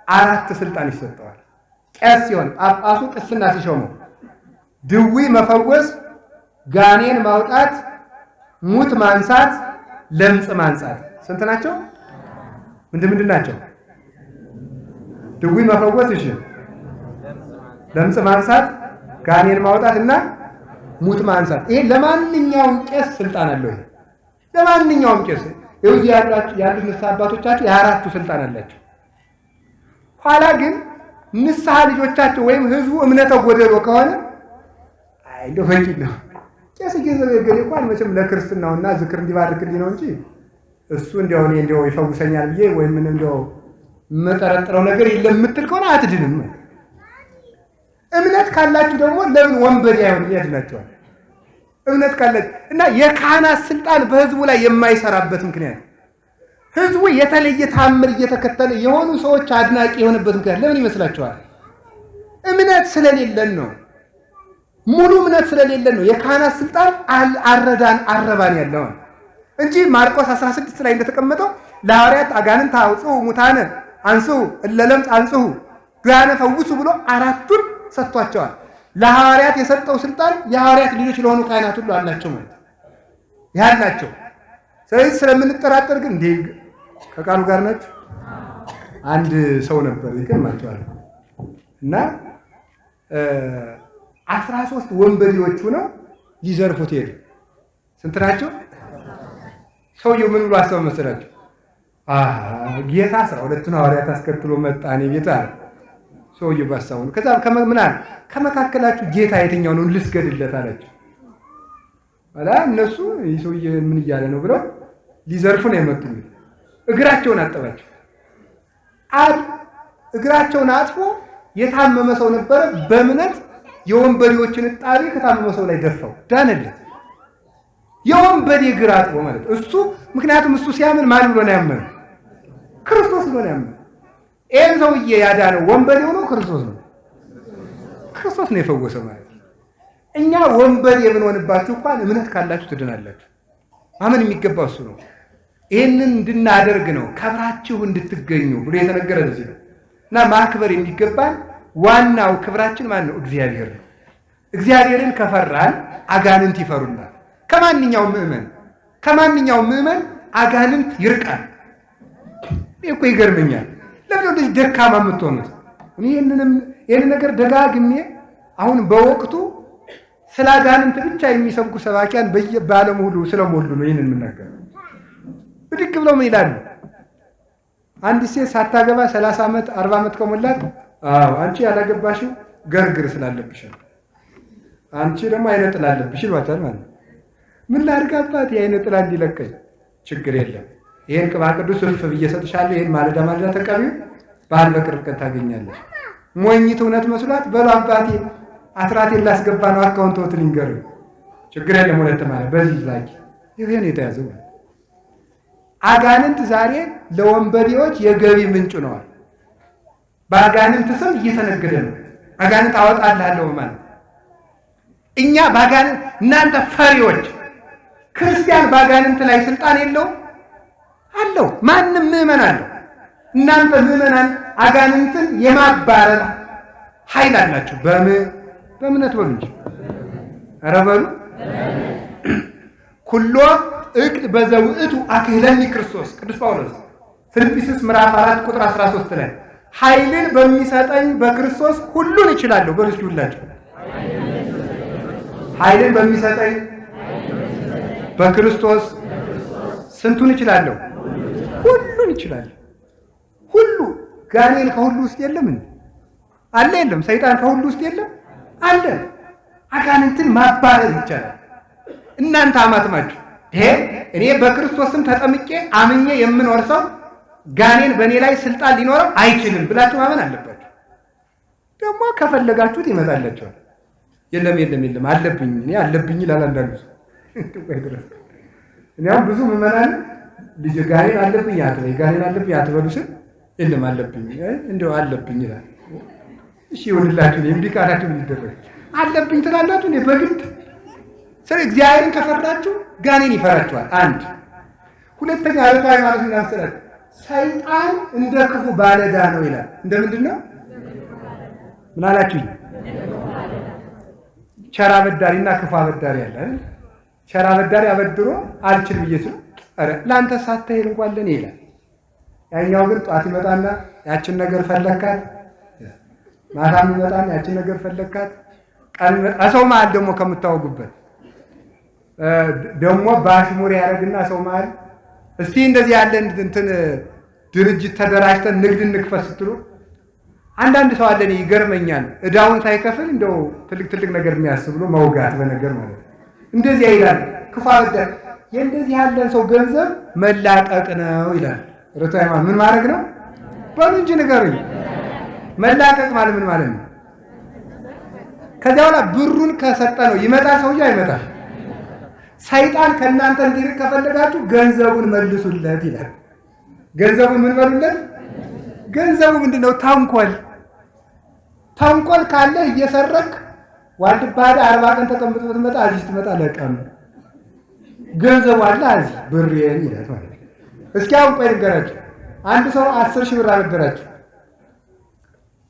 4 ስልጣን ይሰጠዋል። ቄስ ሲሆን ጳጳሱ ቅስና ሲሾመው ድውይ መፈወስ፣ ጋኔን ማውጣት፣ ሙት ማንሳት፣ ለምጽ ማንሳት። ስንት ናቸው? ምንድን ናቸው? ድውይ መፈወስ፣ እሺ፣ ለምጽ ማንሳት፣ ጋኔን ማውጣት እና ሙት ማንሳት። ይሄ ለማንኛውም ቄስ ስልጣን አለው። ይሄ ለማንኛውም ቄስ እዚህ ያሉት ንስሐ አባቶቻቸው የ4ቱ ስልጣን አላቸው። ኋላ ግን ንስሐ ልጆቻቸው ወይም ህዝቡ እምነተ ጎደሎ ከሆነ እንደው ፈቂ ነው ቄስ እየዘገየ እንኳን መቼም ለክርስትናውና ዝክር እንዲባርክልኝ ነው እንጂ እሱ እንደው እኔ እንደው ይፈውሰኛል ብዬ ወይም ምን እንደው መጠረጥረው ነገር የለም የምትል ከሆነ አትድንም። እምነት ካላችሁ ደግሞ ለምን ወንበዴ አይሆንም? ያድናቸዋል። እምነት ካላችሁ እና የካህናት ስልጣን በህዝቡ ላይ የማይሰራበት ምክንያት ህዝቡ የተለየ ታምር እየተከተለ የሆኑ ሰዎች አድናቂ የሆነበት ምክንያት ለምን ይመስላችኋል? እምነት ስለሌለን ነው። ሙሉ እምነት ስለሌለን ነው። የካህናት ስልጣን አረባን ያለው እንጂ ማርቆስ 16 ላይ እንደተቀመጠው ለሐዋርያት አጋንንት አውጽኡ ሙታነ አንስኡ እለ ለምጽ አንጽሑ ዱያነ ፈውሱ ብሎ አራቱን ሰጥቷቸዋል። ለሐዋርያት የሰጠው ስልጣን የሐዋርያት ልጆች ለሆኑ ካህናት ሁሉ አላቸው ማለት ያላቸው። ስለዚህ ስለምንጠራጠር ግን እንዴ ከቃሉ ጋር ናቸው። አንድ ሰው ነበር ይገርማቸዋል እና 13 ወንበዴዎች ሆነው ሊዘርፉት ሄዱ። ስንት ናቸው? ሰውየው ምን ብሎ አሰበ መሰላቸው? ጌታ 12ቱን ሐዋርያት አስከትሎ መጣ እኔ ቤት አለ ሰውየው ባሳው ነው። ከዛ ምን አለ? ከመካከላችሁ ጌታ የትኛው ነው ልስገድለት አላቸው። አላ እነሱ ይህ ሰውዬ ምን እያለ ነው ብለው ሊዘርፉ ነው የመጡት። እግራቸውን አጠባቸው። እግራቸውን አጥፎ የታመመ ሰው ነበረ። በእምነት የወንበዴዎችን ጣሪ ከታመመ ሰው ላይ ደፋው፣ ዳነለት። የወንበዴ እግር አጥቦ ማለት እሱ ምክንያቱም እሱ ሲያምን ማን ብሎ ነው ያመነው? ክርስቶስ ብሎ ነው ያመነው። ይሄን ሰውዬ ያዳነው ወንበዴው ነው ክርስቶስ ነው? ክርስቶስ ነው የፈወሰው ማለት። እኛ ወንበዴ ብንሆንባችሁ እንኳን እምነት ካላችሁ ትድናላችሁ። ማመን የሚገባው እሱ ነው። ይሄንን እንድናደርግ ነው ከብራችሁ እንድትገኙ ብሎ የተነገረ ለዚህ ነው። እና ማክበር የሚገባን ዋናው ክብራችን ማን ነው? እግዚአብሔር ነው። እግዚአብሔርን ከፈራን አጋንንት ይፈሩናል። ከማንኛውም ምዕመን አጋንንት ይርቃል። እኮ ይገርመኛል። ለምን ልጅ ደካማ የምትሆኑት? ይህንን ነገር ደጋግሜ አሁን በወቅቱ ስለ አጋንንት ብቻ የሚሰብኩ ሰባኪያን በዓለም ሁሉ ስለሞሉ ነው ይህንን የምናገረው። ብድግ ብለው ምን ይላሉ? አንድ ሴት ሳታገባ 30 ዓመት 40 ዓመት ከሞላት አንቺ ያላገባሽው ገርግር ስላለብሽ ነው፣ አንቺ ደግሞ አይነ ጥላ አለብሽ ይሏታል ማለት ነው። ምን ላድርግ አባቴ አይነ ጥላ እንዲለቀኝ? ችግር የለም ይሄን ቅባ ቅዱስ እፍ ብዬ እሰጥሻለሁ፣ ይሄን ማለዳ ማለዳ ተቀቢው፣ ባህል በቅርብ ቀን ታገኛለሽ። ሞኝት እውነት መስሏት በሉ አባቴ አስራቴን ላስገባ ነው አካውንት ልንገር፣ ችግር የለም ሁለት ማለት በዚህ ላይ ይሄን የተያዘው አጋንንት ዛሬ ለወንበዴዎች የገቢ ምንጭ ነዋል። በአጋንንት ስም እየተነገደ ነው። አጋንንት አወጣልሃለሁ ማለት እኛ በአጋንንት እናንተ ፈሪዎች፣ ክርስቲያን በአጋንንት ላይ ስልጣን የለውም አለው። ማንም ምዕመን አለው። እናንተ ምዕመናን አጋንንትን የማባረር ኃይል አላችሁ። በእምነት በሉ እንጂ ኧረ በሉ ኩሎ እቅድ በዘውእቱ አክህለኒ ክርስቶስ። ቅዱስ ጳውሎስ ፊልጵስዩስ ምዕራፍ 4 ቁጥር 13 ላይ ኃይልን በሚሰጠኝ በክርስቶስ ሁሉን እችላለሁ በሉ እስኪ ሁላችሁ። ኃይልን በሚሰጠኝ በክርስቶስ ስንቱን እችላለሁ? ሁሉን እችላለሁ። ሁሉ ጋኔን ከሁሉ ውስጥ የለም እንዴ? አለ የለም? ሰይጣን ከሁሉ ውስጥ የለም አለ። አጋንንትን ማባረር ይቻላል። እናንተ አማትማችሁ እኔ በክርስቶስም ተጠምቄ አምኜ የምኖር ሰው ጋኔን በእኔ ላይ ስልጣን ሊኖረው አይችልም ብላችሁ ማመን አለባችሁ። ደግሞ ከፈለጋችሁት ይመጣላችኋል። የለም አለብኝ እኔ አለብኝ ይላል አንዳንዱ ሰው። እኔ አሁን ብዙ ምዕመናን ልጅ ጋኔን አለብኝ አትበሉ ስል የለም አለብኝ እንደው አለብኝ ይላል። እሺ ይሁንላችሁ። እንዲህ ቃላችሁ ይደረግ አለብኝ ትላላችሁ። እኔ በግድ ስለ እግዚአብሔርን ከፈራችሁ ጋኔን ይፈራችኋል። አንድ ሁለተኛ አረታዊ ማለት እናንሰራለን። ሰይጣን እንደ ክፉ ባለዳ ነው ይላል። እንደምንድን ነው? ምን አላችሁ? ቸር አበዳሪና ክፉ አበዳሪ አለ አይደል? ቸር አበዳሪ አበድሮ አልችል ብዬ ስል አረ ላንተ ሳትሄድ እንኳን ለኔ ይላል። ያኛው ግን ጧት ይመጣና ያችን ነገር ፈለካት፣ ማታም ይመጣና ያችን ነገር ፈለካት። ቀን ሰው መሀል ደግሞ ከምታወጉበት ደግሞ ባሽሙር ያደርግና ሰው መሀል እስቲ እንደዚህ ያለ እንትን ድርጅት ተደራጅተን ንግድ እንክፈት ስትሉ አንዳንድ ሰው አለ። ይገርመኛል። እዳውን ሳይከፍል እንደው ትልቅ ነገር የሚያስብ ብሎ መውጋት በነገር ማለት እንደዚህ ይላል። ክፉ አበዳሪ የእንደዚህ ያለን ሰው ገንዘብ መላቀቅ ነው ይላል። ርቷይማ ምን ማድረግ ነው? በሉ እንጂ ንገሩኝ። መላቀቅ ማለት ምን ማለት ነው? ከዚያ በኋላ ብሩን ከሰጠ ነው ይመጣል ሰውዬ አይመጣል። ሰይጣን ከእናንተ እንዲርቅ ከፈለጋችሁ ገንዘቡን መልሱለት ይላል። ገንዘቡን ምን በሉለት? ገንዘቡ ምንድነው? ተንኮል ካለ እየሰረክ ዋልድባ 40 ቀን ተቀምጦ ትመጣ አዲስ ትመጣ ለቀም ገንዘቡ አለ አዚ ብሬን ይላል ማለት እስኪ አሁን ቆይ ልንገራችሁ። አንድ ሰው 10 ሺህ ብር አበደራችሁ።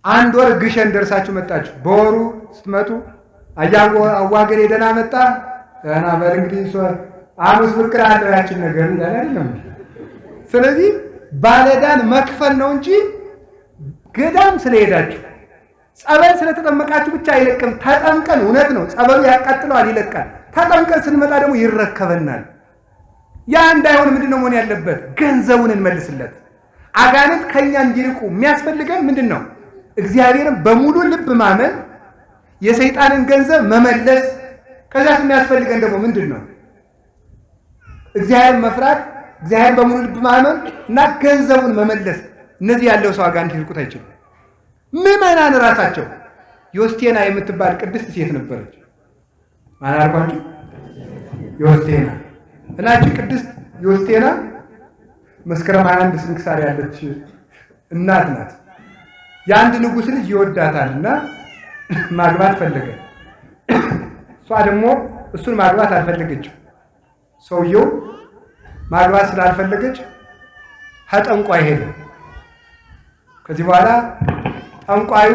አንድ ወር ግሸን ደርሳችሁ መጣችሁ። በወሩ ስትመጡ አዋገሬ ደህና መጣ ደህና በል እንግዲህ ሐሙስ ብቅር አለው ያችን ነገር ይላል አይደለም። ስለዚህ ባለዳን መክፈል ነው እንጂ ገዳም ስለሄዳችሁ ጸበል ስለተጠመቃችሁ ብቻ አይለቅም። ተጠምቀን እውነት ነው ጸበሉ ያቃጥለዋል፣ ይለቃል። ተጠምቀን ስንመጣ ደግሞ ይረከበናል። ያ እንዳይሆን ምንድነው መሆን ያለበት? ገንዘቡን እንመልስለት። አጋንንት ከኛ እንዲርቁ የሚያስፈልገን ምንድነው? እግዚአብሔርን በሙሉ ልብ ማመን፣ የሰይጣንን ገንዘብ መመለስ። ከዛ የሚያስፈልገን ደግሞ ምንድነው? እግዚአብሔርን መፍራት፣ እግዚአብሔርን በሙሉ ልብ ማመን እና ገንዘቡን መመለስ። እነዚህ ያለው ሰው አጋንንት ሊርቁት አይችልም። ምዕመናን ራሳቸው ዮስቴና የምትባል ቅድስት ሴት ነበረች። ማን አልኳችሁ? ዮስቴና እናቺ ቅድስት ዮስቴና መስከረም 21 ስንክሳር ያለች እናት ናት። የአንድ ንጉሥ ልጅ ይወዳታልና ማግባት ፈለገ። እሷ ደግሞ እሱን ማግባት አልፈለገችም። ሰውየው ማግባት ስላልፈለገች ጠንቋይ ሄደ። ከዚህ በኋላ ጠንቋዩ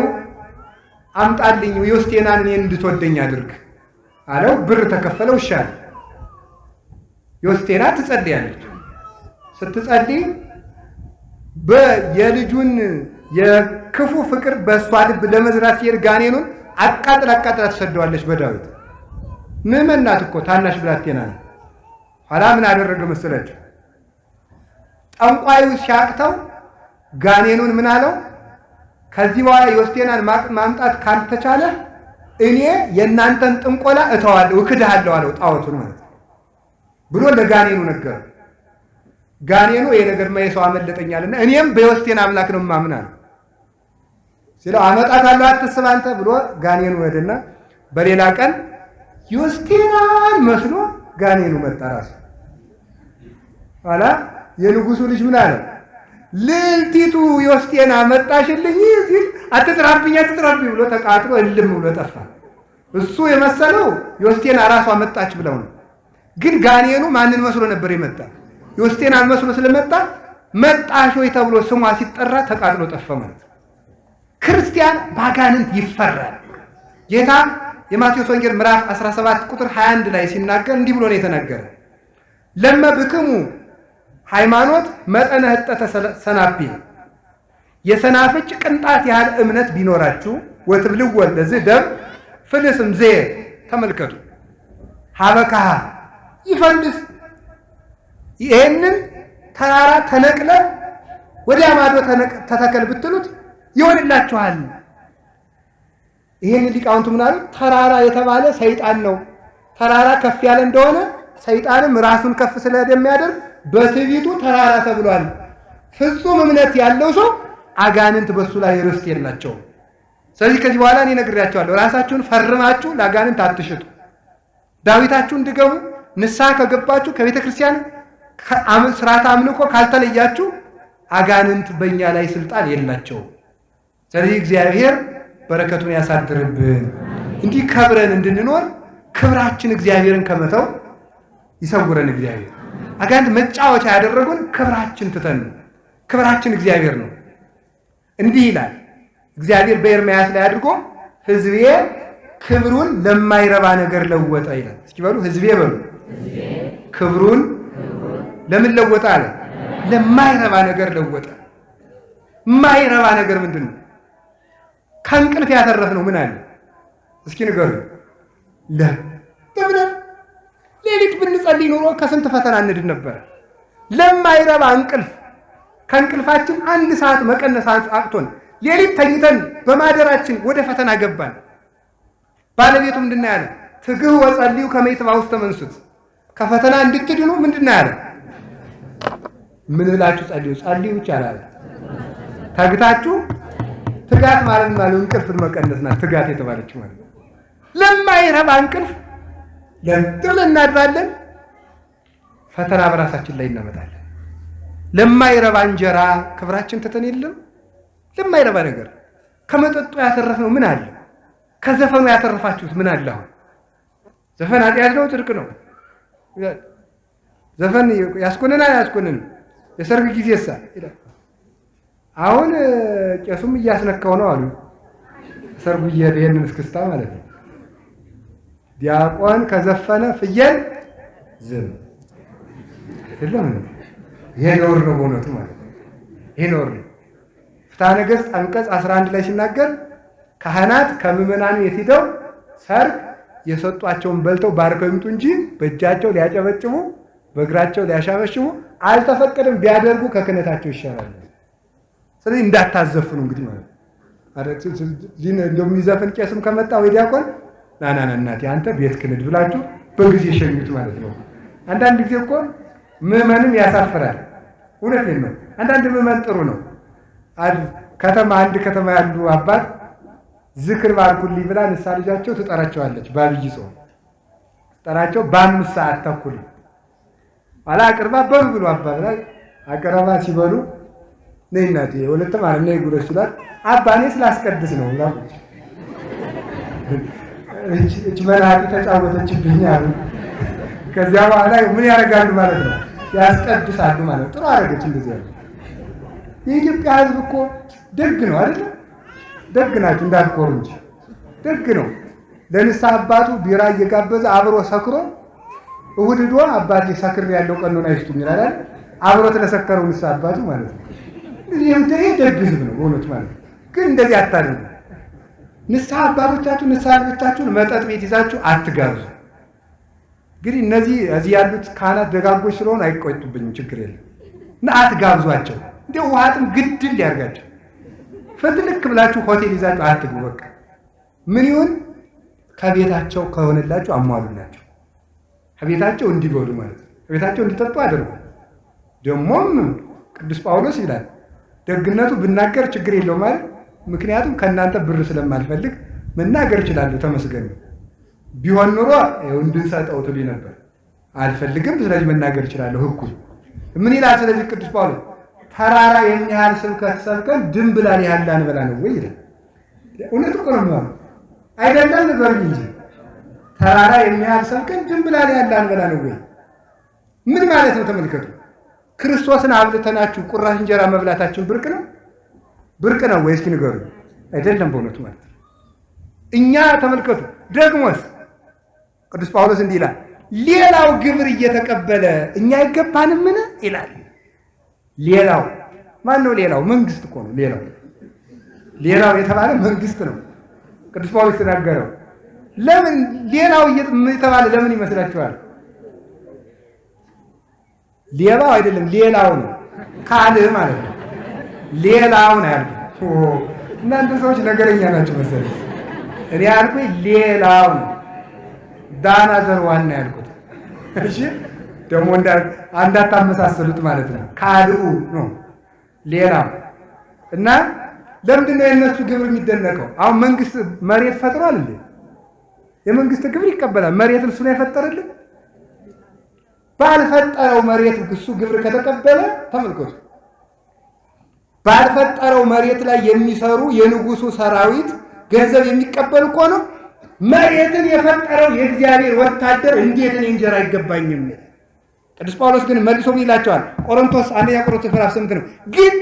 አምጣልኝ ዮስቴናን እኔን እንድትወደኝ አድርግ አለው። ብር ተከፈለው። ይሻል ዮስቴና ትጸልያለች። ስትጸልይ የልጁን የክፉ ፍቅር በእሷ ልብ ለመዝራት ሲሄድ ጋኔኑን አቃጥላ ትሰደዋለች በዳዊት። ምዕመን ናት እኮ ታናሽ ብላቴና ነው። ኋላ ምን አደረገ መሰላችሁ? ጠንቋዩ ሲያቅተው ጋኔኑን ምን አለው? ከዚህ በኋላ ዮስቴናን ማምጣት ካልተቻለ እኔ የእናንተን ጥንቆላ እተዋለሁ፣ እክድሃለሁ አለው። ጣዖቱን ማለት ብሎ ለጋኔኑ ነገር ጋኔኑ ይሄ ነገር የሰው አመለጠኛልና እኔም በዮስቴና አምላክ ነው የማምን አለ። ሲለው አመጣታለሁ አትስብ አንተ ብሎ ጋኔኑ ሄደና በሌላ ቀን ዮስቴናን መስሎ ጋኔኑ መጣ ራሱ። ኋላ የንጉሱ ልጅ ምን አለ? ልልቲቱ ዮስቴና መጣሽልኝ ሲል አትጥራብኝ ብሎ ተቃጥሎ እልም ብሎ ጠፋ። እሱ የመሰለው ዮስቴና ራሷ መጣች ብለው ነው። ግን ጋኔኑ ማንን መስሎ ነበር የመጣ? ዮስቴናን መስሎ ስለመጣ መጣሽ ወይ ተብሎ ስሟ ሲጠራ ተቃጥሎ ጠፋ ማለት ነው። ክርስቲያን ባጋንንት ይፈራል። ጌታ የማቴዎስ ወንጌል ምዕራፍ 17 ቁጥር 21 ላይ ሲናገር እንዲህ ብሎ ነው የተናገረ። ለመብክሙ ሃይማኖት መጠነ ህጠተ ሰናፒ፣ የሰናፍጭ ቅንጣት ያህል እምነት ቢኖራችሁ ወትብልዎ ለዚህ ደም ፍልስም ዘየ። ተመልከቱ ሀበካሃ ይፈልስ። ይሄንን ተራራ ተነቅለ ወዲያ ማዶ ተተከል ብትሉት ይሆንላችኋል። ይሄን ሊቃውንቱ ምን አሉ? ተራራ የተባለ ሰይጣን ነው። ተራራ ከፍ ያለ እንደሆነ ሰይጣንም ራሱን ከፍ ስለሚያደርግ በትዕቢቱ ተራራ ተብሏል። ፍጹም እምነት ያለው ሰው አጋንንት በሱ ላይ ርስት የላቸውም። ስለዚህ ከዚህ በኋላ እኔ ነግሬያቸዋለሁ፣ ራሳችሁን ፈርማችሁ ለአጋንንት አትሽጡ። ዳዊታችሁ እንድገቡ ንስሐ ከገባችሁ ከቤተ ክርስቲያን ስርዓተ አምልኮ ካልተለያችሁ አጋንንት በእኛ ላይ ስልጣን የላቸውም። ስለዚህ እግዚአብሔር በረከቱን ያሳድርብን። እንዲህ ከብረን እንድንኖር ክብራችን እግዚአብሔርን ከመተው ይሰውረን እግዚአብሔር። አጋንንት መጫወቻ ያደረጉን ክብራችን ትተን፣ ክብራችን እግዚአብሔር ነው። እንዲህ ይላል እግዚአብሔር በኤርምያስ ላይ አድርጎ ሕዝቤ ክብሩን ለማይረባ ነገር ለወጠ ይላል። እስኪ በሉ ሕዝቤ በሉ። ክብሩን ለምን ለወጠ አለ? ለማይረባ ነገር ለወጠ። የማይረባ ነገር ምንድን ነው? ከእንቅልፍ ያተረፍነው ምን አለ? እስኪ ንገሩ። ለምን ሌሊት ብንጸልይ ኖሮ ከስንት ፈተና እንድን ነበር። ለማይረባ እንቅልፍ ከእንቅልፋችን 1 ሰዓት መቀነስ አቅቶን ሌሊት ተኝተን በማደራችን ወደ ፈተና ገባን። ባለቤቱ ምንድን ያለ? ትግህ ወጸልዩ ከመ ይትባኡ ውስተ መንሱት፣ ከፈተና እንድትድኑ ምንድን ያለ? ምን ብላችሁ ጸልዩ? ጸልዩ ብቻ አላለ። ተግታችሁ። ትጋት ማለት እንቅልፍን መቀነስ ናት። ትጋት የተባለችው ማለት ለማይረባ እንቅልፍ ለምን እናድራለን? ፈተና በራሳችን ላይ እናመጣለን። ለማይረባ እንጀራ ክብራችን ትተን የለም። ለማይረባ ነገር ከመጠጡ ያተረፍነው ምን አለ? ከዘፈኑ ያተረፋችሁት ምን አለ? አሁን ዘፈን ኃጢአት ነው? ጽድቅ ነው? ዘፈን ያስኮንናል? አያስኮንንም? የሰርግ ጊዜሳ ይላል። አሁን ቄሱም እያስነካው ነው አሉ። ሰርጉ ይሄንን እስክስታ ማለት ነው። ዲያቆን ከዘፈነ ፍየል ዝም አይደለም። ይሄ ነውር ነው በእውነቱ ማለት ነው። ይሄ ነውር ነው። ፍትሐ ነገሥት አንቀጽ 11 ላይ ሲናገር ካህናት ከምዕመናኑ የት ሄደው ሰርግ የሰጧቸውን በልተው ባርከው ይምጡ እንጂ በእጃቸው ሊያጨበጭቡ በእግራቸው ሊያሻበሽቡ አልተፈቀደም። ቢያደርጉ ከክህነታቸው ይሻላል። ስለዚህ እንዳታዘፍኑ እንግዲህ ማለት እንደሚዘፍን ቄስም ከመጣ ወይ ዲያቆን ናና እናቴ አንተ ቤት ክህነት ብላችሁ በጊዜ ሸኙት ማለት ነው። አንዳንድ ጊዜ እኮ ምዕመንም ያሳፍራል። እውነቴን ነው። አንዳንድ ምዕመን ጥሩ ነው። አንድ ከተማ ያሉ አባት ዝክር ባርኩልኝ ብላ ንሳ ልጃቸው ትጠራቸዋለች። በአብይ ጾም ትጠራቸው በ5 ሰዓት ተኩል ኋላ አቅርባ በሉ ብሎ አባ ብላ አቀረባ። ሲበሉ ነይ እናቴ ወለተ ማለት ነይ ጉረሽ ይላል። አባ እኔ ስላስቀድስ ነው ብላ እች መናጢ ተጫወተችብኝ አሉ። ከዚያ በኋላ ምን ያደርጋሉ ማለት ነው? ያስቀድሳሉ ማለት ነው። ጥሩ አደረገች እንደዚህ ያለ። የኢትዮጵያ ሕዝብ እኮ ደግ ነው አይደል? ደግ ናቸው እንዳትኮሩ እንጂ ደግ ነው። ለንስሐ አባቱ ቢራ እየጋበዘ አብሮ ሰክሮ እሑድ ዶ አባቴ ሰክር ያለው ቀኖና ይስጡኝ ይላል። አብሮ ተለሰከረው ንስሐ አባቱ ማለት ነው። ይሄ ደግ ሕዝብ ነው በእውነት ማለት ነው። ግን እንደዚህ አታድርጉ። ንስሐ አባቶቻችሁ ንስሐ ልጆቻችሁን መጠጥ ቤት ይዛችሁ አትጋብዙ። እንግዲህ እነዚህ እዚህ ያሉት ካህናት ደጋጎች ስለሆኑ አይቆጡብኝም፣ ችግር የለም እና አትጋብዟቸው። እንደው ውሃጥም ግድል ያርጋቸው። ፈትልክ ብላችሁ ሆቴል ይዛችሁ አትግቡ። በቃ ምን ይሁን ከቤታቸው ከሆነላችሁ አሟሉላቸው። ከቤታቸው እንዲበሉ ማለት ነው። ከቤታቸው እንዲጠጡ አድርጉ። ደግሞም ቅዱስ ጳውሎስ ይላል ደግነቱ ብናገር ችግር የለው ማለት ምክንያቱም ከእናንተ ብር ስለማልፈልግ መናገር እችላለሁ። ተመስገን ቢሆን ኑሮ እንድንሰጠው ትሉኝ ነበር። አልፈልግም፣ ስለዚህ መናገር እችላለሁ። ህጉ ምን ይላል? ስለዚህ ቅዱስ ጳውሎስ ተራራ የሚያህል ስብከት ሰብከን ድንብላል ያህል ላንበላ ነው ወይ ይላል። እውነት እኮ ነው አይደለም? ንገሩኝ እንጂ ተራራ የሚያህል ሰብከን ድንብላል ያህል ላንበላ ነው ወይ? ምን ማለት ነው? ተመልከቱ። ክርስቶስን አብልተናችሁ ቁራሽ እንጀራ መብላታችን ብርቅ ነው? ብርቅ ነው ወይ? እስኪ ንገሩኝ። አይደለም በእውነቱ ማለት ነው። እኛ ተመልከቱ። ደግሞስ ቅዱስ ጳውሎስ እንዲህ ይላል፣ ሌላው ግብር እየተቀበለ እኛ አይገባንምን ይላል። ሌላው ማን ነው? ሌላው መንግስት እኮ ነው። ሌላው የተባለ መንግስት ነው። ቅዱስ ጳውሎስ ተናገረው። ለምን ሌላው የተባለ ለምን ይመስላችኋል? ሌባው አይደለም፣ ሌላው ነው። ካልህ ማለት ነው። ሌላው ነው ያልኩት። እናንተ ሰዎች ነገረኛ ናቸው መሰለኝ። እኔ ያልኩኝ ሌላው ነው። ዳና ዘርዋን ነው ያልኩት። እሺ ደግሞ እንዳታመሳሰሉት ማለት ነው። ካልኡ ነው ሌላው እና ለምንድን ነው የእነሱ ግብር የሚደነቀው? አሁን መንግስት መሬት ፈጥሯል እንዴ? የመንግስት ግብር ይቀበላል። መሬት እሱ ነው የፈጠረልን። ባልፈጠረው መሬት እሱ ግብር ከተቀበለ ተመልከቱ። ባልፈጠረው መሬት ላይ የሚሰሩ የንጉሱ ሰራዊት ገንዘብ የሚቀበል እኮ ነው። መሬትን የፈጠረው የእግዚአብሔር ወታደር እንዴት እኔ እንጀራ አይገባኝም? ቅዱስ ጳውሎስ ግን መልሶ ምን ይላቸዋል? ቆሮንቶስ አንደኛ ቆሮንቶስ ምዕራፍ 8 ነው። ግን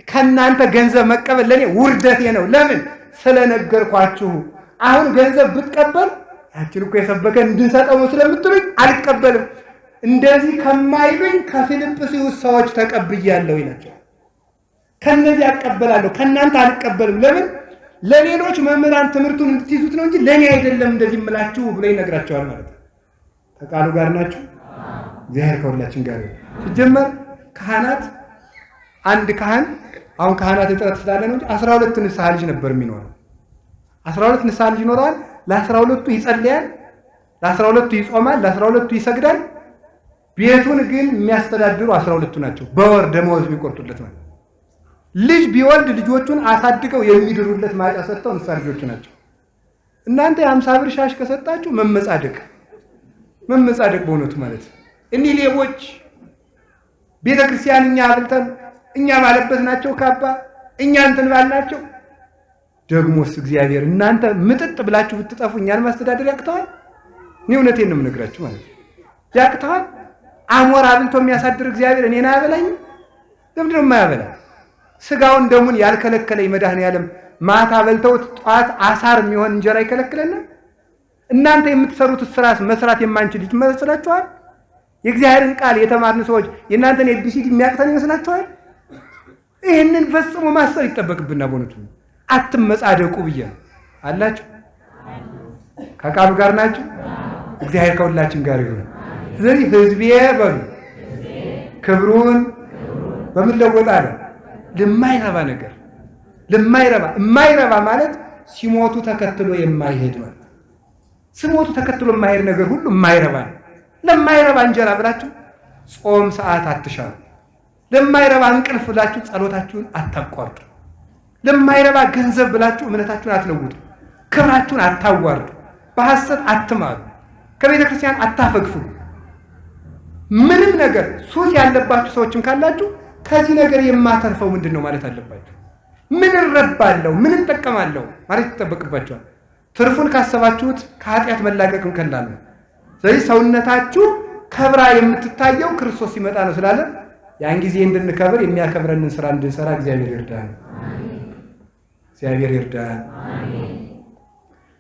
ከእናንተ ገንዘብ መቀበል ለእኔ ውርደቴ ነው። ለምን? ስለነገርኳችሁ። አሁን ገንዘብ ብትቀበል ያችን እኮ የሰበከን እንድንሰጠው ነው ስለምትሉኝ አልቀበልም። እንደዚህ ከማይሉኝ ከፊልጵስዩስ ሰዎች ተቀብያለሁ ይላቸዋል። ከነዚህ አቀበላለሁ፣ ከእናንተ አልቀበልም። ለምን? ለሌሎች መምህራን ትምህርቱን እንድትይዙት ነው እንጂ ለእኔ አይደለም እንደዚህ የምላችሁ ብሎ ይነግራቸዋል ማለት ነው። ከቃሉ ጋር ናችሁ። እግዚአብሔር ከሁላችን ጋር ነው። ሲጀመር ካህናት አንድ ካህን አሁን ካህናት እጥረት ስላለ ነው እንጂ 12 ንስሐ ልጅ ነበር የሚኖረው። 12 ንስሐ ልጅ ይኖረዋል። ለ12ቱ ይጸልያል፣ ለ12ቱ ይጾማል፣ ለ12ቱ ይሰግዳል። ቤቱን ግን የሚያስተዳድሩ 12ቱ ናቸው። በወር ደመወዝ የሚቆርጡለት ማለት ልጅ ቢወልድ ልጆቹን አሳድገው የሚድሩለት ማጫ ሰጥተው ንስሐ ልጆቹ ናቸው። እናንተ የ50 ብር ሻሽ ከሰጣችሁ መመጻደቅ በእውነቱ ማለት እኒህ ሌቦች ቤተክርስቲያን እኛ አብልተን እኛ ባለበት ናቸው ካባ እኛ እንትን ባልናቸው። ደግሞስ እግዚአብሔር እናንተ ምጥጥ ብላችሁ ብትጠፉ እኛን ማስተዳደር ያቅተዋል? እኔ እውነቴን ነው የምነግራችሁ ማለት ያቅተዋል? አሞራ አብልቶ የሚያሳድር እግዚአብሔር እኔን አያበላኝም? ለምንድነው የማያበላ? ስጋውን ደሙን ያልከለከለኝ መድኃኔዓለም ማታ በልተውት ጧት አሳር የሚሆን እንጀራ ይከለክለናል? እናንተ የምትሰሩት ስራ መስራት የማንችል ይመስላችኋል? የእግዚአብሔርን ቃል የተማርን ሰዎች የእናንተን ኤቢሲዲ የሚያቅተን ይመስላችኋል? ይህንን ፈጽሞ ማሰብ ይጠበቅብና በእውነቱ አትመጻደቁ ብዬ አላችሁ። ከቃሉ ጋር ናችሁ። እግዚአብሔር ከሁላችን ጋር ይሁን። ስለዚህ ሕዝቤ በሉ ክብሩን በምን ለወጥ አለ? ለማይረባ ነገር የማይረባ ማለት ሲሞቱ ተከትሎ የማይሄድ ማለት። ሲሞቱ ተከትሎ የማይሄድ ነገር ሁሉ የማይረባ ነው። ለማይረባ እንጀራ ብላችሁ ጾም ሰዓት አትሻሉ። ለማይረባ እንቅልፍ ብላችሁ ጸሎታችሁን አታቋርጡ። ለማይረባ ገንዘብ ብላችሁ እምነታችሁን አትለውጡ። ክብራችሁን አታዋርዱ። በሐሰት አትማሉ። ከቤተ ክርስቲያን አታፈግፍጉ። ምንም ነገር ሱስ ያለባችሁ ሰዎችም ካላችሁ ከዚህ ነገር የማተርፈው ምንድን ነው ማለት አለባችሁ። ምን እረባለሁ፣ ምን እንጠቀማለሁ ማለት ይጠበቅባችኋል። ትርፉን ካሰባችሁት ከኃጢአት መላቀቅም ቀላል ነው። ስለዚህ ሰውነታችሁ ከብራ የምትታየው ክርስቶስ ሲመጣ ነው ስላለ ያን ጊዜ እንድንከብር የሚያከብረንን ስራ እንድንሰራ እግዚአብሔር ይርዳን። እግዚአብሔር ይርዳን።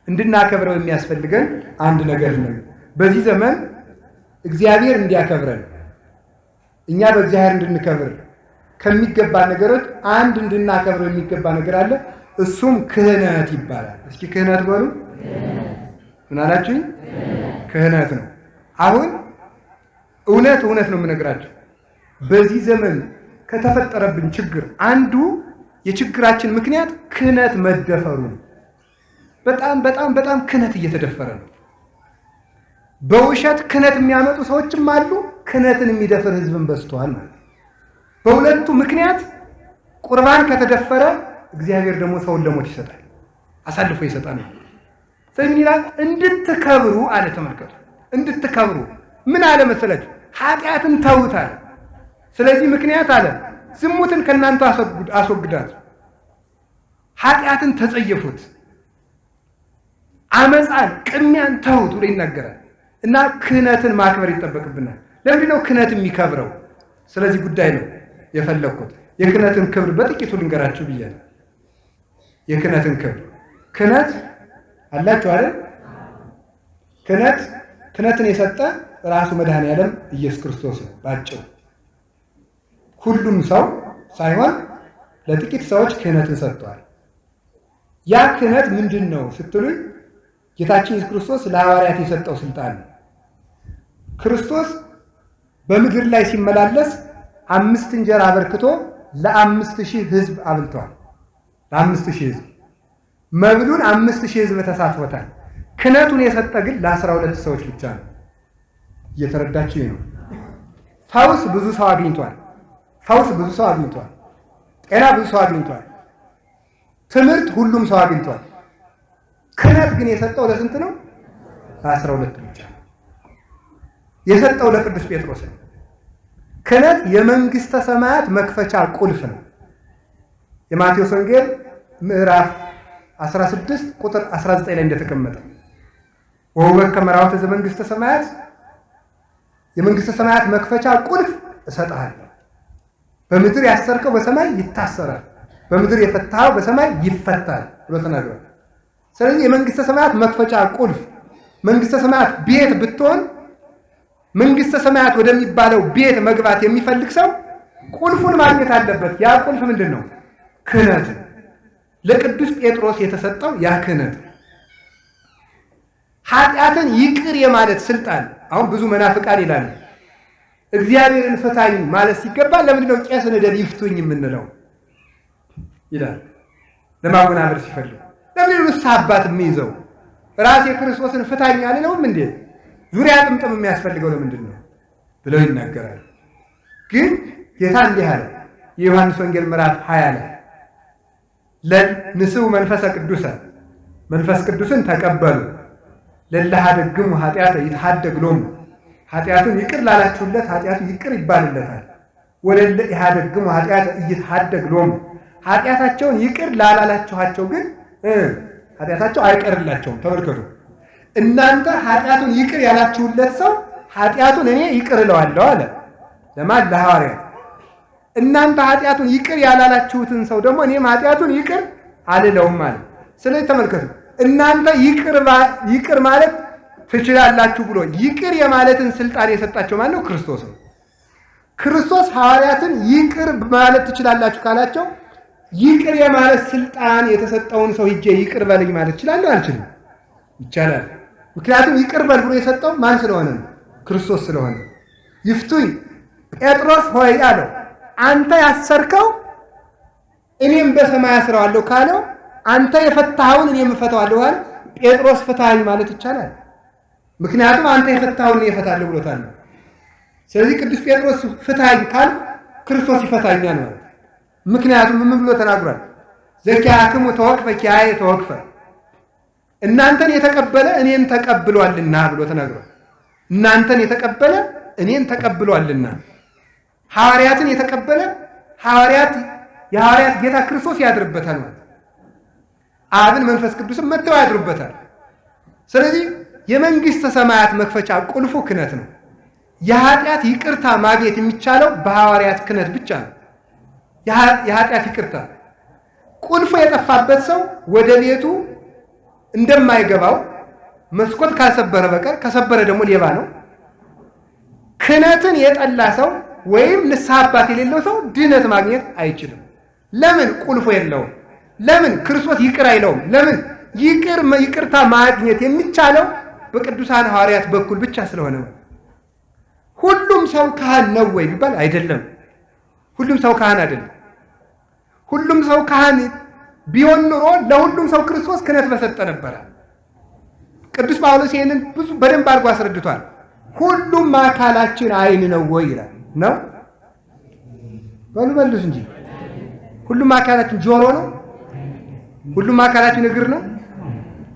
እንድናከብረው የሚያስፈልገን አንድ ነገር ነው። በዚህ ዘመን እግዚአብሔር እንዲያከብረን እኛ በእግዚአብሔር እንድንከብር ከሚገባ ነገሮች አንድ እንድናከብረው የሚገባ ነገር አለ። እሱም ክህነት ይባላል። እስኪ ክህነት በሉ። ምን አላችሁኝ? ክህነት ነው። አሁን እውነት ነው የምነግራችሁ። በዚህ ዘመን ከተፈጠረብን ችግር አንዱ የችግራችን ምክንያት ክህነት መደፈሩ ነው። በጣም ክህነት እየተደፈረ ነው። በውሸት ክህነት የሚያመጡ ሰዎችም አሉ። ክህነትን የሚደፍር ህዝብን በዝቷል ማለት ነው። በሁለቱ ምክንያት ቁርባን ከተደፈረ እግዚአብሔር ደግሞ ሰውን ለሞት ይሰጣል፣ አሳልፎ ይሰጣል። ስለዚህ ምን ይላል? እንድትከብሩ አለ። ተመልከቱ፣ እንድትከብሩ ምን አለ መሰላችሁ? ኃጢአትን ተውት አለ። ስለዚህ ምክንያት አለ ዝሙትን ከእናንተ አስወግዳት፣ ኃጢአትን ተጸየፉት፣ አመፃን ቅሚያን ተውት ብሎ ይናገራል። እና ክህነትን ማክበር ይጠበቅብናል። ለምንድን ነው ክህነት የሚከብረው? ስለዚህ ጉዳይ ነው የፈለግኩት። የክህነትን ክብር በጥቂቱ ልንገራችሁ ብያለሁ። የክህነትን ክህነት አላችሁ አይደል? ክህነትን የሰጠ ራሱ መድኃኔዓለም ኢየሱስ ክርስቶስ ነው። ባጭሩ ሁሉም ሰው ሳይሆን ለጥቂት ሰዎች ክህነትን ሰጥቷል። ያ ክህነት ምንድን ነው ስትሉኝ ጌታችን ኢየሱስ ክርስቶስ ለሐዋርያት የሰጠው ስልጣን ነው። ክርስቶስ በምድር ላይ ሲመላለስ 5 እንጀራ አበርክቶ ለ5000 ሕዝብ አብልቷል። ለ5000 ሕዝብ መብሉን 5000 ሕዝብ ተሳትፎታል። ክህነቱን የሰጠ ግን ለ12 ሰዎች ብቻ ነው። እየተረዳችሁ ነው። ፈውስ ብዙ ሰው አግኝቷል። ጤና ብዙ ሰው አግኝቷል። ትምህርት ሁሉም ሰው አግኝቷል። ክህነት ግን የሰጠው ለስንት ነው? ለ12 ብቻ ነው። የሰጠው ለቅዱስ ጴጥሮስ ነው። ክህነት የመንግስተ ሰማያት መክፈቻ ቁልፍ ነው። የማቴዎስ ወንጌል ምዕራፍ 16 ቁጥር 19 ላይ እንደተቀመጠ ወወከ መራውተ ዘመንግስተ ሰማያት፣ የመንግስተ ሰማያት መክፈቻ ቁልፍ እሰጥሃለሁ፣ በምድር ያሰርከው በሰማይ ይታሰራል፣ በምድር የፈታኸው በሰማይ ይፈታል ብሎ ተናግሯል። ስለዚህ የመንግስተ ሰማያት መክፈቻ ቁልፍ መንግስተ ሰማያት ቤት ብትሆን መንግስተ ሰማያት ወደሚባለው ቤት መግባት የሚፈልግ ሰው ቁልፉን ማግኘት አለበት። ያ ቁልፍ ምንድን ነው? ክህነት። ለቅዱስ ጴጥሮስ የተሰጠው ያ ክህነት። ኃጢአትን ይቅር የማለት ስልጣን። አሁን ብዙ መናፍቃን ይላሉ እግዚአብሔርን ፍታኝ ማለት ሲገባ ለምንድን ነው ቄስን ደል ይፍቱኝ የምንለው ይላል። ለማወናበር ሲፈልግ ለምንድን ነው ንስሐ አባት የሚይዘው? ራሴ ክርስቶስን ፍታኝ አልለውም እንዴ? ዙሪያ ጥምጥም የሚያስፈልገው ለምንድን ነው ብለው ይናገራል። ግን ጌታ እንዲህ አለ። የዮሐንስ ወንጌል ምዕራፍ 20 ላይ ለንስኡ መንፈሰ ቅዱሰ፣ መንፈስ ቅዱስን ተቀበሉ፣ ለለሃደግሙ ኃጢአተ ይትሐደግ ሎሙ፣ ኃጢአቱን ይቅር ላላችሁለት ኃጢአቱ ይቅር ይባልለታል። ወለለ ኢሃደግሙ ኃጢአተ ይትሐደግ ሎሙ፣ ኃጢአታቸውን ይቅር ላላላችኋቸው ግን ኃጢአታቸው አይቀርላቸውም። ተመልከቱ፣ እናንተ ኃጢአቱን ይቅር ያላችሁለት ሰው ኃጢአቱን እኔ ይቅር እለዋለሁ አለ። ለማን? ለሐዋርያት። እናንተ ኃጢአቱን ይቅር ያላላችሁትን ሰው ደግሞ እኔም ኃጢአቱን ይቅር አልለውም ማለት። ስለዚህ ተመልከቱ፣ እናንተ ይቅር ማለት ትችላላችሁ ብሎ ይቅር የማለትን ስልጣን የሰጣቸው ማለት ነው ክርስቶስ ነው። ክርስቶስ ሐዋርያትን ይቅር ማለት ትችላላችሁ ካላቸው ይቅር የማለት ስልጣን የተሰጠውን ሰው ሂጄ ይቅር በልኝ ማለት እችላለሁ? አልችልም? ይቻላል። ምክንያቱም ይቅር በል ብሎ የሰጠው ማን ስለሆነ ነው? ክርስቶስ ስለሆነ። ይፍቱኝ ጴጥሮስ ሆይ አለው፣ አንተ ያሰርከው እኔም በሰማይ አስረዋለሁ ካለው አንተ የፈታኸውን እኔም እፈታዋለሁ አለ። ጴጥሮስ ፍታኝ ማለት ይቻላል? ምክንያቱም አንተ የፈታኸውን እኔ እፈታለሁ ብሎታል። ስለዚህ ቅዱስ ጴጥሮስ ፍታኝ ካል ክርስቶስ ይፈታኛል ማለት። ምክንያቱም ምን ብሎ ተናግሯል? ዘኪያክሙ ተወቅፈ ኪያየ ተወቅፈ፣ እናንተን የተቀበለ እኔን ተቀብሏልና ብሎ ተናግሯል። እናንተን የተቀበለ እኔን ተቀብሏልና። ሐዋርያትን የተቀበለ የሐዋርያት ጌታ ክርስቶስ ያድርበታል ማለት። አብን መንፈስ ቅዱስም መጥተው ያድሩበታል። ስለዚህ የመንግስተ ሰማያት መክፈቻ ቁልፉ ክህነት ነው። የኃጢአት ይቅርታ ማግኘት የሚቻለው በሐዋርያት ክህነት ብቻ ነው። የኃጢአት ይቅርታ ቁልፉ የጠፋበት ሰው ወደ ቤቱ እንደማይገባው መስኮት ካልሰበረ በቀር፣ ከሰበረ ደግሞ ሌባ ነው። ክህነትን የጠላ ሰው ወይም ንስሐ አባት የሌለው ሰው ድህነት ማግኘት አይችልም። ለምን? ቁልፉ የለውም። ለምን? ክርስቶስ ይቅር አይለውም። ለምን? ይቅርታ ማግኘት የሚቻለው በቅዱሳን ሐዋርያት በኩል ብቻ ስለሆነ ነው። ሁሉም ሰው ካህን ነው ወይ ቢባል አይደለም። ሁሉም ሰው ካህን አይደለም። ሁሉም ሰው ካህን ቢሆን ኑሮ ለሁሉም ሰው ክርስቶስ ክህነት በሰጠ ነበረ። ቅዱስ ጳውሎስ ይህንን በደንብ አድርጎ አስረድቷል። ሁሉም አካላችን ዓይን ነው ወይ ይላል። ነው በሉስ እንጂ ሁሉም አካላችን ጆሮ ነው? ሁሉም አካላችን እግር ነው?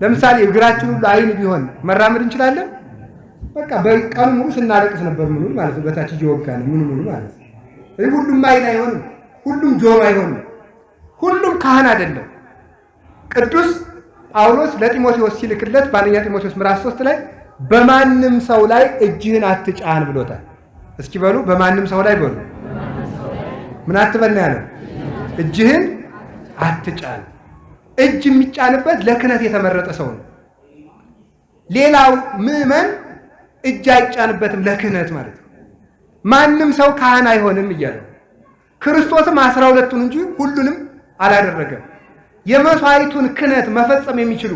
ለምሳሌ እግራችን ሁሉ ዓይን ቢሆን መራመድ እንችላለን? በቃ በቀኑ ሙሉ ስናለቅስ ነበር ምኑ ማለት ነው። በታች እየወጋን ምኑ ማለት ነው። ሁሉም ዓይን አይሆንም። ሁሉም ጆሮ አይሆንም። ሁሉም ካህን አይደለም። ቅዱስ ጳውሎስ ለጢሞቴዎስ ሲልክለት በአንደኛ ጢሞቴዎስ ምዕራፍ 3 ላይ በማንም ሰው ላይ እጅህን አትጫን ብሎታል። እስኪ በሉ በማንም ሰው ላይ በሉ። ምን አትበል ነው ያለው? እጅህን አትጫን። እጅ የሚጫንበት ለክህነት የተመረጠ ሰው ነው። ሌላው ምዕመን እጅ አይጫንበትም ለክህነት ማለት ነው። ማንም ሰው ካህን አይሆንም እያለ ክርስቶስም 12ቱን እንጂ ሁሉንም አላደረገም። የመስዋዕቱን ክህነት መፈጸም የሚችሉ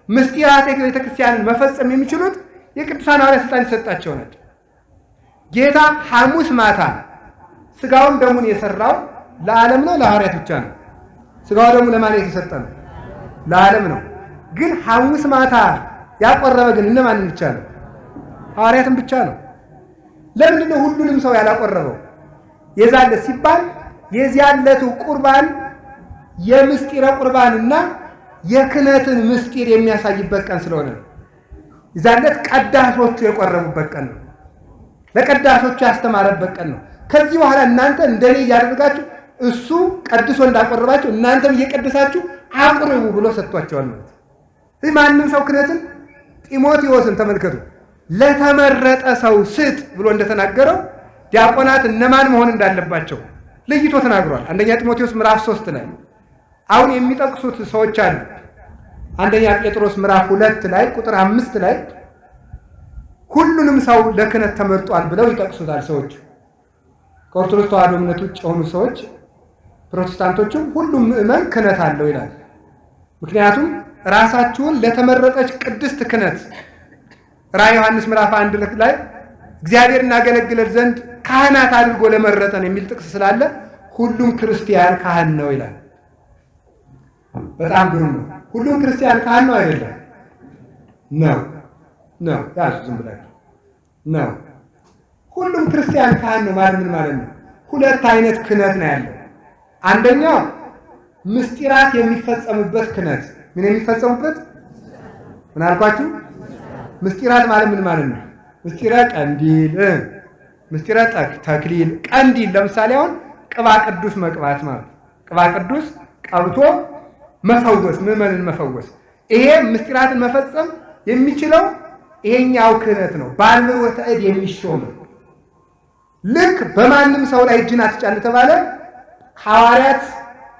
ምስጢራተ ቤተክርስቲያንን መፈጸም የሚችሉት የቅዱሳን ሐዋርያት ስልጣን የተሰጣቸው ናቸው። ጌታ ሐሙስ ማታ ስጋውን ደሙን የሰራው ለዓለም ነው ለሐዋርያት ብቻ ነው? ስጋው ደሙ ለማን የተሰጠ ነው? ለዓለም ነው። ግን ሐሙስ ማታ ያቆረበ ግን እነማንን ብቻ ነው? ሐዋርያትን ብቻ ነው። ለምንድን ነው ሁሉንም ሰው ያላቆረበው? የዛለት ሲባል የዚያለቱ ቁርባን የምስጢረ ቁርባንና የክህነትን ምስጢር የሚያሳይበት ቀን ስለሆነ ነው። የዛለት ቀዳሾቹ የቆረቡበት ቀን ነው። ለቀዳሾቹ ያስተማረበት ቀን ነው። ከዚህ በኋላ እናንተ እንደኔ እያደረጋችሁ እሱ ቀድሶ እንዳቆረባችሁ እናንተም እየቀደሳችሁ አቁርቡ ብሎ ሰጥቷቸዋል ማለት ነው። ማንም ሰው ክህነትን ጢሞቴዎስን ተመልከቱ፣ ለተመረጠ ሰው ስጥ ብሎ እንደተናገረው ዲያቆናት እነማን መሆን እንዳለባቸው ለይቶ ተናግሯል። አንደኛ ጢሞቴዎስ ምዕራፍ 3 ላይ አሁን የሚጠቅሱት ሰዎች አሉ። አንደኛ ጴጥሮስ ምዕራፍ 2 ላይ ቁጥር 5 ላይ ሁሉንም ሰው ለክህነት ተመርጧል ብለው ይጠቅሱታል። ሰዎች ከኦርቶዶክስ ተዋሕዶ እምነት ውጭ የሆኑ ሰዎች ፕሮቴስታንቶችም ሁሉም ምዕመን ክህነት አለው ይላል። ምክንያቱም ራሳችሁን ለተመረጠች ቅድስት ክህነት ራዕየ ዮሐንስ ምዕራፍ 1 ላይ እግዚአብሔር እናገለግለን ዘንድ ካህናት አድርጎ ለመረጠን የሚል ጥቅስ ስላለ ሁሉም ክርስቲያን ካህን ነው ይላል። በጣም ግሩም ነው። ሁሉም ክርስቲያን ካህን ነው አይደለም? ነው ያዙ ዝም ብላችሁ ነው። ሁሉም ክርስቲያን ካህን ነው ማለት ምን ማለት ነው? ሁለት አይነት ክህነት ነው ያለው። አንደኛው ምስጢራት የሚፈጸሙበት ክህነት። ምን የሚፈጸሙበት? ምን አልኳችሁ? ምስጢራት ማለት ምን ማለት ነው? ምስጢረ ቀንዲል፣ ምስጢረ ተክሊል። ቀንዲል ለምሳሌ አሁን ቅባ ቅዱስ መቅባት ማለት ቅባ ቅዱስ ቀብቶ መፈወስ፣ ምዕመንን መፈወስ። ይሄ ምስጢራትን መፈጸም የሚችለው ይሄኛው ክህነት ነው። ባልምሮተ እድ የሚሾም ልክ በማንም ሰው ላይ እጅን አትጫን ተባለ። ሐዋርያት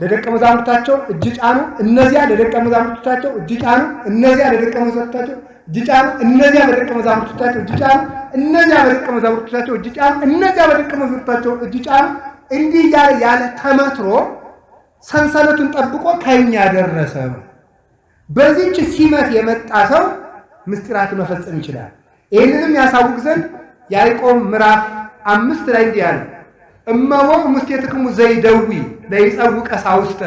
ለደቀ መዛሙርታቸው እጅ ጫኑ፣ እነዚያ ለደቀ መዛሙርታቸው እጅ ጫኑ፣ እነዚያ ለደቀ መዛሙርታቸው እጅ ጫኑ፣ እነዚያ ለደቀ መዛሙርታቸው እጅ ጫኑ፣ እነዚያ ለደቀ መዛሙርታቸው እጅ ጫኑ፣ እነዚያ ለደቀ መዛሙርታቸው እጅ ጫኑ። እንዲህ እያለ ያለ ተመትሮ ሰንሰለቱን ጠብቆ ከኛ ደረሰ። በዚህች ሲመት የመጣ ሰው ምስጢራትን መፈጸም ይችላል። ይህንንም ያሳውቅ ዘንድ ያዕቆብ ምዕራፍ 5 ላይ እንዲህ አለ፣ እመቦ እምስቴትክሙ ዘይደዊ ለይጸውዕ ቀሳውስተ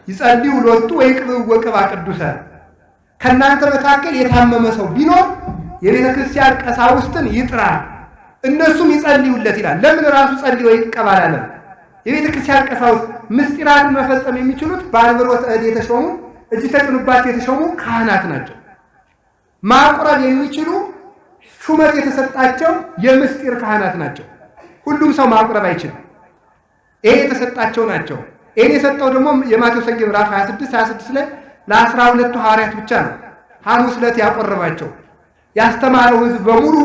ይጸልዩ ሎቱ ወይቅብዕዎ ቅብአ ቅዱሰ። ከእናንተ መካከል የታመመ ሰው ቢኖር የቤተ ክርስቲያን ቀሳውስትን ይጥራ፣ እነሱም ይጸልዩለት ይላል። ለምን ራሱ ጸልዮ ይቀባል አለ? የቤተ ክርስቲያን ቀሳውስት ምስጢራትን መፈጸም የሚችሉት በአንብሮተ እድ የተሾሙ እጅ ተጭኖባቸው የተሾሙ ካህናት ናቸው። ማቁረብ የሚችሉ ሹመት የተሰጣቸው የምስጢር ካህናት ናቸው። ሁሉም ሰው ማቁረብ አይችልም። ይሄ የተሰጣቸው ናቸው። ይሄን የሰጠው ደግሞ የማቴዎስ ወንጌል ምዕራፍ 26 ላይ ለ12 ሐዋርያት ብቻ ነው ሐሙስ ዕለት ያቆረባቸው። ያስተማረው ሕዝብ በሙሉ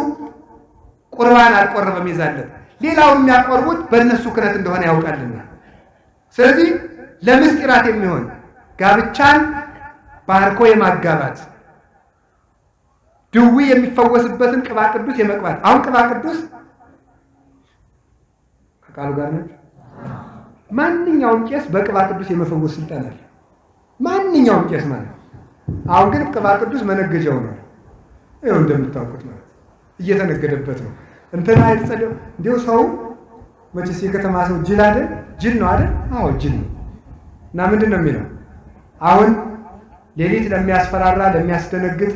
ቁርባን አልቆረበም ይዛለት። ሌላውን የሚያቆርቡት በእነሱ ክህነት እንደሆነ ያውቃልና፣ ስለዚህ ለምስጢራት የሚሆን ጋብቻን ባርኮ የማጋባት ድዊ የሚፈወስበትን ቅባ ቅዱስ የመቅባት። አሁን ቅባ ቅዱስ ከቃሉ ጋር ነው። ማንኛውም ቄስ በቅባ ቅዱስ የመፈወስ ስልጣን አለ። ማንኛውም ቄስ ማለት። አሁን ግን ቅባ ቅዱስ መነገጃው ነው። ይኸው እንደምታውቁት ማለት እየተነገደበት ነው። እንትና የተጸለየው እንዲሁ ሰው መቼስ የከተማ ሰው ጅል አይደል? ጅል ነው አይደል? አዎ ጅል ነው። እና ምንድን ነው የሚለው አሁን ሌሊት ለሚያስፈራራ ለሚያስደነግጥ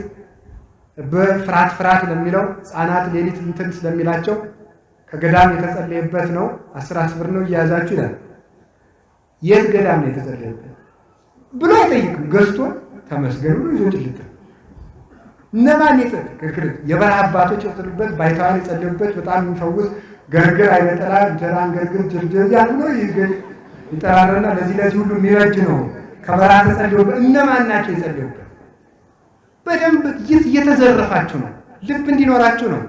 በፍርሃት ለሚለው ሕፃናት ሌሊት እንትን ስለሚላቸው ከገዳም የተጸለየበት ነው 10 ብር ነው እያያዛችሁ ይላል። የት ገዳም ነው የተጸለየበት ብሎ አይጠይቅም። ገዝቶ ተመስገኑ ይዞ ጭልጥ እነማን ይጸልይ የበረሃ አባቶች የጸለዩበት ባይታዋን የጸለዩበት በጣም የሚፈውስ ገርግር አይነጠላ እንጀራን ገርግር ድርድር ያሉ ነው ይጠራረና ለዚህ ሁሉ የሚረጅ ነው። ከበረሃ ተጸለዩበት እነማን ናቸው የጸለዩበት? በደንብ እየተዘረፋችሁ ነው። ልብ እንዲኖራችሁ ነው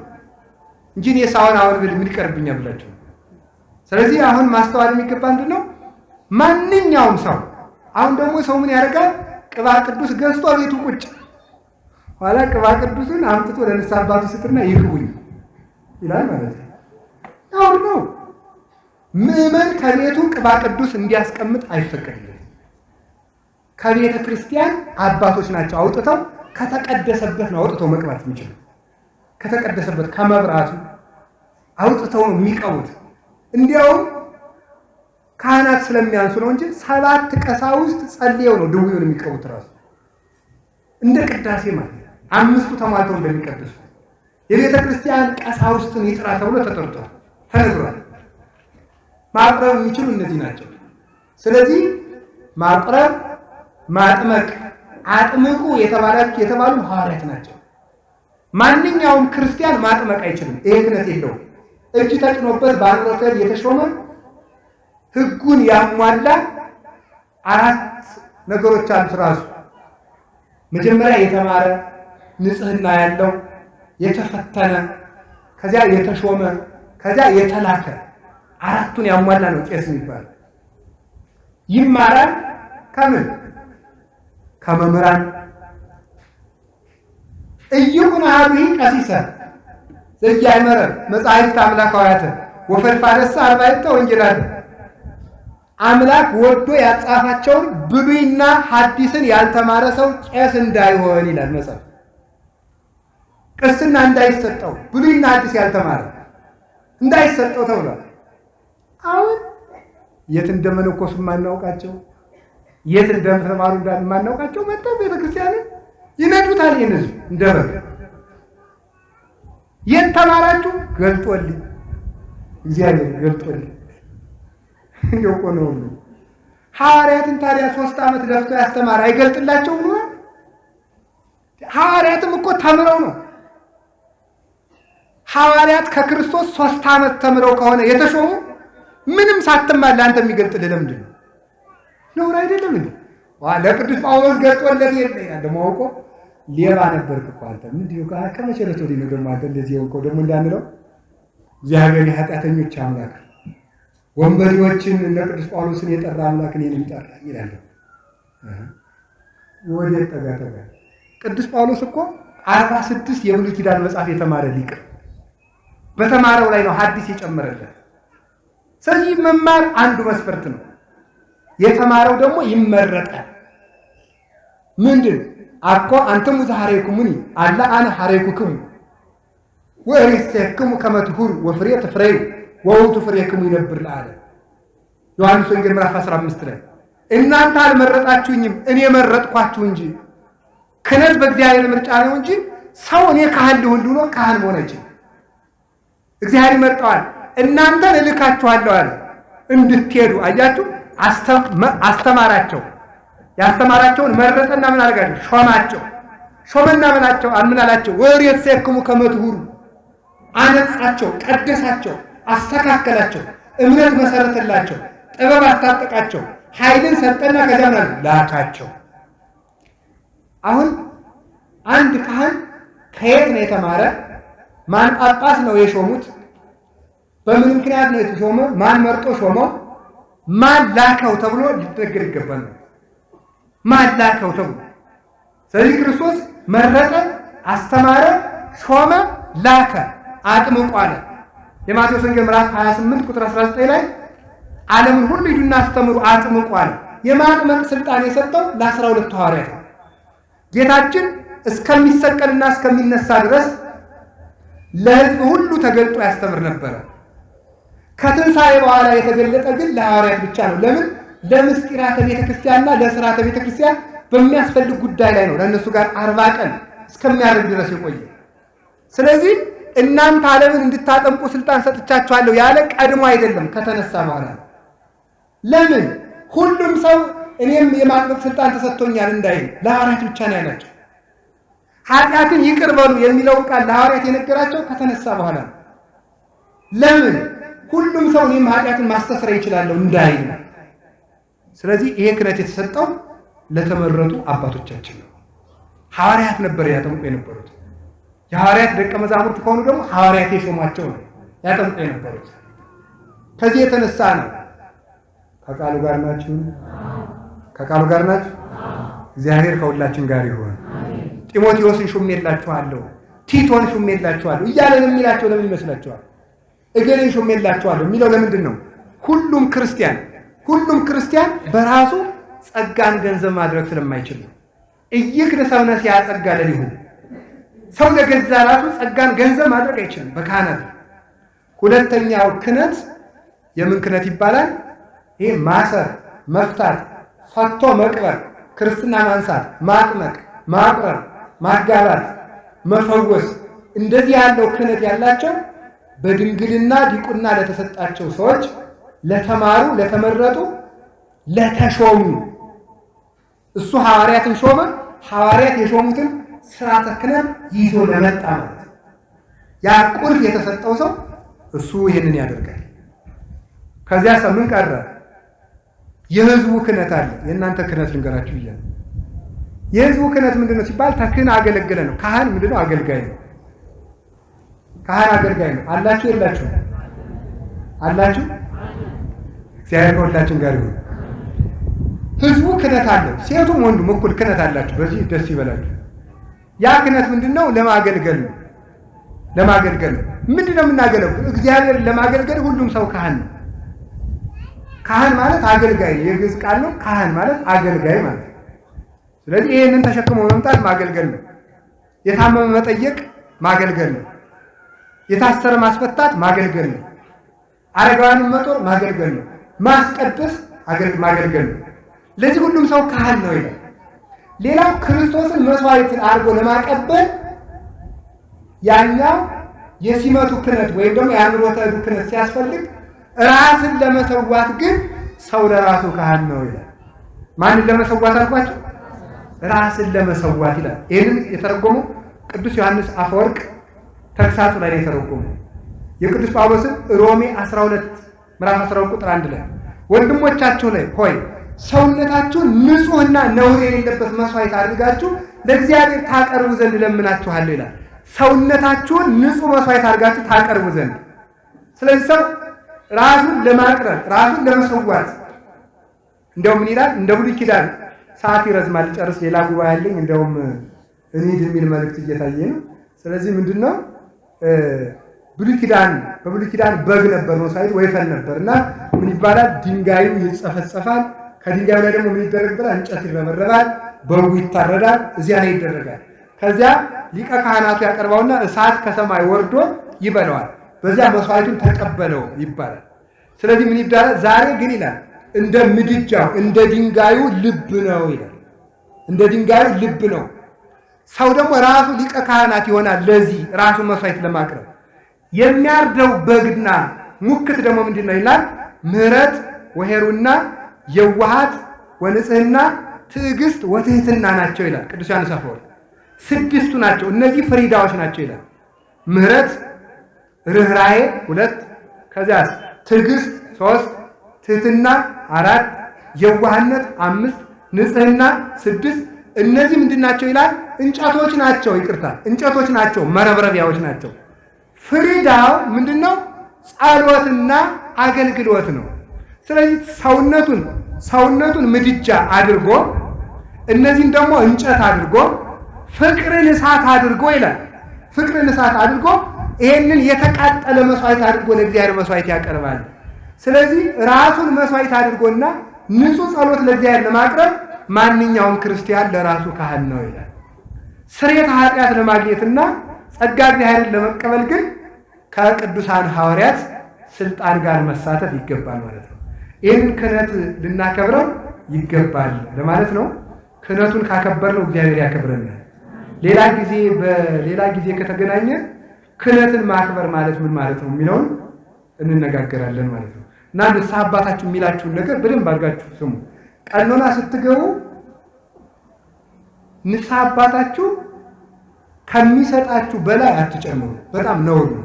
እንጂ የሳውን አሁን ምን ይቀርብኛል ብላችሁ። ስለዚህ አሁን ማስተዋል የሚገባ ምንድነው? ማንኛውም ሰው አሁን ደግሞ ሰው ምን ያደርጋል? ቅባ ቅዱስ ገዝቶ ቤቱ ቁጭ ኋላ ቅባ ቅዱስን አምጥቶ ለንስሐ አባቱ ስጥና ይግቡኝ ይላል ማለት ነው። አሁን ነው ምዕመን ከቤቱ ቅባ ቅዱስ እንዲያስቀምጥ አይፈቀድም። ከቤተ ክርስቲያን አባቶች ናቸው አውጥተው ከተቀደሰበት ነው አውጥተው መቅባት የሚችሉ። ከተቀደሰበት ከመብራቱ አውጥተው ነው የሚቀቡት። እንዲያውም ካህናት ስለሚያንሱ ነው እንጂ 7 ቀሳውስት ጸልየው ነው ድውዩን የሚቀቡት ራሱ እንደ ቅዳሴ ማለት ነው። 5ቱ ተሟልተው እንደሚቀድሱ የቤተ ክርስቲያን ቀሳውስትን ይጥራ ተብሎ ተጠርቷል፣ ተነግሯል። ማቅረብ የሚችሉ እነዚህ ናቸው። ስለዚህ ማቅረብ፣ ማጥመቅ፣ አጥምቁ የተባሉ ሐዋርያት ናቸው። ማንኛውም ክርስቲያን ማጥመቅ አይችልም። ይሄ ክህነት የለውም። እጅ ተጭኖበት በአንብሮተ እድ የተሾመ ሕጉን ያሟላ 4 ነገሮች አሉት ራሱ። መጀመሪያ የተማረ ንጽሕና ያለው የተፈተነ፣ ከዚያ የተሾመ፣ ከዚያ የተላከ 4ቱን ያሟላ ነው ቄስ የሚባል። ይማራል ከምን? ከመምህራን እይኩን አሐዱ ቀሲሰ ዘኢያእመረ መጻሕፍተ አምላካውያተ ወፈድፋደሰ አርባዕተ ወንጌላተ። አምላክ ወዶ ያጻፋቸውን ብሉይና ሐዲስን ያልተማረ ሰው ቄስ እንዳይሆን ይላል መጽሐፍ። ቅስና እንዳይሰጠው ብሉይና ሐዲስ ያልተማረ እንዳይሰጠው ተብሏል። አሁን የት እንደመነኮሱ የማናውቃቸው የት እንደተማሩ እንዳልማናውቃቸው መጥተው ቤተክርስቲያንን ይነዱታል። ይነዙ እንደበግ የት ተማራችሁ? ገልጦልኝ እግዚአብሔር ገልጦልኝ እንደው ነው። ሐዋርያትን ታዲያ 3 ዓመት ለፍቶ ያስተማረ አይገልጥላቸውም ነው? ሐዋርያትም እኮ ተምረው ነው። ሐዋርያት ከክርስቶስ 3 ዓመት ተምረው ከሆነ የተሾሙ ምንም ሳትማር ለአንተ የሚገልጥልህ ለምንድን ነው? ነውር አይደለም እንዴ? ለቅዱስ ጳውሎስ ገልጦለት ይላል። ደግሞ አውቆ ሌባ ነበርክ እኮ አንተ ምንድነው? ከመቼ ዕለት ወዲህ ነው ደግሞ አንተ እንደዚህ ያውቀው ደግሞ እንዳንለው እግዚአብሔር የኃጢአተኞች አምላክ ወንበዴዎችን እነ ቅዱስ ጳውሎስን የጠራ አምላክ እኔንም ጠራ ይላል። ወዴት ጠጋ ጠጋ። ቅዱስ ጳውሎስ እኮ 46 የብሉይ ኪዳን መጽሐፍ የተማረ ሊቅ፣ በተማረው ላይ ነው ሐዲስ የጨመረለት። ስለዚህ መማር አንዱ መስፈርት ነው። የተማረው ደግሞ ይመረጣል። ምንድን አኮ አንተሙ ዘሐሬኩሙኒ አላ አነ ሐሬኩክሙ ወእሬሰክሙ ከመ ትሁሩ ወፍሬ ትፍሬዩ ወውቱ ፍሬክሙ ይነብር ለዓለም። ዮሐንስ ወንጌል ምዕራፍ 15 ላይ እናንተ አልመረጣችሁኝም እኔ መረጥኳችሁ እንጂ። ክህነት በእግዚአብሔር ምርጫ ነው እንጂ ሰው እኔ ካህን ልሁን ብሎ ካህን መሆን አይችልም። እግዚአብሔር ይመርጠዋል። እናንተን እልካችኋለሁ አለ እንድትሄዱ። አያችሁ፣ አስተማራቸው። ያስተማራቸውን መረጠና ምን አደረጋቸው? ሾማቸው። ሾመና ምን አላቸው? ወእሬሰክሙ ከመ ትሁሩ፣ አነጻቸው፣ ቀደሳቸው፣ አስተካከላቸው፣ እምነት መሰረተላቸው፣ ጥበብ አስታጠቃቸው፣ ኃይልን ሰጠና ከዚያ ምን ላካቸው። አሁን አንድ ካህን ከየት ነው የተማረ? ማን ጳጳስ ነው የሾሙት? በምን ምክንያት ነው የተሾመ? ማን መርጦ ሾመው? ማን ላከው ተብሎ ሊነገር ይገባል። ማን ላከው ተብሎ። ስለዚህ ክርስቶስ መረጠ፣ አስተማረ፣ ሾመ፣ ላከ፣ አጥምቆ አለ። የማቴዎስ ወንጌል ምዕራፍ 28 ቁጥር 19 ላይ ዓለምን ሁሉ ሂዱና አስተምሩ አጥምቁ አለ። የማጥመቅ ስልጣን የሰጠው ለ12 ሐዋርያት ነው። ጌታችን እስከሚሰቀልና እስከሚነሳ ድረስ ለሕዝብ ሁሉ ተገልጦ ያስተምር ነበረ። ከትንሣኤ በኋላ የተገለጠ ግን ለሐዋርያት ብቻ ነው። ለምን? ለምስጢራተ ቤተክርስቲያንና ለሥርዓተ ቤተክርስቲያን በሚያስፈልግ ጉዳይ ላይ ነው ለእነሱ ጋር 40 ቀን እስከሚያደርግ ድረስ የቆየ። ስለዚህ እናንተ ዓለምን እንድታጠምቁ ስልጣን ሰጥቻችኋለሁ ያለ ቀድሞ አይደለም፣ ከተነሳ በኋላ ነው። ለምን? ሁሉም ሰው እኔም የማጥመቅ ስልጣን ተሰጥቶኛል እንዳይል ለሐዋርያት ብቻ ነው ያላቸው። ኃጢአትን ይቅር በሉ የሚለውን ቃል ለሐዋርያት የነገራቸው ከተነሳ በኋላ ነው። ለምን? ሁሉም ሰው እኔም ኃጢአትን ማስተስረይ ይችላለሁ እንዳይል ነው። ስለዚህ ይሄ ክህነት የተሰጠው ለተመረጡ አባቶቻችን ነው። ሐዋርያት ነበር ያጠምቁ የነበሩት። የሐዋርያት ደቀ መዛሙርት ከሆኑ ደግሞ ሐዋርያት የሾሟቸው ነው ያጠምቁ የነበሩት። ከዚህ የተነሳ ነው። ከቃሉ ጋር ናችሁ? ከቃሉ ጋር ናችሁ? እግዚአብሔር ከሁላችን ጋር ይሁን። ጢሞቴዎስን ሾሜላችኋለሁ፣ ቲቶን ሾሜላችኋለሁ እያለን የሚላቸው ለምን ይመስላችኋል? እገሌን ሾሜላችኋለሁ የሚለው ለምንድን ነው? ሁሉም ክርስቲያን በራሱ ጸጋን ገንዘብ ማድረግ ስለማይችል ነው። እይክል ሰውነ ሲያጸጋ ለሊሁ፣ ሰው ለገዛ ራሱ ጸጋን ገንዘብ ማድረግ አይችልም በካህናት። ሁለተኛው ክህነት የምን ክህነት ይባላል? ይሄ ማሰር፣ መፍታት፣ ፈቶ መቅበር፣ ክርስትና ማንሳት፣ ማጥመቅ፣ ማቅረብ፣ ማጋባት፣ መፈወስ፣ እንደዚህ ያለው ክህነት ያላቸው በድንግልና ዲቁና ለተሰጣቸው ሰዎች፣ ለተማሩ፣ ለተመረጡ፣ ለተሾሙ። እሱ ሐዋርያትን ሾመ። ሐዋርያት የሾሙትን ሥርዓተ ክህነት ይዞ ለመጣ ማለት ያ ቁልፍ የተሰጠው ሰው እሱ ይሄንን ያደርጋል። ከዚያ ሰው ምን ቀረ? የሕዝቡ ክህነት አለ። የእናንተ ክህነት ልንገራችሁ ብያለሁ። የሕዝቡ ክህነት ምንድን ነው ሲባል ተክህን አገለገለ ነው። ካህን ምንድን ነው? አገልጋይ ነው። ካህን አገልጋይ ነው። አላችሁ የላችሁ? አላችሁ? እግዚአብሔር ከሁላችን ጋር ይሁን። ሕዝቡ ክህነት አለው። ሴቱም ወንዱም እኩል ክህነት አላችሁ። በዚህ ደስ ይበላችሁ። ያ ክህነት ምንድን ነው? ለማገልገል ነው። ለማገልገል ነው። ምንድን ነው የምናገለግለው? እግዚአብሔር ለማገልገል ሁሉም ሰው ካህን ነው። ካህን ማለት አገልጋይ ነው። የግዕዝ ቃል ነው። ካህን ማለት አገልጋይ ማለት ነው። ስለዚህ ይህንን ተሸክሞ መምጣት ማገልገል ነው። የታመመ መጠየቅ ማገልገል ነው። የታሰረ ማስፈታት ማገልገል ነው። አረጋውያንን መጦር ማገልገል ነው። ማስቀደስ ማገልገል ነው። ለዚህ ሁሉም ሰው ካህን ነው ይላል። ሌላው ክርስቶስን መስዋዕትን አድርጎ ለማቀበል ያኛው የሲመቱ ክህነት ወይም ደግሞ የአምልኮተ እዱ ክህነት ሲያስፈልግ ራስን ለመሰዋት ግን ሰው ለራሱ ካህን ነው ይላል። ማንን ለመሰዋት አልኳቸው? ራስን ለመሰዋት ይላል። ይህንን የተረጎመው ቅዱስ ዮሐንስ አፈወርቅ ተግሳጹ ላይ ነው የተረጎመው። የቅዱስ ጳውሎስን ሮሜ 12 ምዕራፍ 12 ቁጥር 1 ላይ ወንድሞቻችሁ ላይ ሆይ ሰውነታችሁን ንጹሕና ነውር የሌለበት መስዋዕት አድርጋችሁ ለእግዚአብሔር ታቀርቡ ዘንድ ለምናችኋለሁ ይላል። ሰውነታችሁን ንጹሕ መስዋዕት አድርጋችሁ ታቀርቡ ዘንድ ስለዚህ ሰው ራሱን ለማቅረብ ራሱን ለመሰዋት እንደውም ምን ይላል? እንደ ብሉይ ኪዳን ሰዓት ይረዝማል ጨርስ ሌላ ጉባኤ አለኝ እንደውም እንሂድ የሚል መልእክት እየታየ ነው። ስለዚህ ምንድነው በብሉይ ኪዳን በግ ነበር ነው ሳይት ወይፈን ነበርና ምን ይባላል? ድንጋዩ ይጸፈጸፋል። ከድንጋዩ ላይ ደግሞ ምን ይደረግበታል? እንጨት ይረበረባል፣ በጉ ይታረዳል፣ እዚያ ላይ ይደረጋል። ከዚያ ሊቀ ካህናቱ ያቀርባውና እሳት ከሰማይ ወርዶ ይበላዋል። በዚያ መስዋዕቱን ተቀበለው ይባላል። ስለዚህ ምን ይባላል? ዛሬ ግን ይላል እንደ ምድጃው እንደ ድንጋዩ ልብ ነው ይላል። እንደ ድንጋዩ ልብ ነው። ሰው ደግሞ ራሱ ሊቀ ካህናት ይሆናል። ለዚህ ራሱ መስዋዕት ለማቅረብ የሚያርደው በግና ሙክት ደግሞ ምንድን ነው ይላል? ምሕረት ወሄሩና የዋሃት ወንጽህና ትዕግስት ወትህትና ናቸው ይላል ቅዱስ ዮሐንስ አፈወርቅ። ስድስቱ ናቸው እነዚህ ፍሪዳዎች ናቸው ይላል። ምሕረት ርኅራኄ 2 ከዚያስ ትዕግስት 3 ትህትና 4 የዋህነት 5 ንጽህና 6 እነዚህ ምንድን ናቸው ይላል? እንጨቶች ናቸው። ይቅርታ እንጨቶች ናቸው፣ መረብረቢያዎች ናቸው። ፍሪዳው ምንድነው? ጸሎትና አገልግሎት ነው። ስለዚህ ሰውነቱን ምድጃ አድርጎ እነዚህን ደግሞ እንጨት አድርጎ ፍቅርን እሳት አድርጎ ይላል። ፍቅርን እሳት አድርጎ ይሄንን የተቃጠለ መስዋዕት አድርጎ ለእግዚአብሔር መስዋዕት ያቀርባል። ስለዚህ ራሱን መስዋዕት አድርጎና ንጹህ ጸሎት ለእግዚአብሔር ለማቅረብ ማንኛውም ክርስቲያን ለራሱ ካህን ነው ይላል። ስርየተ ኃጢአት ለማግኘትና ጸጋ እግዚአብሔርን ለመቀበል ግን ከቅዱሳን ሐዋርያት ስልጣን ጋር መሳተፍ ይገባል ማለት ነው። ይህንን ክህነት ልናከብረው ይገባል ለማለት ነው። ክህነቱን ካከበርነው እግዚአብሔር ያከብረናል። ሌላ ጊዜ ከተገናኘ ክህነትን ማክበር ማለት ምን ማለት ነው የሚለውን እንነጋገራለን ማለት ነው። እና ንስሐ አባታችሁ የሚላችሁን ነገር በደንብ አድርጋችሁ ስሙ። ቀኖና ስትገቡ ንስሐ አባታችሁ ከሚሰጣችሁ በላይ አትጨምሩ። በጣም ነውር ነው።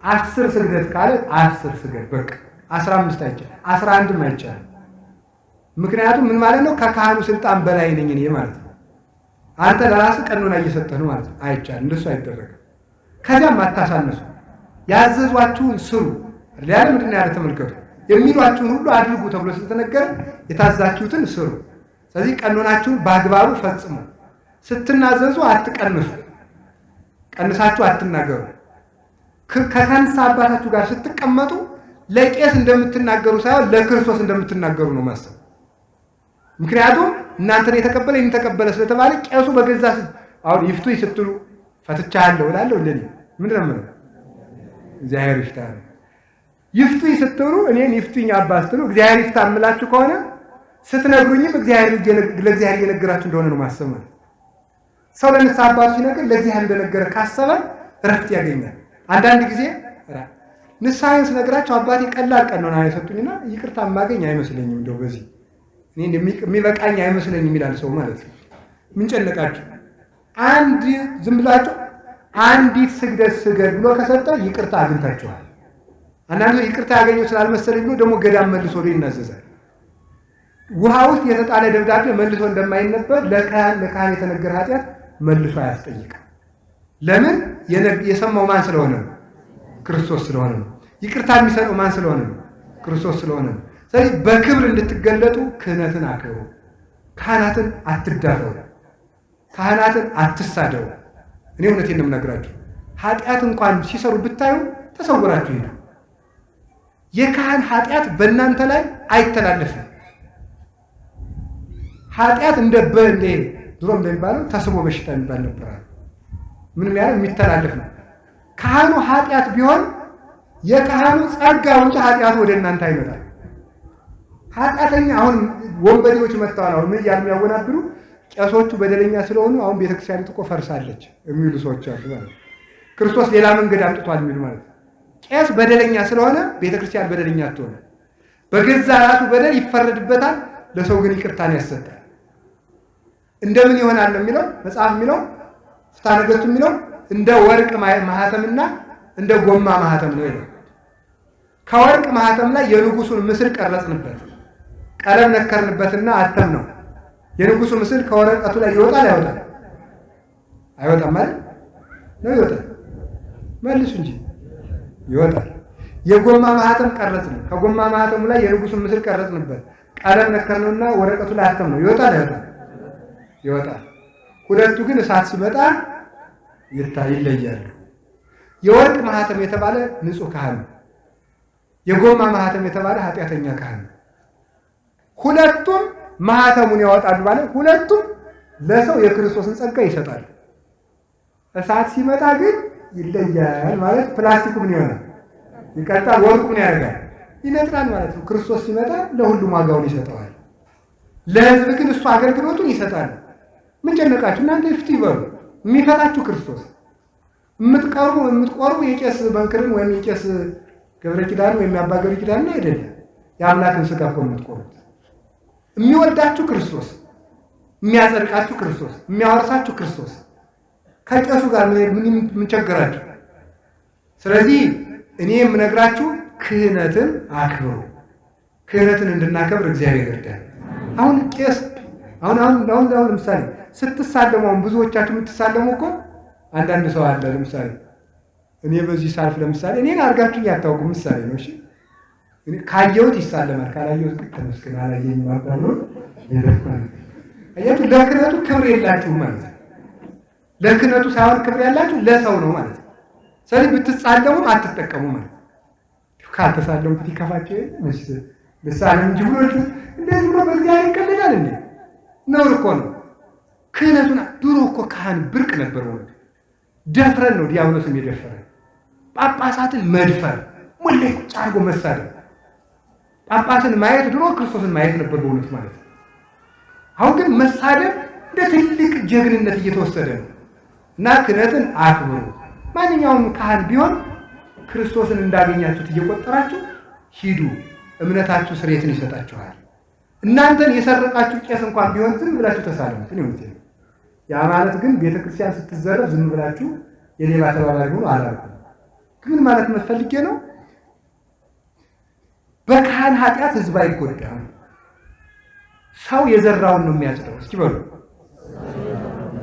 10 ስግደት ካለ 10 ስገድ በቃ 15 አይቻልም፣ 11ም አይቻልም። ምክንያቱም ምን ማለት ነው? ከካህኑ ስልጣን በላይ ነኝ እኔ ማለት ነው። አንተ ለራስህ ቀኖና እየሰጠህ ነው ማለት ነው። አይቻልም፣ እንደሱ አይደረግም። ከዚያም አታሳንሱ። ያዘዟችሁን ስሩ። ሌላ ምንድን ነው ያለ ተመልከቱ። የሚሏችሁን ሁሉ አድርጉ ተብሎ ስለተነገረ የታዛችሁትን ስሩ። ስለዚህ ቀኖናችሁን በአግባቡ ፈጽሙ። ስትናዘዙ አትቀንሱ፣ ቀንሳችሁ አትናገሩ። ከካህናት አባታችሁ ጋር ስትቀመጡ ለቄስ እንደምትናገሩ ሳይሆን ለክርስቶስ እንደምትናገሩ ነው ማሰብ። ምክንያቱም እናንተን የተቀበለ ተቀበለ ስለተባለ ቄሱ በገዛ አሁን ይፍቱኝ ስትሉ ፈትቻለሁ እላለሁ እንደኔ ምን ነው እግዚአብሔር ይፍታ። ይፍቱኝ ስትሉ እኔን ይፍቱኝ አባ ስትሉ እግዚአብሔር ይፍታ እምላችሁ ከሆነ ስትነግሩኝም ለእግዚአብሔር እየነገራችሁ እንደሆነ ነው ማሰብ ማለት። ሰው ለንስሐ አባቱ ሲነግር ለእግዚአብሔር እንደነገረ ካሰበ እረፍት ያገኛል። አንዳንድ ጊዜ ንስሐን ስነግራቸው አባቴ ቀላል ቀኖና የሰጡኝና ይቅርታ ማገኝ አይመስለኝም፣ እንደው በዚህ እኔ የሚበቃኝ አይመስለኝም ይላል ሰው ማለት ነው። ምን ጨነቃችሁ? አንድ ዝም ብላችሁ አንዲት ስግደት ስገድ ብሎ ከሰጠ ይቅርታ አግኝታችኋል። አንዳንዱ ይቅርታ ያገኘው ስላልመሰለኝ ብሎ ደግሞ ገዳም መልሶ ይናዘዛል። ውሃ ውስጥ የተጣለ ደብዳቤ መልሶ እንደማይነበብ ለካህን የተነገረ ኃጢአት መልሶ አያስጠይቅም። ለምን? የሰማው ማን ስለሆነ ነው? ክርስቶስ ስለሆነ ነው። ይቅርታ የሚሰጠው ማን ስለሆነ ነው? ክርስቶስ ስለሆነ ነው። ስለዚህ በክብር እንድትገለጡ ክህነትን አክብሩ። ካህናትን አትዳፈሩ። ካህናትን አትሳደቡ። እኔ እውነቴን ነው የምነግራችሁ። ኃጢአት እንኳን ሲሰሩ ብታዩ ተሰውራችሁ ሄዱ። የካህን ኃጢአት በእናንተ ላይ አይተላለፍም። ኃጢአት እንደ በእንዴ ድሮ እንደሚባለው ተስቦ በሽታ የሚባል ነበር። ምንም ያለ የሚተላለፍ ነው። ካህኑ ኃጢአት ቢሆን የካህኑ ጸጋው እንጂ ኃጢአቱ ወደ እናንተ አይመጣም። ኃጢአተኛ አሁን ወንበዴዎች መጥተዋል። አሁን ምን እያሉ ያወናብሩ ቄሶቹ በደለኛ ስለሆኑ አሁን ቤተክርስቲያኒቱ እኮ ፈርሳለች የሚሉ ሰዎች አሉ ማለት ነው። ክርስቶስ ሌላ መንገድ አምጥቷል የሚሉ ማለት ነው። ቄስ በደለኛ ስለሆነ ቤተክርስቲያን በደለኛ አትሆነ። በገዛ ራሱ በደል ይፈረድበታል፣ ለሰው ግን ይቅርታን ያሰጣል። እንደምን ይሆናል ነው የሚለው መጽሐፍ የሚለው ፍትሐ ነገሥቱ የሚለው እንደ ወርቅ ማህተምና እንደ ጎማ ማህተም ነው ይላል። ከወርቅ ማህተም ላይ የንጉሱን ምስል ቀረጽንበት፣ ቀለም ነከርንበትና አተም ነው። የንጉሱ ምስል ከወረቀቱ ላይ ይወጣል አይወጣም? አይወጣም ማለት ነው። ይወጣል መልሱ እንጂ ይወጣል። የጎማ ማህተም ቀረጽን። ከጎማ ማህተሙ ላይ የንጉሱን ምስል ቀረጽንበት። ቀለም ነከርነውና ወረቀቱ ላይ አተም ነው። ይወጣል ይወጣል። ሁለቱ ግን እሳት ሲመጣ ይለያሉ። የወርቅ ማህተም የተባለ ንጹህ ካህን ነው። የጎማ ማህተም የተባለ ኃጢአተኛ ካህን ነው። ሁለቱም ማህተሙን ያወጣሉ ማለት ሁለቱም ለሰው የክርስቶስን ጸጋ ይሰጣሉ። እሳት ሲመጣ ግን ይለያል ማለት ፕላስቲኩ ምን ይሆናል? ይቀልጣል። ወርቁ ምን ያደርጋል? ይነጥራል ማለት ነው። ክርስቶስ ሲመጣ ለሁሉም ዋጋውን ይሰጠዋል። ለሕዝብ ግን እሱ አገልግሎቱን ይሰጣል። ምን ጨነቃችሁ እናንተ? ይፍቱ ይበሉ። የሚፈታችሁ ክርስቶስ። የምትቆርቡ የቄስ መንክርን ወይም የቄስ ገብረ ኪዳን ወይም የአባ ገብረ ኪዳን አይደለም። የአምላክን ሥጋ እኮ የምትቆርቡት። የሚወዳችሁ ክርስቶስ፣ የሚያጸድቃችሁ ክርስቶስ፣ የሚያወርሳችሁ ክርስቶስ። ከቄሱ ጋር ምን ቸገራችሁ? ስለዚህ እኔ የምነግራችሁ ክህነትን አክብሩ። ክህነትን እንድናከብር እግዚአብሔር ይርዳል። አሁን ቄስ አሁን ለምሳሌ ስትሳለሙ፣ አሁን ብዙዎቻችሁ የምትሳለሙ እኮ አንዳንድ ሰው አለ። ለምሳሌ እኔ በዚህ ሳልፍ ለምሳሌ እኔን አድርጋችሁ እያታውቁ ምሳሌ ነው። እሺ ካየሁት ይሳለማል፣ ካላየሁት ግን ተመስገን አላየኝ ማባሉ አያችሁ። ለክህነቱ ክብር የላችሁም ማለት ነው። ለክህነቱ ሳይሆን ክብር ያላችሁ ለሰው ነው ማለት ነው። ስለዚህ ብትሳለሙም አትጠቀሙ ማለት ነው። ካልተሳለሙ ይከፋቸው ምስ ልሳለም እንጂ ብሎ እንደዚህ ብሎ በእግዚአብሔር ይቀልዳል እንዴ? ነውር እኮ ነው። ክህነቱን ድሮ እኮ ካህን ብርቅ ነበር። ወንድ ደፍረን ነው ዲያብሎስም የደፈረን። ጳጳሳትን መድፈር፣ ሙልጭ አድርጎ መሳደብ። ጳጳስን ማየት ድሮ ክርስቶስን ማየት ነበር በእውነት ማለት ነው። አሁን ግን መሳደብ እንደ ትልቅ ጀግንነት እየተወሰደ ነው። እና ክህነትን አክብሩ። ማንኛውም ካህን ቢሆን ክርስቶስን እንዳገኛችሁት እየቆጠራችሁ ሂዱ። እምነታችሁ ስርየትን ይሰጣችኋል። እናንተን የሰረቃችሁ ቄስ እንኳን ቢሆን ዝም ብላችሁ ተሳለሙት ነው። ያ ማለት ግን ቤተክርስቲያን ስትዘረፍ ዝም ብላችሁ የሌባ ተባባሪ ሆኖ አላልኩም። ግን ማለት መፈልጌ ነው በካህን ኃጢአት ህዝብ አይጎዳም። ሰው የዘራውን ነው የሚያጭደው። እስኪ በሉ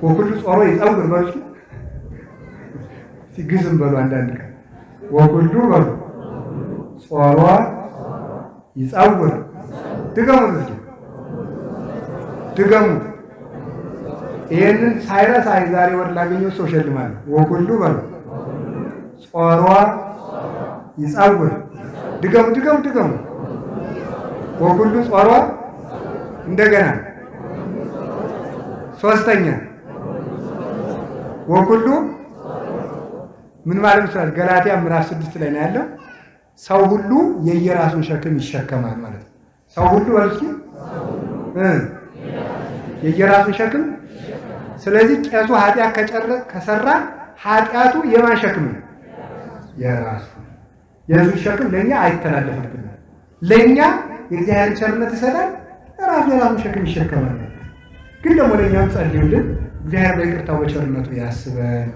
ወኩሉ ጾሮ ይጸውር በሉ ሲግዝም በሉ አንዳንድ ቀን ወኩሉ በሉ ጾሮ ይጸውር ድገሙ እስኪ ድገሙ። ይሄንን ሳይረሳ ዛሬ ወር ላገኘው ሰው ሸልማለሁ። ወኩሉ በሉ ጾሮ ይጸውር ድገሙ ድገሙ ድገሙ። ወኩሉ ጾሮ እንደገና ሶስተኛ ወኩሉ ምን ማለት ነው? ገላትያ ምዕራፍ 6 ላይ ነው ያለው። ሰው ሁሉ የየራሱን ሸክም ይሸከማል ማለት ነው። ሰው ሁሉ ወልኪ የየራሱን ሸክም። ስለዚህ ቄሱ ኃጢአት ከሰራ ኃጢአቱ የማን ሸክም ነው? የራሱ። የሱ ሸክም ለኛ አይተላለፍብንም። ለኛ የእግዚአብሔር ቸርነት ይሰጣል። ራሱ የራሱን ሸክም ይሸከማል። ግን ደግሞ ለኛም ጸልዩልን። እግዚአብሔር በይቅርታው በቸርነቱ ያስበን።